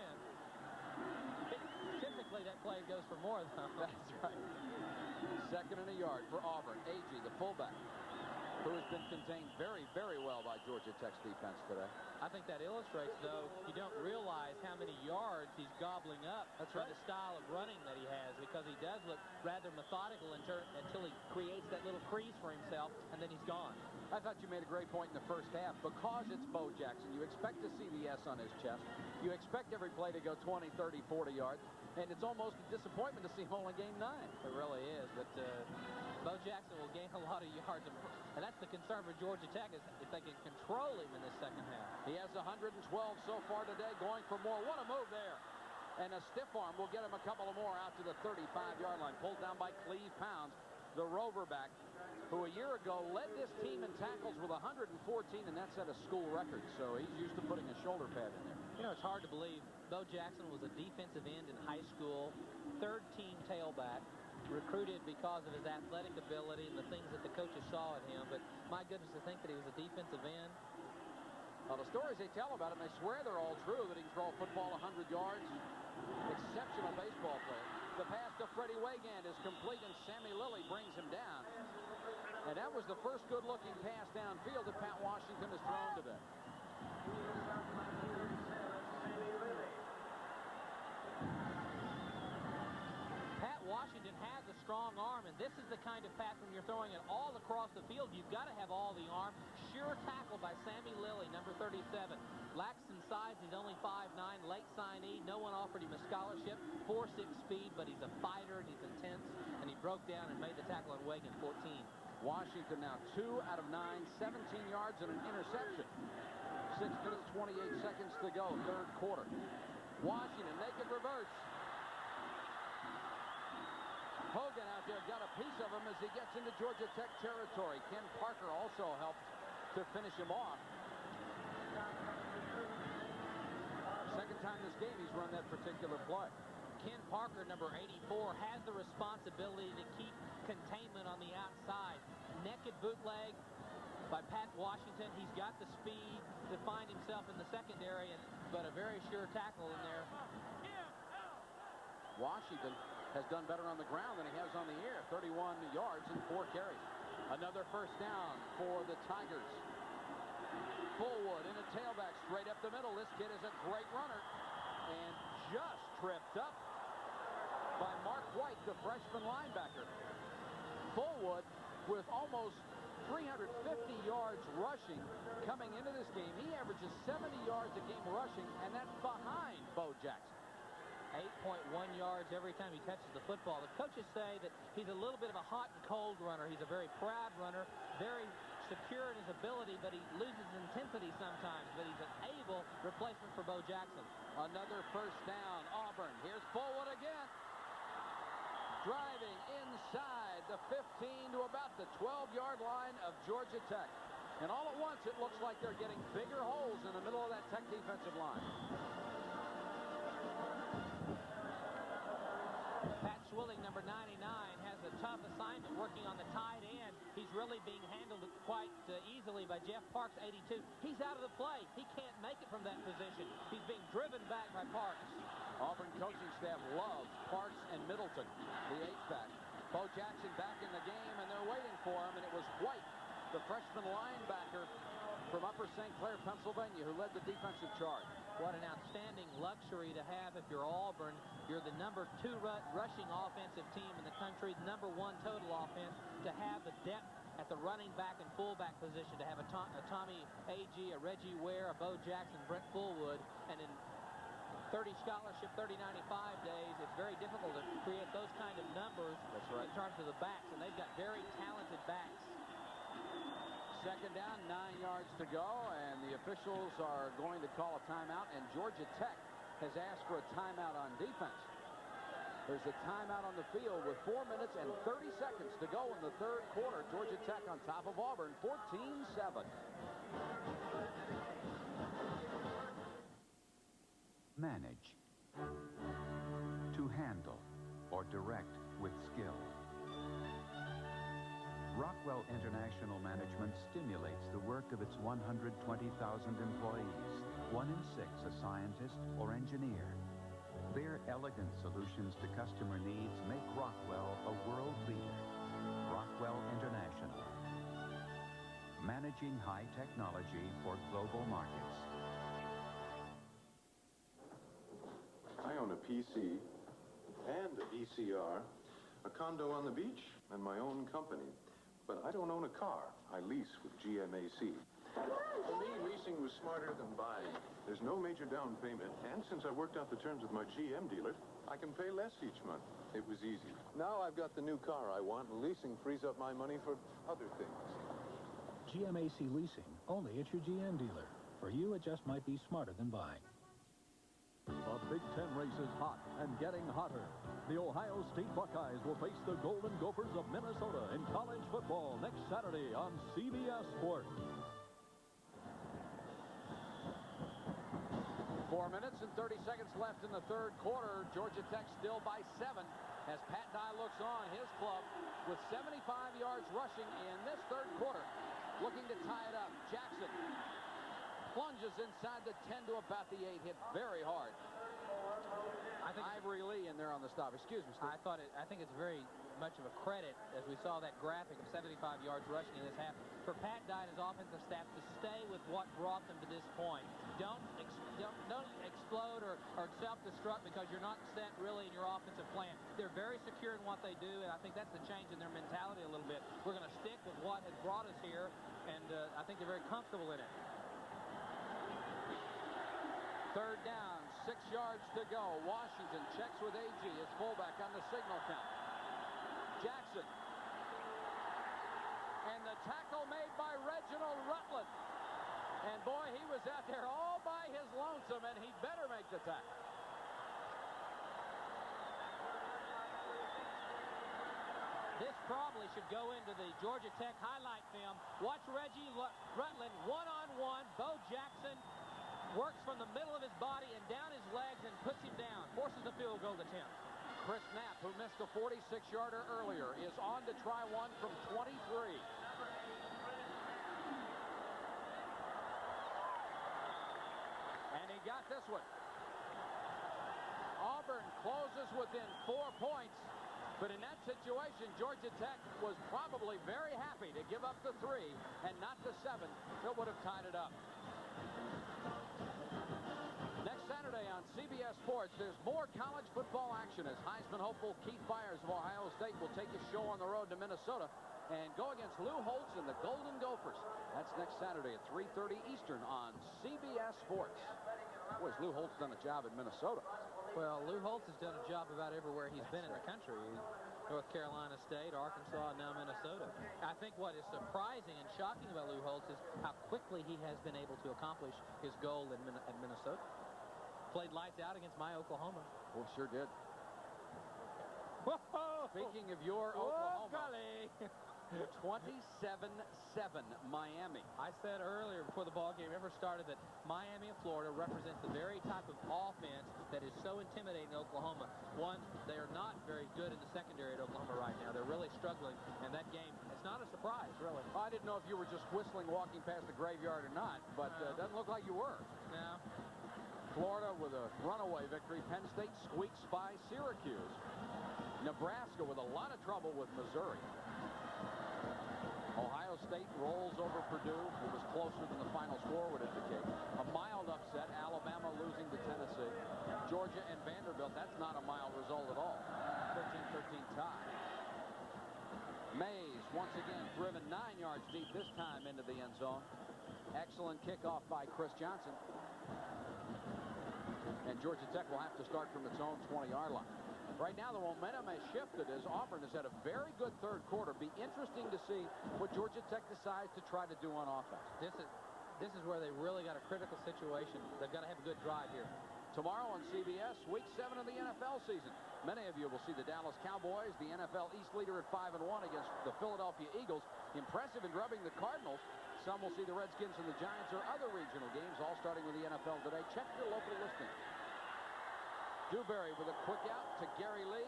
S6: Typically, that play goes for more, though.
S2: That's right. 2nd and a yard for Auburn. Agee, the fullback, who has been contained very, very well by Georgia Tech's defense today.
S6: I think that illustrates, though, you don't realize how many yards he's gobbling up.
S2: That's
S6: for
S2: right.
S6: The style of running that he has, because he does look rather methodical until he creates that little crease for himself, and then he's gone.
S2: I thought you made a great point in the first half. Because it's Bo Jackson, you expect to see the S on his chest. You expect every play to go 20, 30, 40 yards. And it's almost a disappointment to see him only gain 9.
S6: It really is. But Bo Jackson will gain a lot of yards. And that's the concern for Georgia Tech, is if they can control him in this second half.
S2: He has 112 so far today, going for more. What a move there. And a stiff arm will get him a couple of more out to the 35-yard line. Pulled down by Cleve Pounds, the rover back, who a year ago led this team in tackles with 114, and that set a school record. So he's used to putting a shoulder pad in there.
S6: You know, it's hard to believe. Bo Jackson was a defensive end in high school, 3rd-team tailback, recruited because of his athletic ability and the things that the coaches saw in him. But my goodness, to think that he was a defensive end.
S2: Well, the stories they tell about him, they swear they're all true, that he can throw a football 100 yards. Exceptional baseball player. The pass to Freddie Wegand is complete, and Sammy Lilly brings him down. And that was the first good-looking pass downfield that Pat Washington has thrown today.
S6: Pat Washington has a strong arm, and this is the kind of pass when you're throwing it all across across the field, you've got to have all the arm. Sure tackle by Sammy Lilly, number 37. Lacks in size. He's only 5'9", late signee. No one offered him a scholarship. 4'6" speed, but he's a fighter and he's intense. And he broke down and made the tackle on Wagon, 14.
S2: Washington now 2 out of 9, 17 yards and an interception. 6 minutes, 28 seconds to go, third quarter. Washington, naked reverse. Hogan out there got a piece of him as he gets into Georgia Tech territory. Ken Parker also helped to finish him off. Second time this game he's run that particular play.
S6: Ken Parker, number 84, has the responsibility to keep containment on the outside. Naked bootleg by Pat Washington. He's got the speed to find himself in the secondary, but a very sure tackle in there.
S2: Washington has done better on the ground than he has on the air. 31 yards and 4 carries. Another first down for the Tigers. Fullwood in a tailback straight up the middle. This kid is a great runner and just tripped up by Mark White, the freshman linebacker. Fullwood with almost 350 yards rushing coming into this game. He averages 70 yards a game rushing, and that's behind Bo Jackson.
S6: 8.1 yards every time he touches the football. The coaches say that he's a little bit of a hot and cold runner. He's a very proud runner, very secure in his ability, but he loses intensity sometimes. But he's an able replacement for Bo Jackson.
S2: Another first down, Auburn. Here's Fullwood again. Driving inside the 15 to about the 12-yard line of Georgia Tech. And all at once, it looks like they're getting bigger holes in the middle of that Tech defensive line.
S6: Pat Swilling, number 99, has a tough assignment working on the tight end. He's really being handled quite easily by Jeff Parks, 82. He's out of the play. He can't make it from that position. He's being driven back by Parks.
S2: Auburn coaching staff loves Parks and Middleton, the H-back. Bo Jackson back in the game, and they're waiting for him, and it was White, the freshman linebacker from Upper St. Clair, Pennsylvania, who led the defensive charge.
S6: What an outstanding luxury to have if you're Auburn. You're the number 2 rushing offensive team in the country, number 1 total offense, to have the depth at the running back and fullback position, to have a Tommy Agee, a Reggie Ware, a Bo Jackson, Brent Fullwood, and in 30 scholarship, 30-95 days, it's very difficult to create those kind of numbers.
S2: That's right.
S6: In terms of the backs, and they've got very talented backs.
S2: Second down, 9 yards to go, and the officials are going to call a timeout, and Georgia Tech has asked for a timeout on defense. There's a timeout on the field with 4 minutes and 30 seconds to go in the third quarter. Georgia Tech on top of Auburn, 14-7.
S7: Manage. To handle or direct with skill. Rockwell International Management stimulates the work of its 120,000 employees, 1 in 6 a scientist or engineer. Their elegant solutions to customer needs make Rockwell a world leader. Rockwell International. Managing high technology for global markets.
S16: I own a PC and a VCR, a condo on the beach, and my own company. But I don't own a car. I lease with GMAC. For me, leasing was smarter than buying. There's no major down payment, and since I worked out the terms with my GM dealer, I can pay less each month. It was easy. Now I've got the new car I want, and leasing frees up my money for other things.
S1: GMAC Leasing, only at your GM dealer. For you, it just might be smarter than buying.
S3: The Big Ten race is hot and getting hotter. The Ohio State Buckeyes will face the Golden Gophers of Minnesota in college football next Saturday on CBS Sports.
S2: 4 minutes and 30 seconds left in the third quarter. Georgia Tech still by 7 as Pat Dye looks on his club with 75 yards rushing in this third quarter. Looking to tie it up. Jackson plunges inside the 10 to about the 8. Hit very hard.
S6: I think
S2: Ivory Lee in there on the stop. Excuse me, Steve.
S6: I think it's very much of a credit, as we saw that graphic of 75 yards rushing in this half, for Pat Dye and his offensive staff to stay with what brought them to this point. Don't explode or self-destruct because you're not set really in your offensive plan. They're very secure in what they do, and I think that's the change in their mentality a little bit. We're going to stick with what what has brought us here, and I think they're very comfortable in it.
S2: Third down, 6 yards to go. Washington checks with A.G. as fullback on the signal count. Jackson. And the tackle made by Reginald Rutland. And boy, he was out there all by his lonesome, and he better make the tackle.
S6: This probably should go into the Georgia Tech highlight film. Watch Reggie Rutland one-on-one. Bo Jackson works from the middle of his body and down his legs and puts him down. Forces the field goal attempt.
S2: Chris Knapp, who missed a 46-yarder earlier, is on to try one from 23. And he got this one. Auburn closes within 4 points. But in that situation, Georgia Tech was probably very happy to give up the 3 and not the 7 that would have tied it up. Next Saturday on CBS Sports, there's more college football action as Heisman hopeful Keith Byers of Ohio State will take his show on the road to Minnesota and go against Lou Holtz and the Golden Gophers. That's next Saturday at 3:30 Eastern on CBS Sports. Boy, has Lou Holtz done a job at Minnesota.
S6: Well, Lou Holtz has done a job about everywhere he's been in the country. North Carolina State, Arkansas, and now Minnesota. I think what is surprising and shocking about Lou Holtz is how quickly he has been able to accomplish his goal at Minnesota. Played lights out against my Oklahoma.
S2: Well, sure did.
S6: Whoa!
S2: Speaking of your Oklahoma,
S6: golly.
S2: 27-7 Miami.
S6: I said earlier before the ball game ever started that Miami of Florida represents the very type of offense that is so intimidating to Oklahoma. One, they are not very good in the secondary at Oklahoma right now. They're really struggling, and that game, it's not a surprise, really.
S2: I didn't know if you were just whistling walking past the graveyard or not, but it doesn't look like you were.
S6: No.
S2: Florida with a runaway victory. Penn State squeaks by Syracuse. Nebraska with a lot of trouble with Missouri. Ohio State rolls over Purdue. It was closer than the final score would indicate. A mild upset, Alabama losing to Tennessee. Georgia and Vanderbilt, that's not a mild result at all. 13-13 tie. Mays, once again, driven 9 yards deep this time into the end zone. Excellent kickoff by Chris Johnson. And Georgia Tech will have to start from its own 20-yard line. Right now, the momentum has shifted as Auburn has had a very good third quarter. Be interesting to see what Georgia Tech decides to try to do on offense.
S6: This is where they really got a critical situation. They've got to have a good drive here.
S2: Tomorrow on CBS, Week 7 of the NFL season. Many of you will see the Dallas Cowboys, the NFL East leader at 5-1 against the Philadelphia Eagles. Impressive in drubbing the Cardinals. Some will see the Redskins and the Giants or other regional games, all starting with the NFL today. Check your local listing. Dewberry with a quick out to Gary Lee.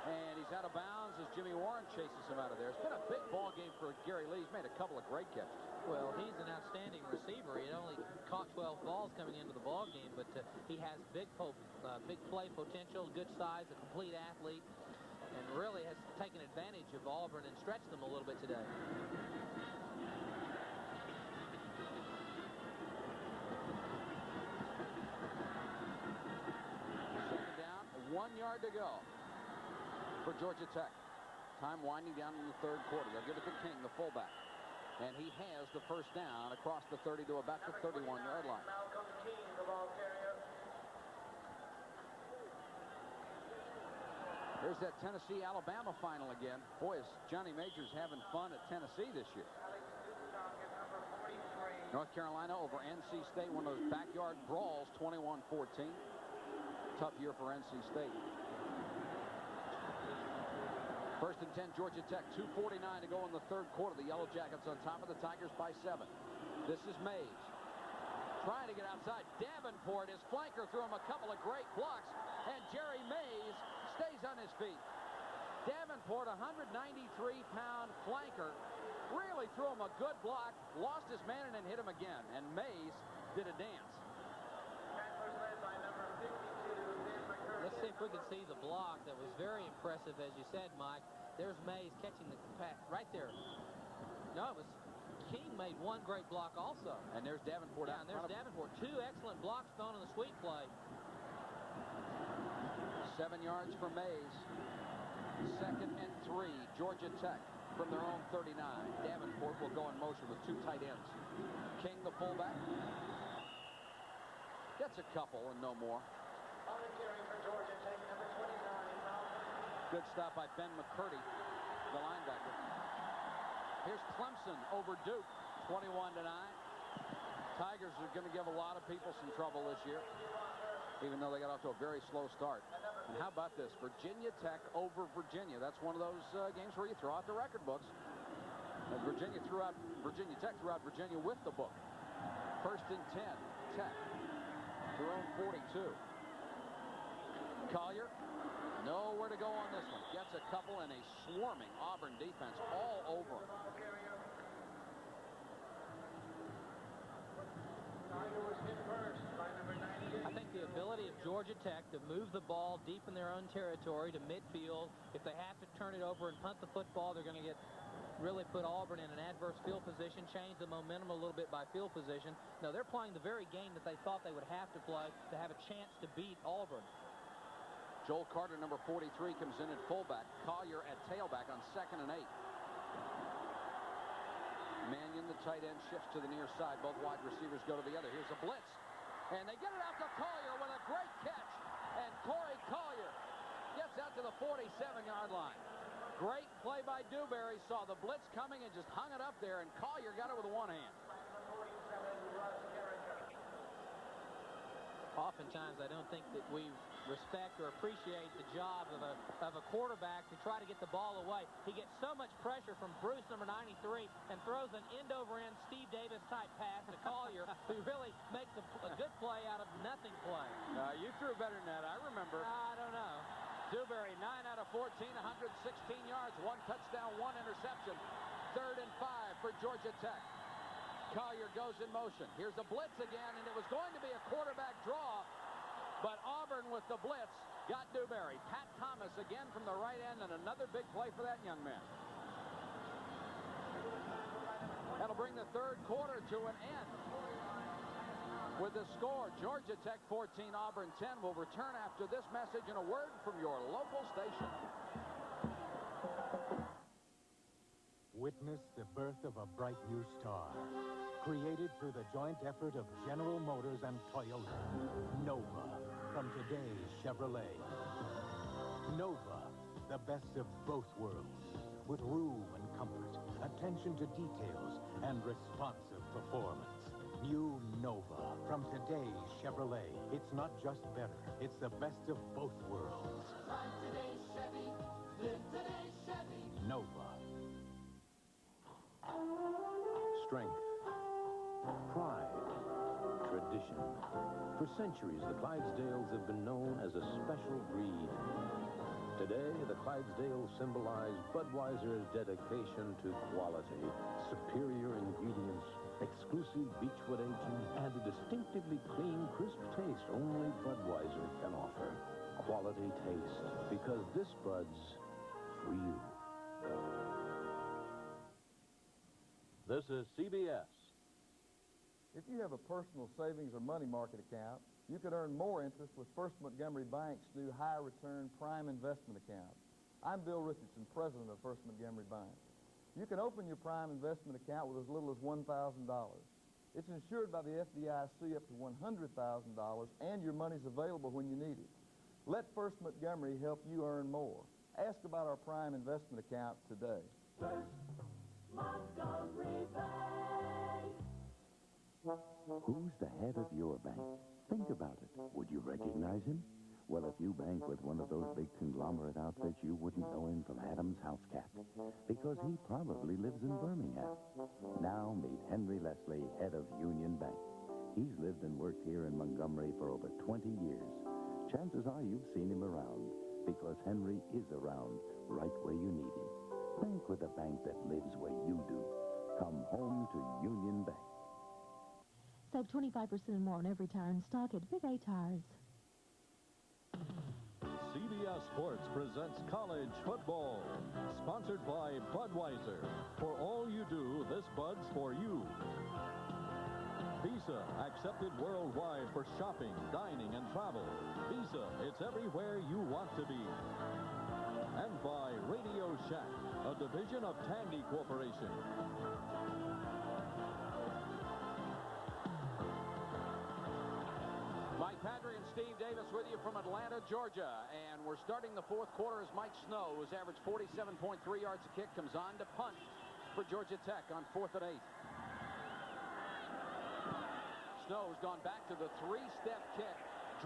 S2: And he's out of bounds as Jimmy Warren chases him out of there. It's been a big ball game for Gary Lee. He's made a couple of great catches.
S6: Well, he's an outstanding receiver. He only caught 12 balls coming into the ball game, but he has big play potential, good size, a complete athlete, and really has taken advantage of Auburn and stretched them a little bit today.
S2: Second down, 1 yard to go for Georgia Tech. Time winding down in the third quarter. They'll give it to King, the fullback. And he has the first down across the 30 to about the 31-yard line. There's that Tennessee-Alabama final again. Boy, is Johnny Majors having fun at Tennessee this year. North Carolina over NC State, one of those backyard brawls, 21-14. Tough year for NC State. First and 10, Georgia Tech, 2:49 to go in the third quarter. The Yellow Jackets on top of the Tigers by 7. This is Mays. Trying to get outside. Davenport, his flanker, threw him a couple of great blocks, and Jerry Mays stays on his feet. Davenport, a 193-pound flanker, really threw him a good block, lost his man, and then hit him again. And Mays did a dance.
S6: Let's see if we can see the block. That was very impressive, as you said, Mike. There's Mays catching the pass right there. No, it was King made one great block also.
S2: And there's Davenport.
S6: Yeah, and there's Davenport. 2 excellent blocks thrown on the sweep play.
S2: 7 yards for Mays. Second and 3, Georgia Tech from their own 39. will go in motion with two tight ends. King, the fullback, gets a couple and no more. Good stop by Ben McCurdy, the linebacker. Here's Clemson over Duke, 21-9. Tigers are going to give a lot of people some trouble this year, even though they got off to a very slow start. And how about this? Virginia Tech over Virginia. That's one of those games where you throw out the record books. And Virginia Tech threw out Virginia with the book. 1st and 10, Tech. Their own 42. Collier, nowhere to go on this one. Gets a couple and a swarming Auburn defense all over him.
S6: I think the ability of Georgia Tech to move the ball deep in their own territory to midfield, if they have to turn it over and punt the football, they're going to really put Auburn in an adverse field position, change the momentum a little bit by field position. No, they're playing the very game that they thought they would have to play to have a chance to beat Auburn.
S2: Joel Carter, number 43, comes in at fullback. Collier at tailback on 2nd and 8. Mannion, the tight end, shifts to the near side. Both wide receivers go to the other. Here's a blitz. And they get it out to Collier with a great catch. And Corey Collier gets out to the 47-yard line. Great play by Dewberry. Saw the blitz coming and just hung it up there. And Collier got it with one hand.
S6: Oftentimes, I don't think that we respect or appreciate the job of a quarterback to try to get the ball away. He gets so much pressure from Bruce, number 93, and throws an end-over-end Steve Davis-type pass to Collier, who really makes a good play out of nothing play.
S2: You threw better than that, I remember.
S6: I don't know.
S2: Dewberry, 9 out of 14, 116 yards, 1 touchdown, 1 interception. 3rd and 5 for Georgia Tech. Collier goes in motion. Here's a blitz again, and it was going to be a quarterback draw, but Auburn with the blitz got Dewberry. Pat Thomas again from the right end, and another big play for that young man. That'll bring the 3rd quarter to an end. With the score, Georgia Tech 14, Auburn 10. We'll return after this message and a word from your local station.
S9: Witness the birth of a bright new star, created through the joint effort of General Motors and Toyota. Nova, from today's Chevrolet. Nova, the best of both worlds, with room and comfort, attention to details, and responsive performance. New Nova, from today's Chevrolet. It's not just better, it's the best of both worlds.
S14: Ride today's Chevy, live today's Chevy.
S9: Nova.
S12: Strength, pride, tradition. For centuries, the Clydesdales have been known as a special breed. Today, the Clydesdales symbolize Budweiser's dedication to quality, superior ingredients, exclusive beechwood aging, and a distinctively clean, crisp taste only Budweiser can offer. Quality taste, because this Bud's for you.
S26: This is CBS.
S20: If you have a personal savings or money market account, you could earn more interest with First Montgomery Bank's new high-return prime investment account. I'm Bill Richardson, president of First Montgomery Bank. You can open your prime investment account with as little as $1,000. It's insured by the FDIC up to $100,000, and your money's available when you need it. Let First Montgomery help you earn more. Ask about our prime investment account today.
S14: First Montgomery Bank.
S4: Who's the head of your bank? Think about it. Would you recognize him? Well, if you bank with one of those big conglomerate outfits, you wouldn't know him from Adam's house cat, because he probably lives in Birmingham. Now meet Henry Leslie, head of Union Bank. He's lived and worked here in Montgomery for over 20 years. Chances are you've seen him around, because Henry is around right where you need him. Bank with a bank that lives where you do. Come home to Union Bank.
S8: Save 25% more on every tire in stock at Big A Tires.
S3: CBS Sports presents college football, sponsored by Budweiser. For all you do, this Bud's for you. Visa, accepted worldwide for shopping, dining, and travel. Visa, it's everywhere you want to be. And by Radio Shack, a division of Tandy Corporation.
S2: Steve Davis with you from Atlanta, Georgia. And we're starting the fourth quarter as Mike Snow, who's averaged 47.3 yards a kick, comes on to punt for Georgia Tech on 4th and 8. Snow's gone back to the three-step kick.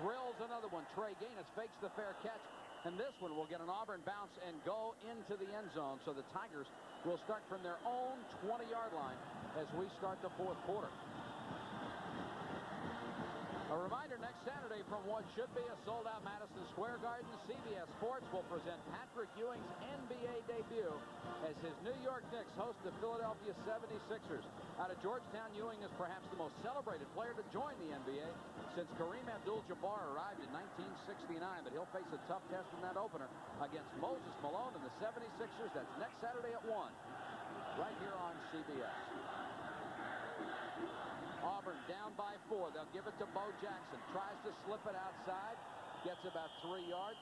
S2: Drills another one. Trey Gaines fakes the fair catch. And this one will get an Auburn bounce and go into the end zone. So the Tigers will start from their own 20-yard line as we start the fourth quarter. A reminder, next Saturday from what should be a sold-out Madison Square Garden, CBS Sports will present Patrick Ewing's NBA debut as his New York Knicks host the Philadelphia 76ers. Out of Georgetown, Ewing is perhaps the most celebrated player to join the NBA since Kareem Abdul-Jabbar arrived in 1969. But he'll face a tough test in that opener against Moses Malone and the 76ers. That's next Saturday at 1, right here on CBS. Auburn down by 4. They'll give it to Bo Jackson. Tries to slip it outside. Gets about 3 yards.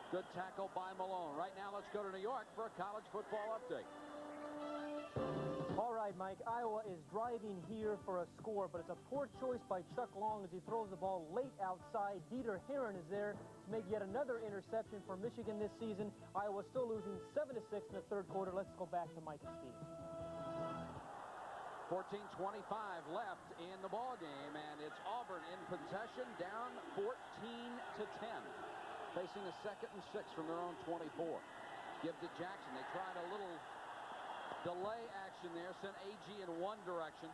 S2: Good tackle by Malone. Right now, let's go to New York for a college football update.
S11: All right, Mike. Iowa is driving here for a score, but it's a poor choice by Chuck Long as he throws the ball late outside. Dieter Heron is there to make yet another interception for Michigan this season. Iowa still losing 7-6 in the third quarter. Let's go back to Mike and Steve.
S2: 14:25 left in the ball game, and it's Auburn in possession, down 14-10, facing a 2nd and 6 from their own 24. Give to Jackson. They tried a little delay action there, sent AG in one direction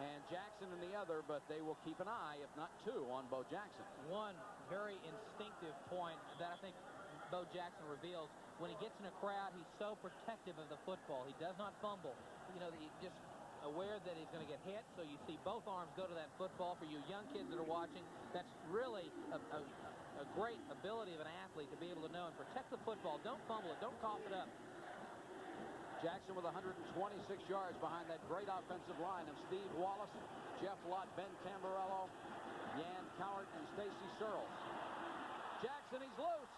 S2: and Jackson in the other, but they will keep an eye, if not two, on Bo Jackson.
S6: One very instinctive point that I think Bo Jackson reveals. When he gets in a crowd, he's so protective of the football. He does not fumble. You know, just aware that he's going to get hit, so you see both arms go to that football. For you young kids that are watching, that's really a great ability of an athlete to be able to know and protect the football. Don't fumble it. Don't cough it up.
S2: Jackson with 126 yards behind that great offensive line of Steve Wallace, Jeff Lott, Ben Tamburello, Yan Cowart, and Stacy Searles. Jackson, he's loose.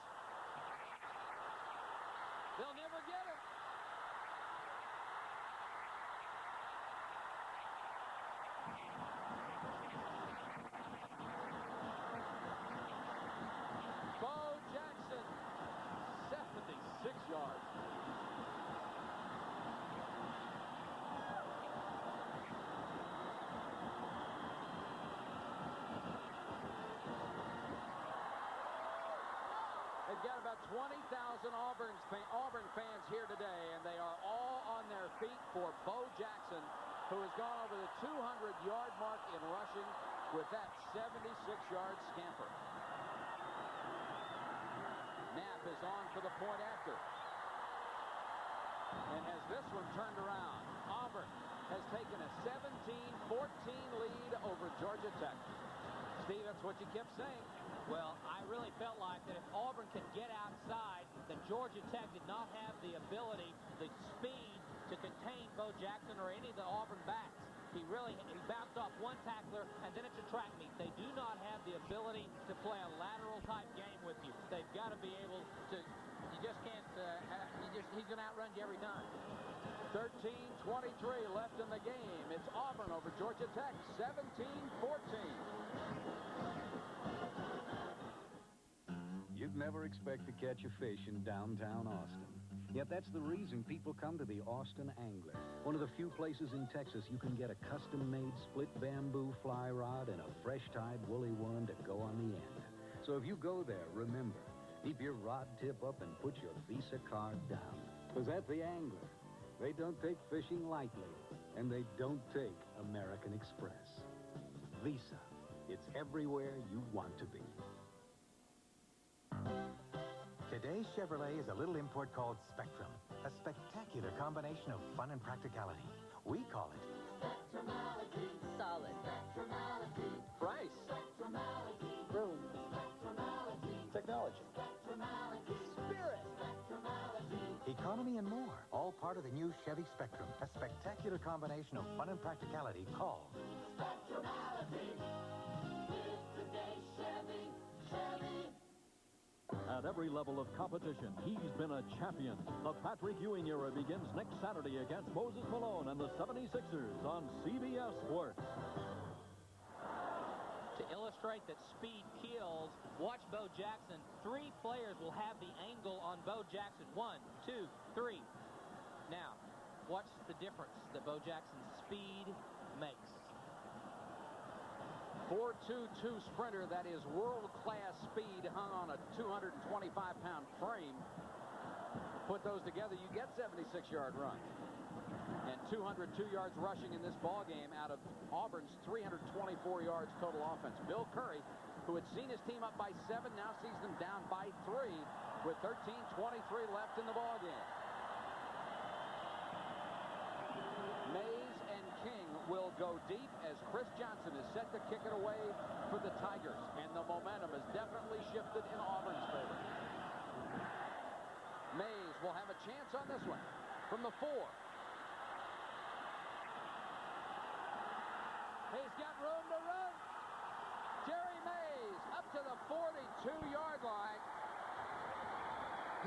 S2: They'll never get him. Bo Jackson, 76 yards. They've got about 20,000 Auburn fans here today, and they are all on their feet for Bo Jackson, who has gone over the 200-yard mark in rushing with that 76-yard scamper. Knapp is on for the point after, and has this one turned around. Auburn has taken a 17-14 lead over Georgia Tech. Steve, that's what you kept saying.
S6: Well, I really felt like that if Auburn could get outside, that Georgia Tech did not have the ability, the speed to contain Bo Jackson or any of the Auburn backs. He bounced off one tackler, and then it's a track meet. They do not have the ability to play a lateral-type game with you. They've got to be able to, you just can't, he's going to outrun you every time.
S2: 13:23 left in the game. It's Auburn over Georgia Tech, 17-14.
S17: You'd never expect to catch a fish in downtown Austin. Yet that's the reason people come to the Austin Angler, one of the few places in Texas you can get a custom-made split bamboo fly rod and a fresh-tied woolly one to go on the end. So if you go there, remember, keep your rod tip up and put your Visa card down. Because at the Angler, they don't take fishing lightly, and they don't take American Express. Visa, it's everywhere you want to be.
S21: Today's Chevrolet is a little import called Spectrum, a spectacular combination of fun and practicality. We call it
S23: Spectrumality. Solid. Spectrumality.
S21: price,
S23: Spectrumality.
S21: room,
S23: Spectrumality.
S21: technology,
S23: Spectrumality.
S21: spirit,
S23: Spectrumality.
S21: economy, and more. All part of the new Chevy Spectrum, a spectacular combination of fun and practicality called
S23: Spectrumality. It's today's Chevy. Chevy.
S3: At every level of competition, he's been a champion. The Patrick Ewing era begins next Saturday against Moses Malone and the 76ers on CBS Sports.
S6: To illustrate that speed kills, watch Bo Jackson. 3 players will have the angle on Bo Jackson. 1, 2, 3. Now, watch the difference that Bo Jackson's speed makes.
S2: 4.22 sprinter, that is world-class speed hung on a 225-pound frame. Put those together, you get 76-yard run. And 202 yards rushing in this ball game out of Auburn's 324 yards total offense. Bill Curry, who had seen his team up by 7, now sees them down by 3 with 13:23 left in the ball game. Mays and King will go deep as Chris Johnson is set to kick it away for the Tigers. And the momentum has definitely shifted in Auburn's favor. Mays will have a chance on this one from the 4. He's got room to run. Jerry Mays up to the 42-yard line.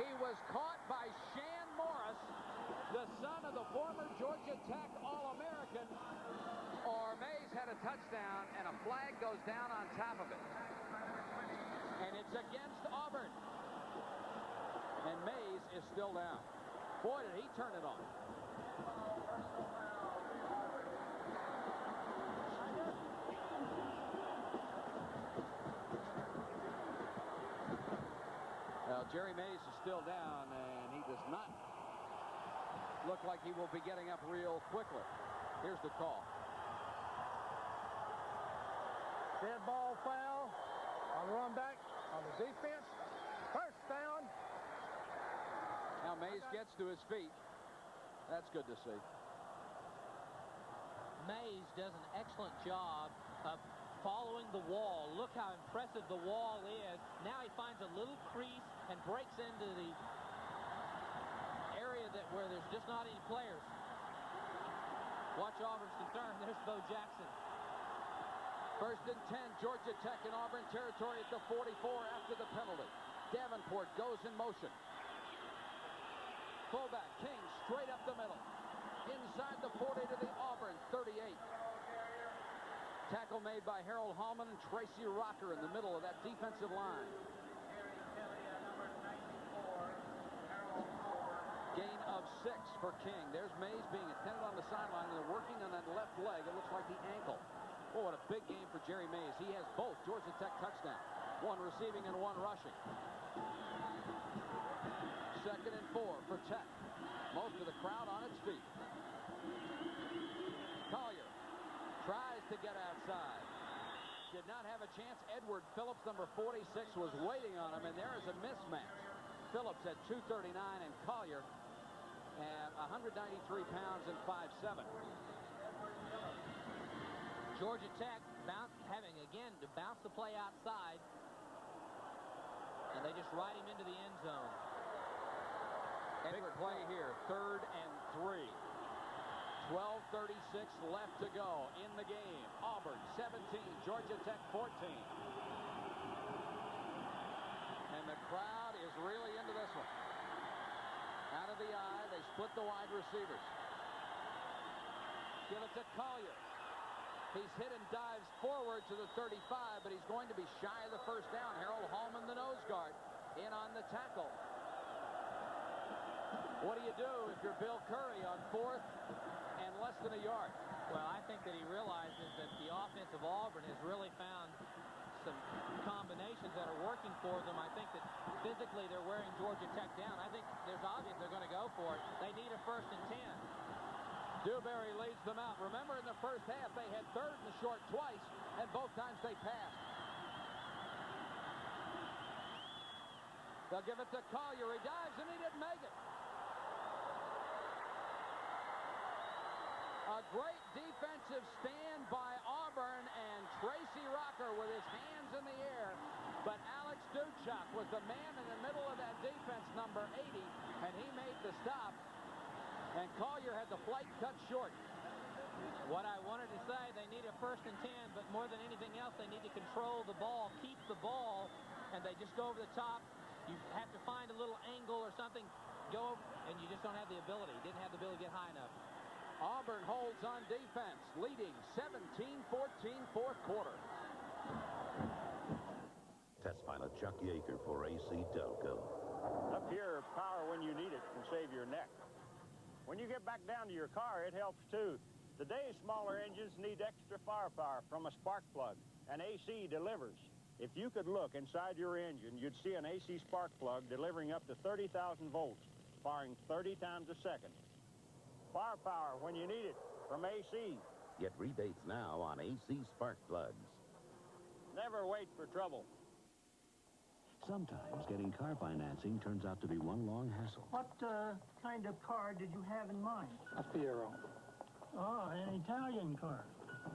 S2: He was caught by Shan Morris, the son of the former Georgia Tech All-American. Or Mays had a touchdown, and a flag goes down on top of it. And it's against Auburn. And Mays is still down. Boy, did he turn it on. Well, Jerry Mays is still down, and he does not look like he will be getting up real quickly. Here's the call.
S10: Dead ball foul on the run back on the defense. First down.
S2: Now Mays gets to his feet. That's good to see.
S6: Mays does an excellent job of following the wall. Look how impressive the wall is. Now he finds a little crease and breaks into the area where there's just not any players. Watch Auburn's concern. There's Bo Jackson.
S2: First and 10, Georgia Tech in Auburn territory at the 44 after the penalty. Davenport goes in motion. Fullback King straight up the middle. Inside the 40 to the Auburn 38. Tackle made by Harold Hallman and Tracy Rocker in the middle of that defensive line. Gain of 6 for King. There's Mays being attended on the sideline, and they're working on that left leg. It looks like the ankle. Oh, what a big game for Jerry Mays. He has both Georgia Tech touchdowns. 1 receiving and 1 rushing. Second and 4 for Tech. Most of the crowd on its feet. Collier tries to get outside. Did not have a chance. Edward Phillips, number 46, was waiting on him, and there is a mismatch. Phillips at 239 and Collier at 193 pounds and 5'7".
S6: Georgia Tech having again to bounce the play outside, and they just ride him into the end zone.
S2: Big play here, 3rd and 3. 12:36 left to go in the game. Auburn 17, Georgia Tech 14. And the crowd is really into this one. Out of the eye, they split the wide receivers. Give it to Collier. He's hit and dives forward to the 35, but he's going to be shy of the first down. Harold Hallman, the nose guard, in on the tackle. What do you do if you're Bill Curry on 4th and less than a yard?
S6: Well, I think that he realizes that the offense of Auburn has really found some combinations that are working for them. I think that physically they're wearing Georgia Tech down. I think there's obvious they're going to go for it. They need a 1st and 10.
S2: Dewberry leads them out. Remember, in the first half, they had 3rd and short twice, and both times they passed. They'll give it to Collier. He dives, and he didn't make it. A great defensive stand by Auburn, and Tracy Rocker with his hands in the air. But Alex Duchak was the man in the middle of that defense, number 80, and he made the stop. And Collier had the flight cut short.
S6: What I wanted to say, they need a 1st and 10, but more than anything else, they need to control the ball, keep the ball, and they just go over the top. You have to find a little angle or something, go, and you just don't have the ability. Didn't have the ability to get high enough.
S2: Auburn holds on defense, leading 17-14 4th quarter.
S12: Test pilot Chuck Yeager for AC Delco.
S5: Up here, power when you need it can save your neck. When you get back down to your car, it helps too. Today's smaller engines need extra firepower from a spark plug, and AC delivers. If you could look inside your engine, you'd see an AC spark plug delivering up to 30,000 volts, firing 30 times a second. Firepower when you need it from AC.
S18: Get rebates now on AC spark plugs.
S5: Never wait for trouble.
S4: Sometimes getting car financing turns out to be one long hassle.
S19: What kind of car did you have in mind?
S22: A Fiero.
S19: Oh, an Italian car.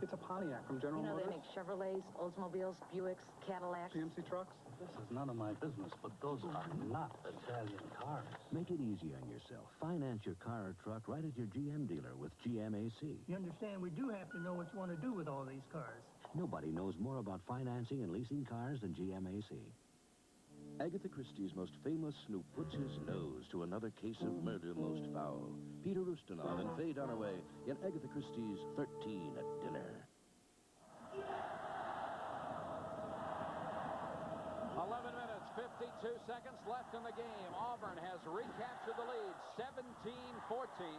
S22: It's a Pontiac from General
S24: You know,
S22: Motors.
S24: they make Chevrolets, Oldsmobiles, Buicks, Cadillacs.
S22: GMC trucks.
S17: This is none of my business, but those are not Italian cars.
S4: Make it easy on yourself. Finance your car or truck right at your GM dealer with GMAC.
S19: You understand, we do have to know what you want to do with all these cars.
S4: Nobody knows more about financing and leasing cars than GMAC. Agatha Christie's most famous Snoop puts his nose to another case of murder most foul. Peter Ustinov and Faye Dunaway in Agatha Christie's 13 at Dinner.
S2: 11 minutes, 52 seconds left in the game. Auburn has recaptured the lead, 17-14.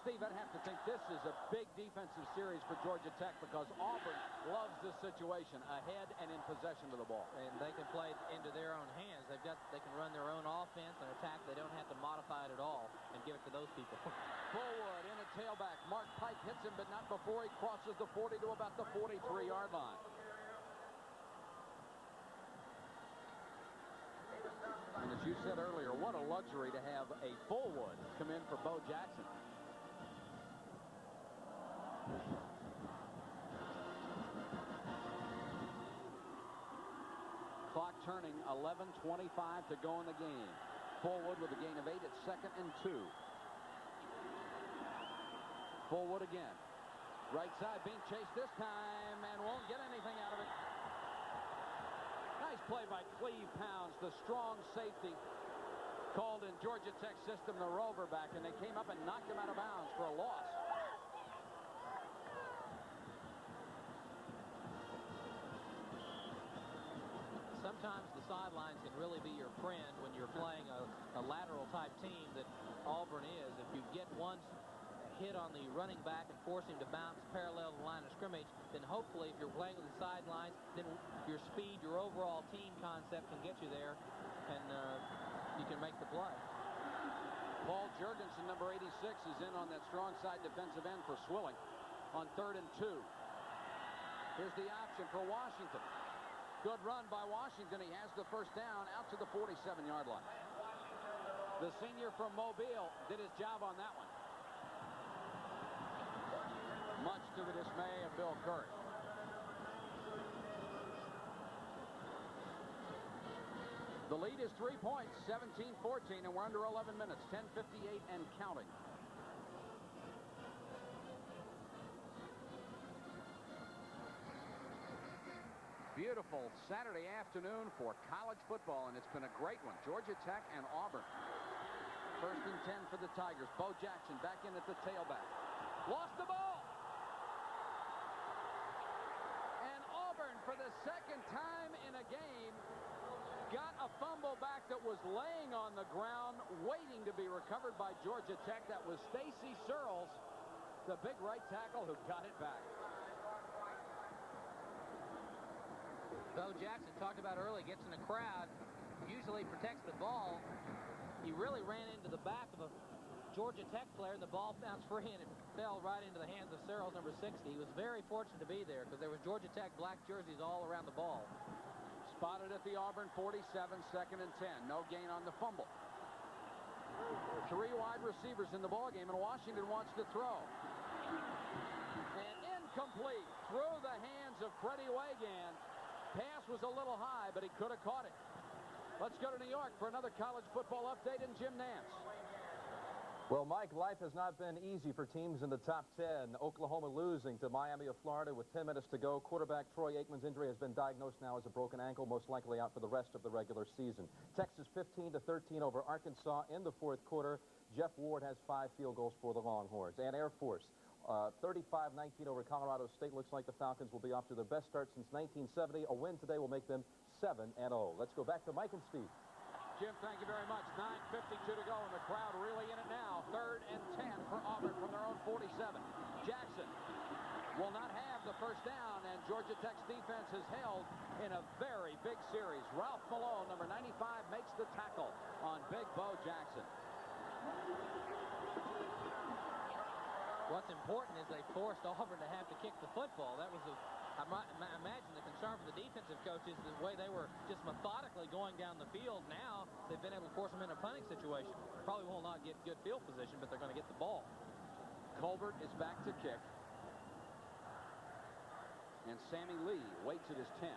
S2: Steve, I'd have to think this is a big defensive series for Georgia Tech because Auburn loves this situation, ahead and in possession of the ball.
S6: And they can play it into their own hands. They can run their own offense and attack. They don't have to modify it at all and give it to those people.
S2: Fullwood in a tailback. Mark Pike hits him, but not before he crosses the 40 to about the 43-yard line. And as you said earlier, what a luxury to have a Fullwood come in for Bo Jackson. Clock turning, 11:25 to go in the game. Fullwood with a gain of 8 at 2nd and 2. Fullwood again. Right side being chased this time and won't get anything out of it. Nice play by Cleve Pounds, the strong safety called in Georgia Tech system the rover back, and they came up and knocked him out of bounds for a loss.
S6: Sometimes the sidelines can really be your friend when you're playing a lateral type team that Auburn is. If you get one hit on the running back and force him to bounce parallel to the line of scrimmage, then hopefully if you're playing with the sidelines, then your speed, your overall team concept can get you there, and you can make the play.
S2: Paul Jurgensen, number 86, is in on that strong side defensive end for Swilling on 3rd and 2. Here's the option for Washington. Good run by Washington. He has the first down out to the 47-yard line. The senior from Mobile did his job on that one. Much to the dismay of Bill Curry. The lead is 3 points, 17-14, and we're under 11 minutes, 10:58 and counting. Beautiful Saturday afternoon for college football, and it's been a great one. Georgia Tech and Auburn. 1st and 10 for the Tigers. Bo Jackson back in at the tailback. Lost the ball. And Auburn, for the second time in a game, got a fumble back that was laying on the ground, waiting to be recovered by Georgia Tech. That was Stacy Searles, the big right tackle, who got it back.
S6: Bo Jackson talked about early, gets in the crowd, usually protects the ball. He really ran into the back of a Georgia Tech player, and the ball bounced free, and it fell right into the hands of Searles, number 60. He was very fortunate to be there because there was Georgia Tech black jerseys all around the ball.
S2: Spotted at the Auburn 47, 2nd and 10. No gain on the fumble. 3 wide receivers in the ballgame, and Washington wants to throw. And incomplete through the hands of Freddie Wagan. Pass was a little high, but he could have caught it. Let's go to New York for another college football update, and Jim Nance.
S26: Well, Mike, life has not been easy for teams in the top 10. Oklahoma losing to Miami of Florida with 10 minutes to go. Quarterback Troy Aikman's injury has been diagnosed now as a broken ankle, most likely out for the rest of the regular season. Texas 15-13 over Arkansas in the 4th quarter. Jeff Ward has 5 field goals for the Longhorns. And Air Force 35-19 over Colorado State. Looks like the Falcons will be off to their best start since 1970. A win today will make them 7-0. Let's go back to Mike and Steve.
S2: Jim, thank you very much. 9:52 to go, and the crowd really in it now. 3rd and 10 for Auburn from their own 47. Jackson will not have the first down, and Georgia Tech's defense has held in a very big series. Ralph Malone, number 95, makes the tackle on Big Bo Jackson.
S6: What's important is they forced Auburn to have to kick the football. That was I imagine the concern for the defensive coaches, the way they were just methodically going down the field. Now they've been able to force them in a punting situation. Probably will not get good field position, but they're going to get the ball.
S2: Colbert is back to kick. And Sammy Lee waits at his 10.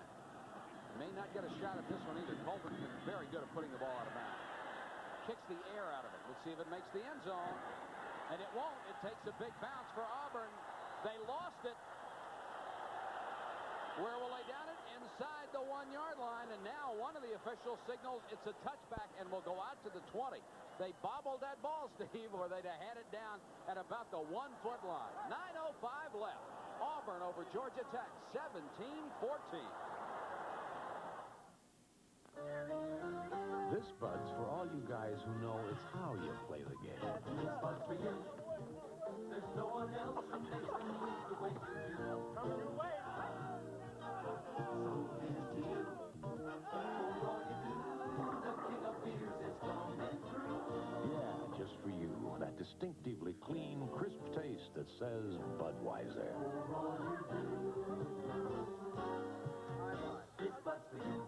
S2: May not get a shot at this one either. Colbert has been very good at putting the ball out of bounds. Kicks the air out of it. Let's see if it makes the end zone. And it won't. It takes a big bounce for Auburn. They lost it. Where will they down it? Inside the 1-yard line. And now one of the officials signals it's a touchback and will go out to the 20. They bobbled that ball, Steve, or they'd have had it down at about the 1-foot line. 9:05 left. Auburn over Georgia Tech, 17-14.
S12: This Bud's for all you guys who know it's how you play the game.
S23: This Bud's for you. There's no one else who makes the moves the way you do. Come your way. So here's to you. For all you do, the king of beers is coming through.
S12: Yeah, just for you. That distinctively clean, crisp taste that says Budweiser.
S23: For all you do. This Bud's for you.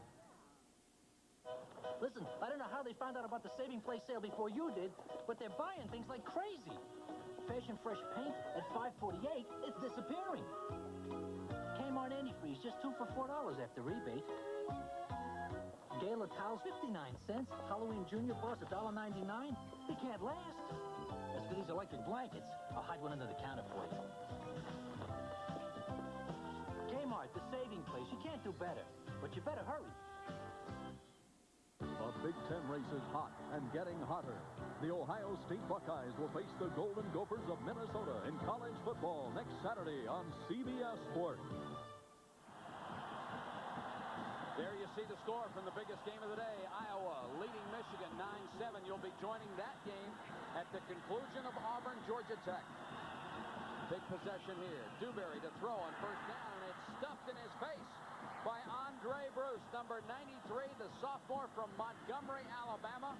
S1: Listen, I don't know how they found out about the saving place sale before you did, but they're buying things like crazy. Fashion Fresh paint at $5.48 is disappearing. Kmart antifreeze, just 2 for $4 after rebate. Gala towels, 59 cents. Halloween Junior Boss, $1.99. They can't last. As for these electric blankets, I'll hide one under the counter for you. Kmart, the saving place. You can't do better, but you better hurry.
S3: The Big Ten race is hot and getting hotter. The Ohio State Buckeyes will face the Golden Gophers of Minnesota in college football next Saturday on CBS Sports.
S2: There you see the score from the biggest game of the day. Iowa leading Michigan 9-7. You'll be joining that game at the conclusion of Auburn-Georgia Tech. Big possession here. Dewberry to throw on first down, and it's stuffed in his face by Andre Bruce, number 93, the sophomore from Montgomery, Alabama.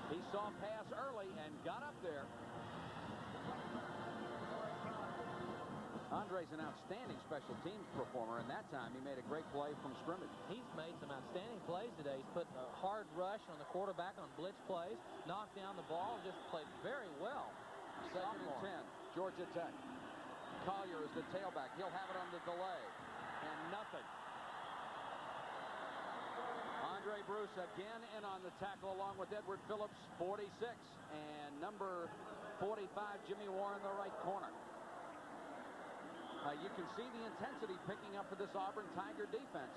S2: He saw pass early and got up there. Andre's an outstanding special teams performer, and that time he made a great play from scrimmage.
S6: He's made some outstanding plays today. He's put a hard rush on the quarterback on blitz plays, knocked down the ball, just played very well.
S2: 2nd and 10, Georgia Tech. Collier is the tailback. He'll have it on the delay. And nothing. Andre Bruce again in on the tackle along with Edward Phillips, 46. And number 45, Jimmy Warren, the right corner. You can see the intensity picking up for this Auburn Tiger defense.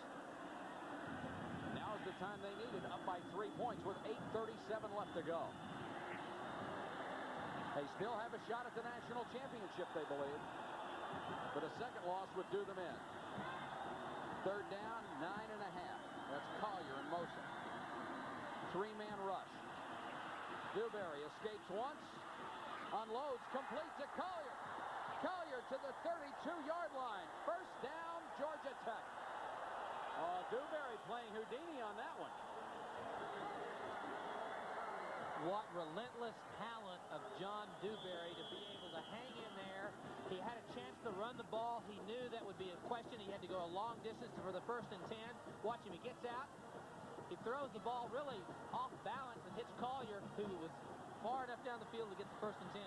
S2: Now is the time they needed, up by 3 points with 8:37 left to go. They still have a shot at the national championship, they believe. But a second loss would do them in. 3rd down, 9.5. That's Collier in motion. 3-man rush. Dewberry escapes once. Unloads, complete to Collier. Collier to the 32-yard line. First down, Georgia Tech. Dewberry playing Houdini on that one.
S6: What relentless talent of John Dewberry to be able to hang in there. He had a chance to run the ball. He knew that would be a question. He had to go a long distance for the 1st and 10. Watch him. He gets out. He throws the ball really off balance and hits Collier, who was far enough down the field to get the 1st and 10.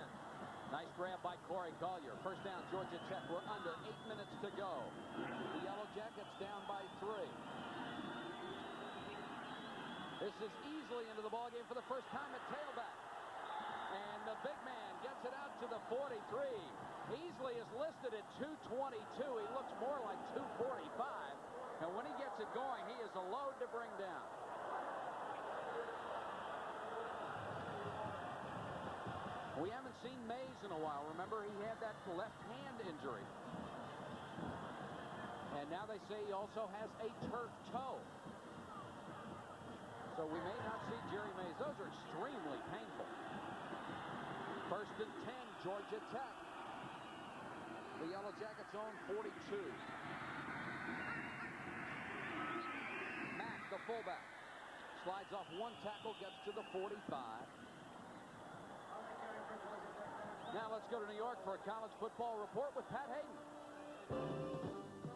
S2: Nice grab by Corey Collier. First down, Georgia Tech. We're under 8 minutes to go. The Yellow Jackets down by 3. This is easily into the ballgame for the first time at tailback. And the big man gets it out to the 43. Easley is listed at 222. He looks more like 245. And when he gets it going, he is a load to bring down. We haven't seen Mays in a while. Remember, he had that left hand injury. And now they say he also has a turf toe. So we may not see Jerry Mays. Those are extremely painful. 1st and 10, Georgia Tech. The Yellow Jackets own 42. Mack, the fullback, slides off one tackle, gets to the 45. Now let's go to New York for a college football report with Pat Hayden.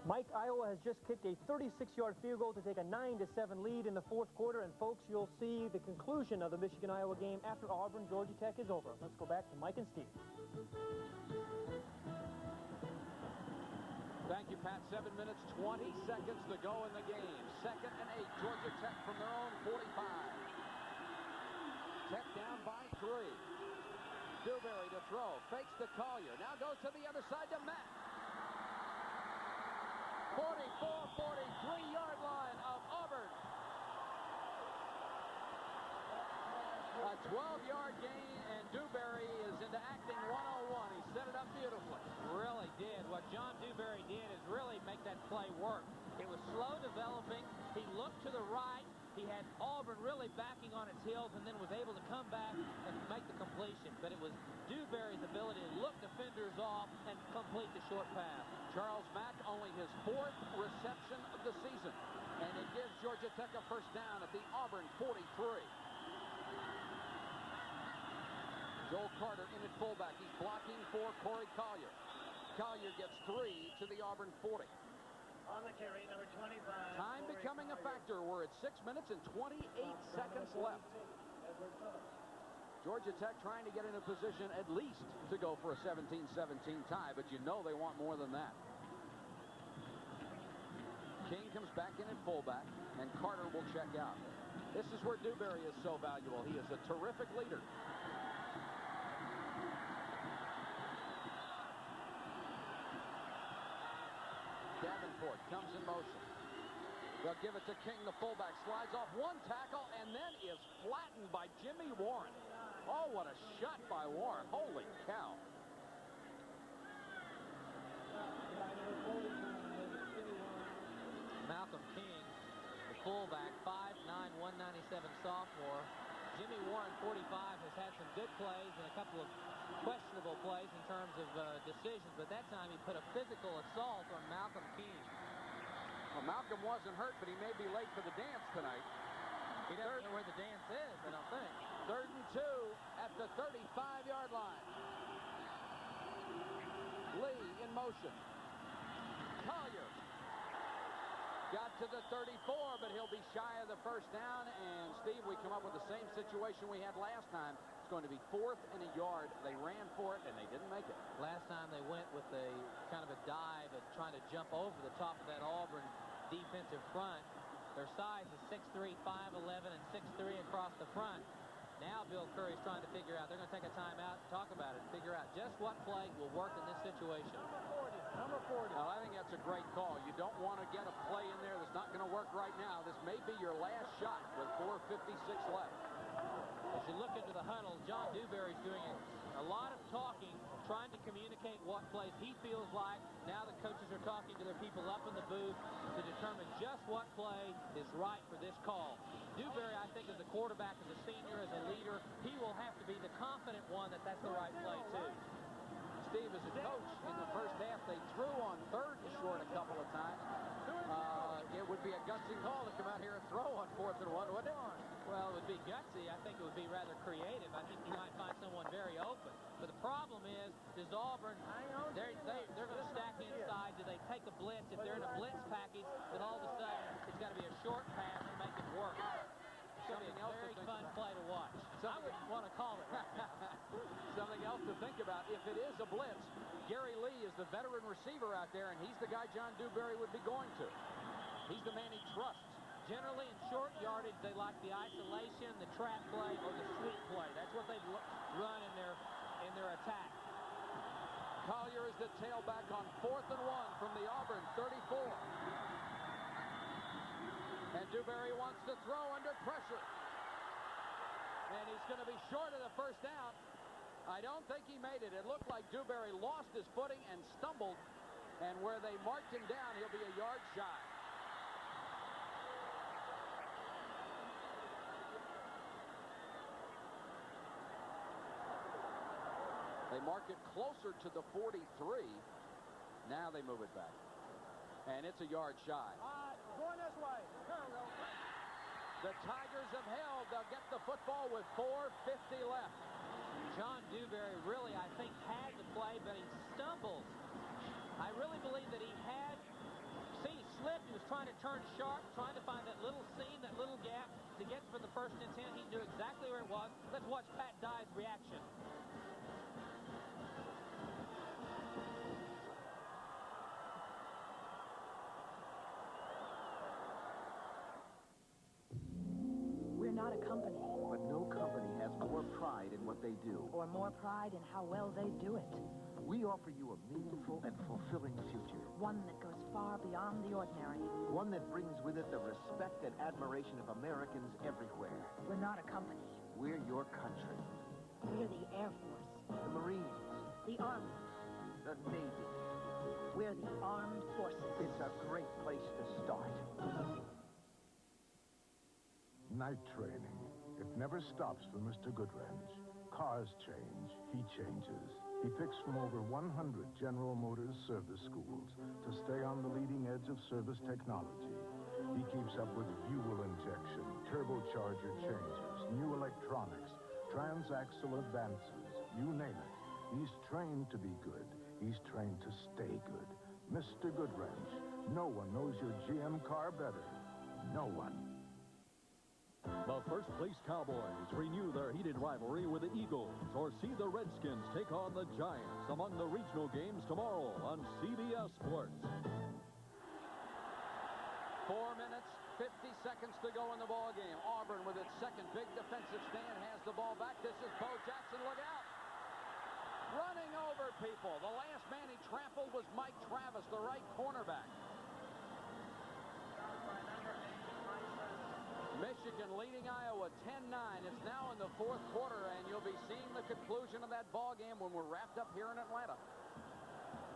S11: Mike, Iowa has just kicked a 36-yard field goal to take a 9-7 lead in the 4th quarter. And, folks, you'll see the conclusion of the Michigan-Iowa game after Auburn, Georgia Tech is over. Let's go back to Mike and Steve.
S2: Thank you, Pat. 7 minutes, 20 seconds to go in the game. 2nd and 8, Georgia Tech from their own 45. Tech down by 3. Dewberry to throw. Fakes to Collier. Now goes to the other side to Mack. 43-yard line of Auburn. A 12-yard gain, and Dewberry is into acting 101. He set it up beautifully.
S6: Really did. What John Dewberry did is really make that play work. It was slow developing. He looked to the right. He had Auburn really backing on its heels and then was able to come back and make the completion. But it was Dewberry's ability to look defenders off and complete the short pass.
S2: Charles Mack, only his 4th reception of the season. And it gives Georgia Tech a first down at the Auburn 43. Joel Carter in at fullback. He's blocking for Corey Collier. Collier gets 3 to the Auburn 40.
S23: On the carry, number 25.
S2: Time becoming a factor. We're at 6 minutes and 28 seconds left. Georgia Tech trying to get in a position at least to go for a 17-17 tie, but you know they want more than that. King comes back in at fullback, and Carter will check out. This is where Dewberry is so valuable. He is a terrific leader. Davenport comes in motion. They'll give it to King, the fullback. Slides off one tackle and then is flattened by Jimmy Warren. Oh, what a shot by Warren. Holy cow.
S6: Malcolm King, the fullback, 5'9", 197 sophomore. Jimmy Warren, 45, has had some good plays and a couple of questionable plays in terms of decisions, but that time he put a physical assault on Malcolm King.
S2: Well, Malcolm wasn't hurt, but he may be late for the dance tonight.
S6: He doesn't know where the dance is, I don't think.
S2: 3rd and 2 at the 35-yard line. Lee in motion. Collier got to the 34, but he'll be shy of the first down. And, Steve, we come up with the same situation we had last time. It's going to be 4th and a yard. They ran for it, and they didn't make it.
S6: Last time they went with a kind of a dive and trying to jump over the top of that Auburn defensive front. Their size is 6'3", 5'11", and 6'3" across the front. Now Bill Curry's trying to figure out. They're going to take a timeout and talk about it and figure out just what play will work in this situation.
S2: Number 40. Well, I think that's a great call. You don't want to get a play in there that's not going to work right now. This may be your last shot with 4:56 left.
S6: As you look into the huddle, John Dewberry's doing a lot of talking, trying to communicate what plays he feels like. Now the coaches are talking to their people up in the booth to determine just what play is right for this call. Dewberry, I think, as a quarterback, as a senior, as a leader, he will have to be the confident one that that's the right play, too.
S2: Steve, as a coach, in the first half, they threw on 3rd and short a couple of times. It would be a gutsy call to come out here and throw on 4th and 1, wouldn't it?
S6: Well, it would be gutsy. I think it would be rather creative. I think you might find someone very open. But the problem is, does Auburn, they're going to stack inside. Do they take a blitz? If they're in a blitz package, then all of a sudden, it's got to be a short pass to make it work. It's going to be a very fun play to watch. I wouldn't want to call it right now.
S2: Something else to think about. If it is a blitz, Gary Lee is the veteran receiver out there, and he's the guy John Dewberry would be going to. He's the man he trusts.
S6: Generally, in short yardage, they like the isolation, the trap play, or the sweep play. That's what they run in their attack.
S2: Collier is the tailback on 4th and 1 from the Auburn 34. And Dewberry wants to throw under pressure. And he's going to be short of the first down. I don't think he made it. It looked like Dewberry lost his footing and stumbled And where they marked him down, he'll be a yard shy. They mark it closer to the 43. Now they move it back. And it's a yard shy.
S10: Going this way. There we go.
S2: The Tigers have held. They'll get the football with 4:50 left.
S6: John Dewberry really, I think, had the play, but he stumbled. I really believe that he had, he slipped. He was trying to turn sharp, trying to find that little seam, that little gap to get for the first and 10. He knew exactly where it was. Let's watch Pat Dye's reaction.
S7: We're not a company.
S9: But no company has more pride in what they do.
S7: Or more pride in how well they do it.
S9: We offer you a meaningful and fulfilling future.
S7: One that goes far beyond the ordinary.
S9: One that brings with it the respect and admiration of Americans everywhere.
S7: We're not a company.
S9: We're your country.
S7: We're the Air Force.
S9: The Marines.
S7: The Army.
S9: The Navy.
S7: We're the Armed Forces.
S9: It's a great place to start.
S13: Night training. It never stops for Mr. Goodwrench. Cars change. He changes. He picks from over 100 General Motors service schools to stay on the leading edge of service technology. He keeps up with fuel injection, turbocharger changes, new electronics, transaxle advances, you name it. He's trained to be good. He's trained to stay good. Mr. Goodwrench. No one knows your GM car better. No one.
S3: The first-place Cowboys renew their heated rivalry with the Eagles, or see the Redskins take on the Giants among the regional games tomorrow on CBS Sports.
S2: 4 minutes, 50 seconds to go in the ball game. Auburn with its second big defensive stand has the ball back. This is Bo Jackson. Look out. Running over people. The last man he trampled was Mike Travis, the right cornerback. Michigan leading Iowa 10-9. It's now in the fourth quarter, and you'll be seeing the conclusion of that ball game when we're wrapped up here in Atlanta.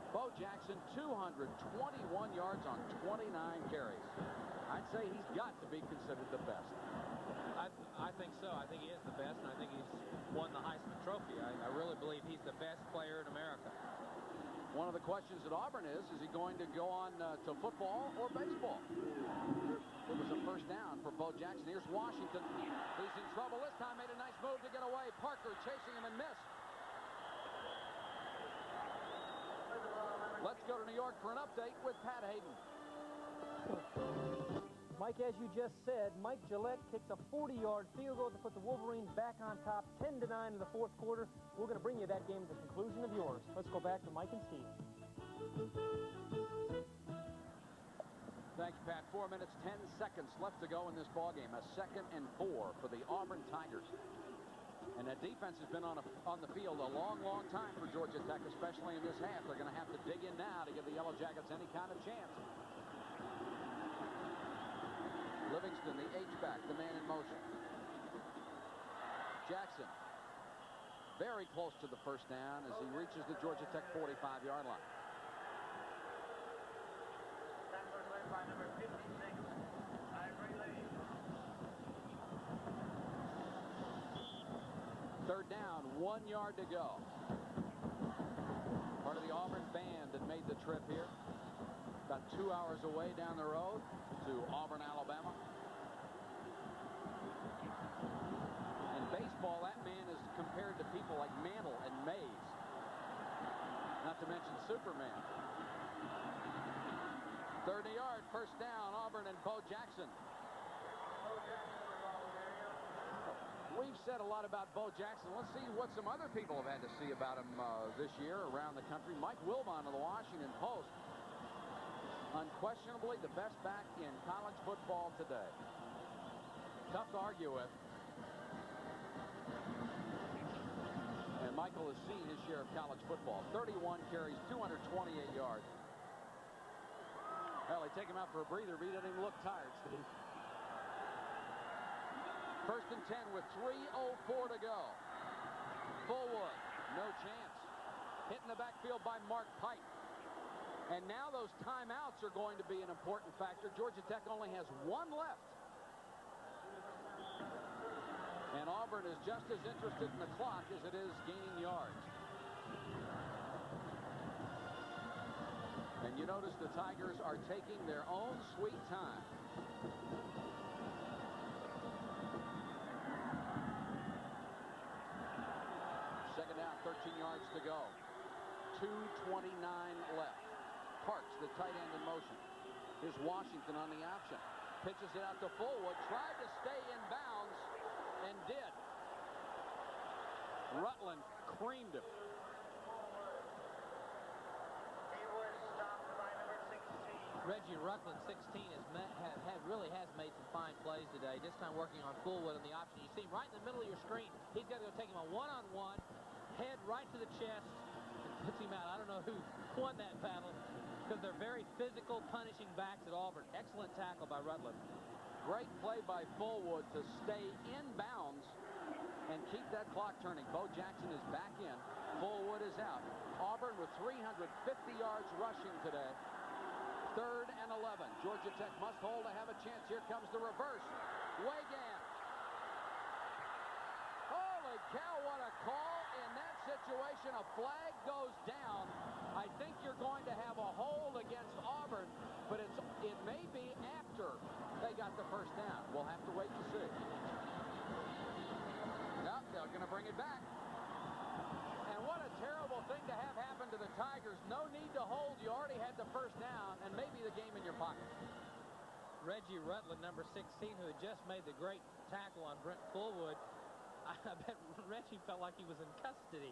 S2: Bo Jackson, 221 yards on 29 carries. I'd say he's got to be considered the best.
S6: I think so. I think he is the best, and I think he's won the Heisman Trophy. I really believe he's the best player in America.
S2: One of the questions at Auburn is he going to go on to football or baseball? It was a first down for Bo Jackson. Here's Washington. He's in trouble this time. Made a nice move to get away. Parker chasing him and missed. Let's go to New York for an update with Pat Hayden.
S11: Mike, as you just said, Mike Gillette kicks a 40-yard field goal to put the Wolverines back on top 10-9 in the fourth quarter. We're going to bring you that game at the conclusion of yours. Let's go back to Mike and Steve.
S2: Thanks, Pat. 4 minutes, 10 seconds left to go in this ballgame. A 2nd and 4 for the Auburn Tigers. And that defense has been on the field a long, long time for Georgia Tech, especially in this half. They're going to have to dig in now to give the Yellow Jackets any kind of chance. Livingston, the H-back, the man in motion. Jackson, very close to the first down as he reaches the Georgia Tech 45-yard line. Third down, 1 yard to go. Part of the Auburn band that made the trip here. About 2 hours away down the road to Auburn, Alabama. In baseball, that man is compared to people like Mantle and Mays. Not to mention Superman. 30-yard, first down, Auburn and Bo Jackson. We've said a lot about Bo Jackson. Let's see what some other people have had to see about him this year around the country. Mike Wilbon of the Washington Post. Unquestionably the best back in college football today. Tough to argue with. And Michael has seen his share of college football. 31 carries, 228 yards. Well, they take him out for a breather, but he doesn't even look tired, Steve. First and 10 with 3:04 to go. Fullwood, no chance. Hit in the backfield by Mark Pike. And now those timeouts are going to be an important factor. Georgia Tech only has one left. And Auburn is just as interested in the clock as it is gaining yards. And you notice the Tigers are taking their own sweet time. Second down, 13 yards to go. 2:29 left. Parks, the tight end, in motion. Here's Washington on the option. Pitches it out to Fullwood. Tried to stay in bounds and did. Rutland creamed him.
S6: Reggie Rutland, 16, really has made some fine plays today. This time working on Fullwood on the option. You see him right in the middle of your screen. He's got to go take him a one-on-one, head right to the chest, and puts him out. I don't know who won that battle because they're very physical, punishing backs at Auburn. Excellent tackle by Rutland.
S2: Great play by Fullwood to stay in bounds and keep that clock turning. Bo Jackson is back in. Fullwood is out. Auburn with 350 yards rushing today. 3rd and 11. Georgia Tech must hold to have a chance. Here comes the reverse. Wagan. Holy cow, what a call. In that situation, a flag goes down. I think you're going to have a hold against Auburn, but it may be after they got the first down. We'll have to wait and see. No, they're going to bring it back. And what a terrible thing to have happen to the Tigers. No need to hold. You already had the first down and maybe the game in your pocket.
S6: Reggie Rutland, number 16, who had just made the great tackle on Brent Fullwood. I bet Reggie felt like he was in custody.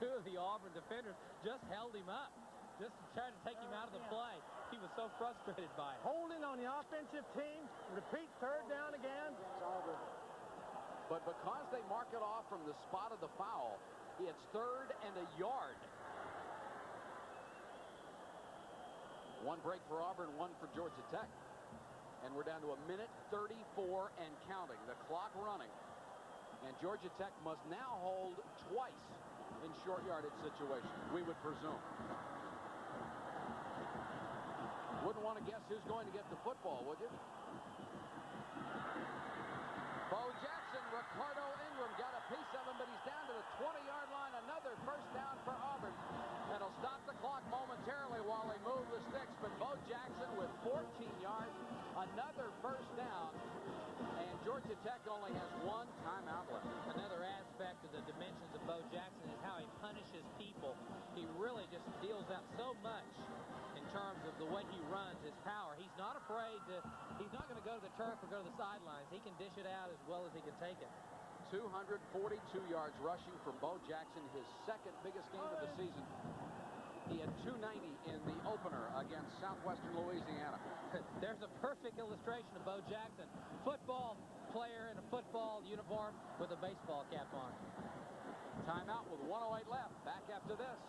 S6: Two of the Auburn defenders just held him up, just to try to take him out of the play. He was so frustrated by it.
S10: Holding on the offensive team. Repeat, 3rd down again.
S2: But because they mark it off from the spot of the foul, it's 3rd and a yard. One break for Auburn, one for Georgia Tech. And we're down to 1:34 and counting. The clock running. And Georgia Tech must now hold twice in short yardage situations, we would presume. Wouldn't want to guess who's going to get the football, would you? Bo Jackson, Ricardo Ingram got a piece of him, but he's down to the 20-yard line. Another first down for Auburn. That'll stop the clock momentarily while they move the sticks, but Bo Jackson with 14 yards, another first down, and Georgia Tech only has one timeout left.
S6: Another aspect of the dimensions of Bo Jackson is how he punishes people. He really just deals out so much in terms of the way he runs, his power. He's not afraid to, he's not going to go to the turf or go to the sidelines. He can dish it out as well as he can take it.
S2: 242 yards rushing from Bo Jackson, his second biggest game of the season. He had 290 in the opener against Southwestern Louisiana.
S6: There's a perfect illustration of Bo Jackson. Football player in a football uniform with a baseball cap on.
S2: Timeout with 1:08 left. Back after this.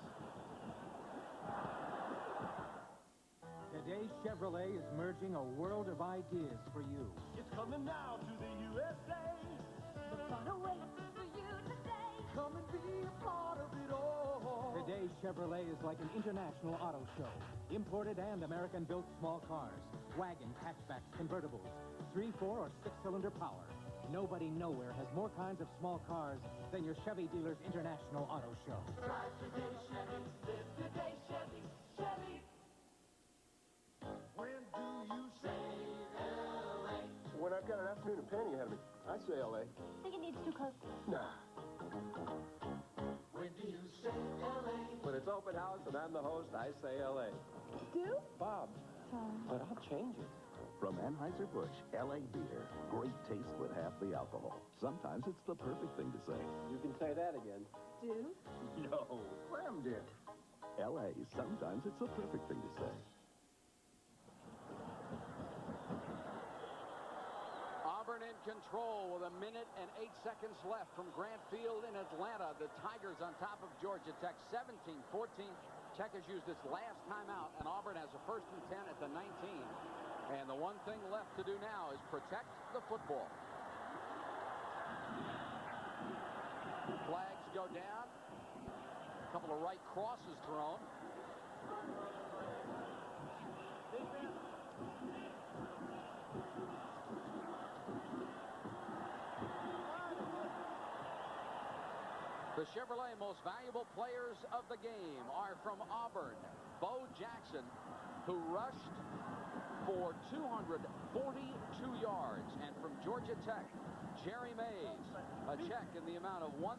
S8: Today, Chevrolet is merging a world of ideas for you.
S23: It's coming now to the USA. The fun awaits for you today. Come and be a part of it all.
S8: Today, Chevrolet is like an international auto show. Imported and American-built small cars, wagons, hatchbacks, convertibles, 3-, 4-, or 6-cylinder power. Nobody nowhere has more kinds of small cars than your Chevy dealer's International Auto Show.
S23: Drive today, Chevy. Live today, Chevy. Chevy. When do you say L.A.?
S14: When I've got an afternoon of painting ahead of me, I say L.A.
S7: I think it needs too close.
S14: Nah.
S23: When do you say L.A.?
S14: When it's open house and I'm the host, I say L.A.
S7: Do?
S14: Bob. But I'll change it.
S18: From Anheuser-Busch, L.A. beer. Great taste with half the alcohol. Sometimes it's the perfect thing to say.
S14: You can say that again.
S7: Do?
S14: No. Clam dip.
S18: L.A. Sometimes it's the perfect thing to say.
S2: Auburn in control with 1:08 left from Grant Field in Atlanta. The Tigers on top of Georgia Tech, 17-14. Tech has used its last timeout, and Auburn has a 1st and 10 at the 19. And the one thing left to do now is protect the football. Flags go down. A couple of right crosses thrown. The Chevrolet most valuable players of the game are from Auburn. Bo Jackson, who rushed for 242 yards. And from Georgia Tech, Jerry Mays. A check in the amount of $1,000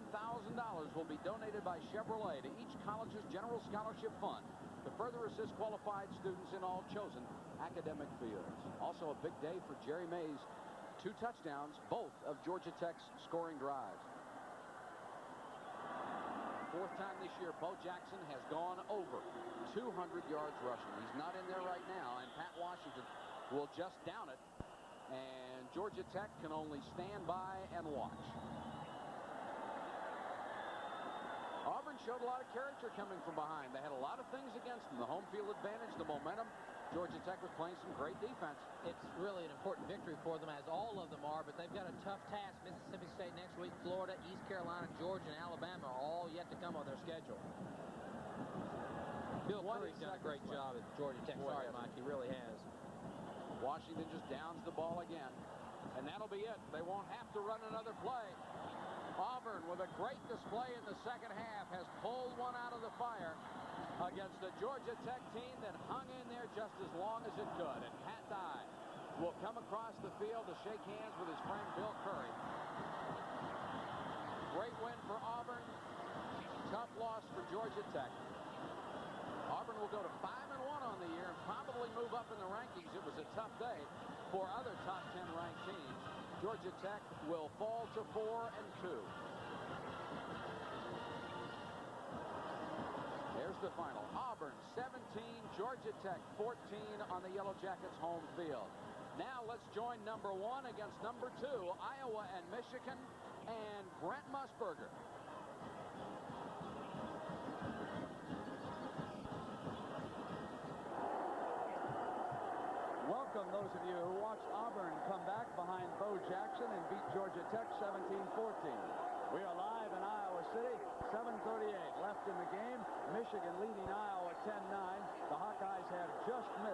S2: will be donated by Chevrolet to each college's General Scholarship Fund to further assist qualified students in all chosen academic fields. Also a big day for Jerry Mays. 2 touchdowns, both of Georgia Tech's scoring drives. 4th time this year, Bo Jackson has gone over 200 yards rushing. He's not in there right now, and Pat Washington will just down it. And Georgia Tech can only stand by and watch. Auburn showed a lot of character coming from behind. They had a lot of things against them. The home field advantage, the momentum. Georgia Tech was playing some great defense.
S6: It's really an important victory for them, as all of them are, but they've got a tough task. Mississippi State next week, Florida, East Carolina, Georgia, and Alabama are all yet to come on their schedule. Bill Curry's done a great job at Georgia Tech. Sorry, Mike, he really has.
S2: Washington just downs the ball again, and that'll be it. They won't have to run another play. Auburn, with a great display in the second half, has pulled one out of the fire against a Georgia Tech team that hung in there just as long as it could. And Pat Dye will come across the field to shake hands with his friend Bill Curry. Great win for Auburn. Tough loss for Georgia Tech. Auburn will go to 5-1 on the year and probably move up in the rankings. It was a tough day for other top 10 ranked teams. Georgia Tech will fall to 4-2. There's the final. Auburn 17, Georgia Tech 14 on the Yellow Jackets home field. Now let's join number 1 against number 2, Iowa and Michigan, and Brent Musburger.
S5: Welcome those of you who watched Auburn come back behind Bo Jackson and beat Georgia Tech 17-14. We are live in Iowa City, 7:38 left in the game. Michigan leading Iowa 10-9. The Hawkeyes have just missed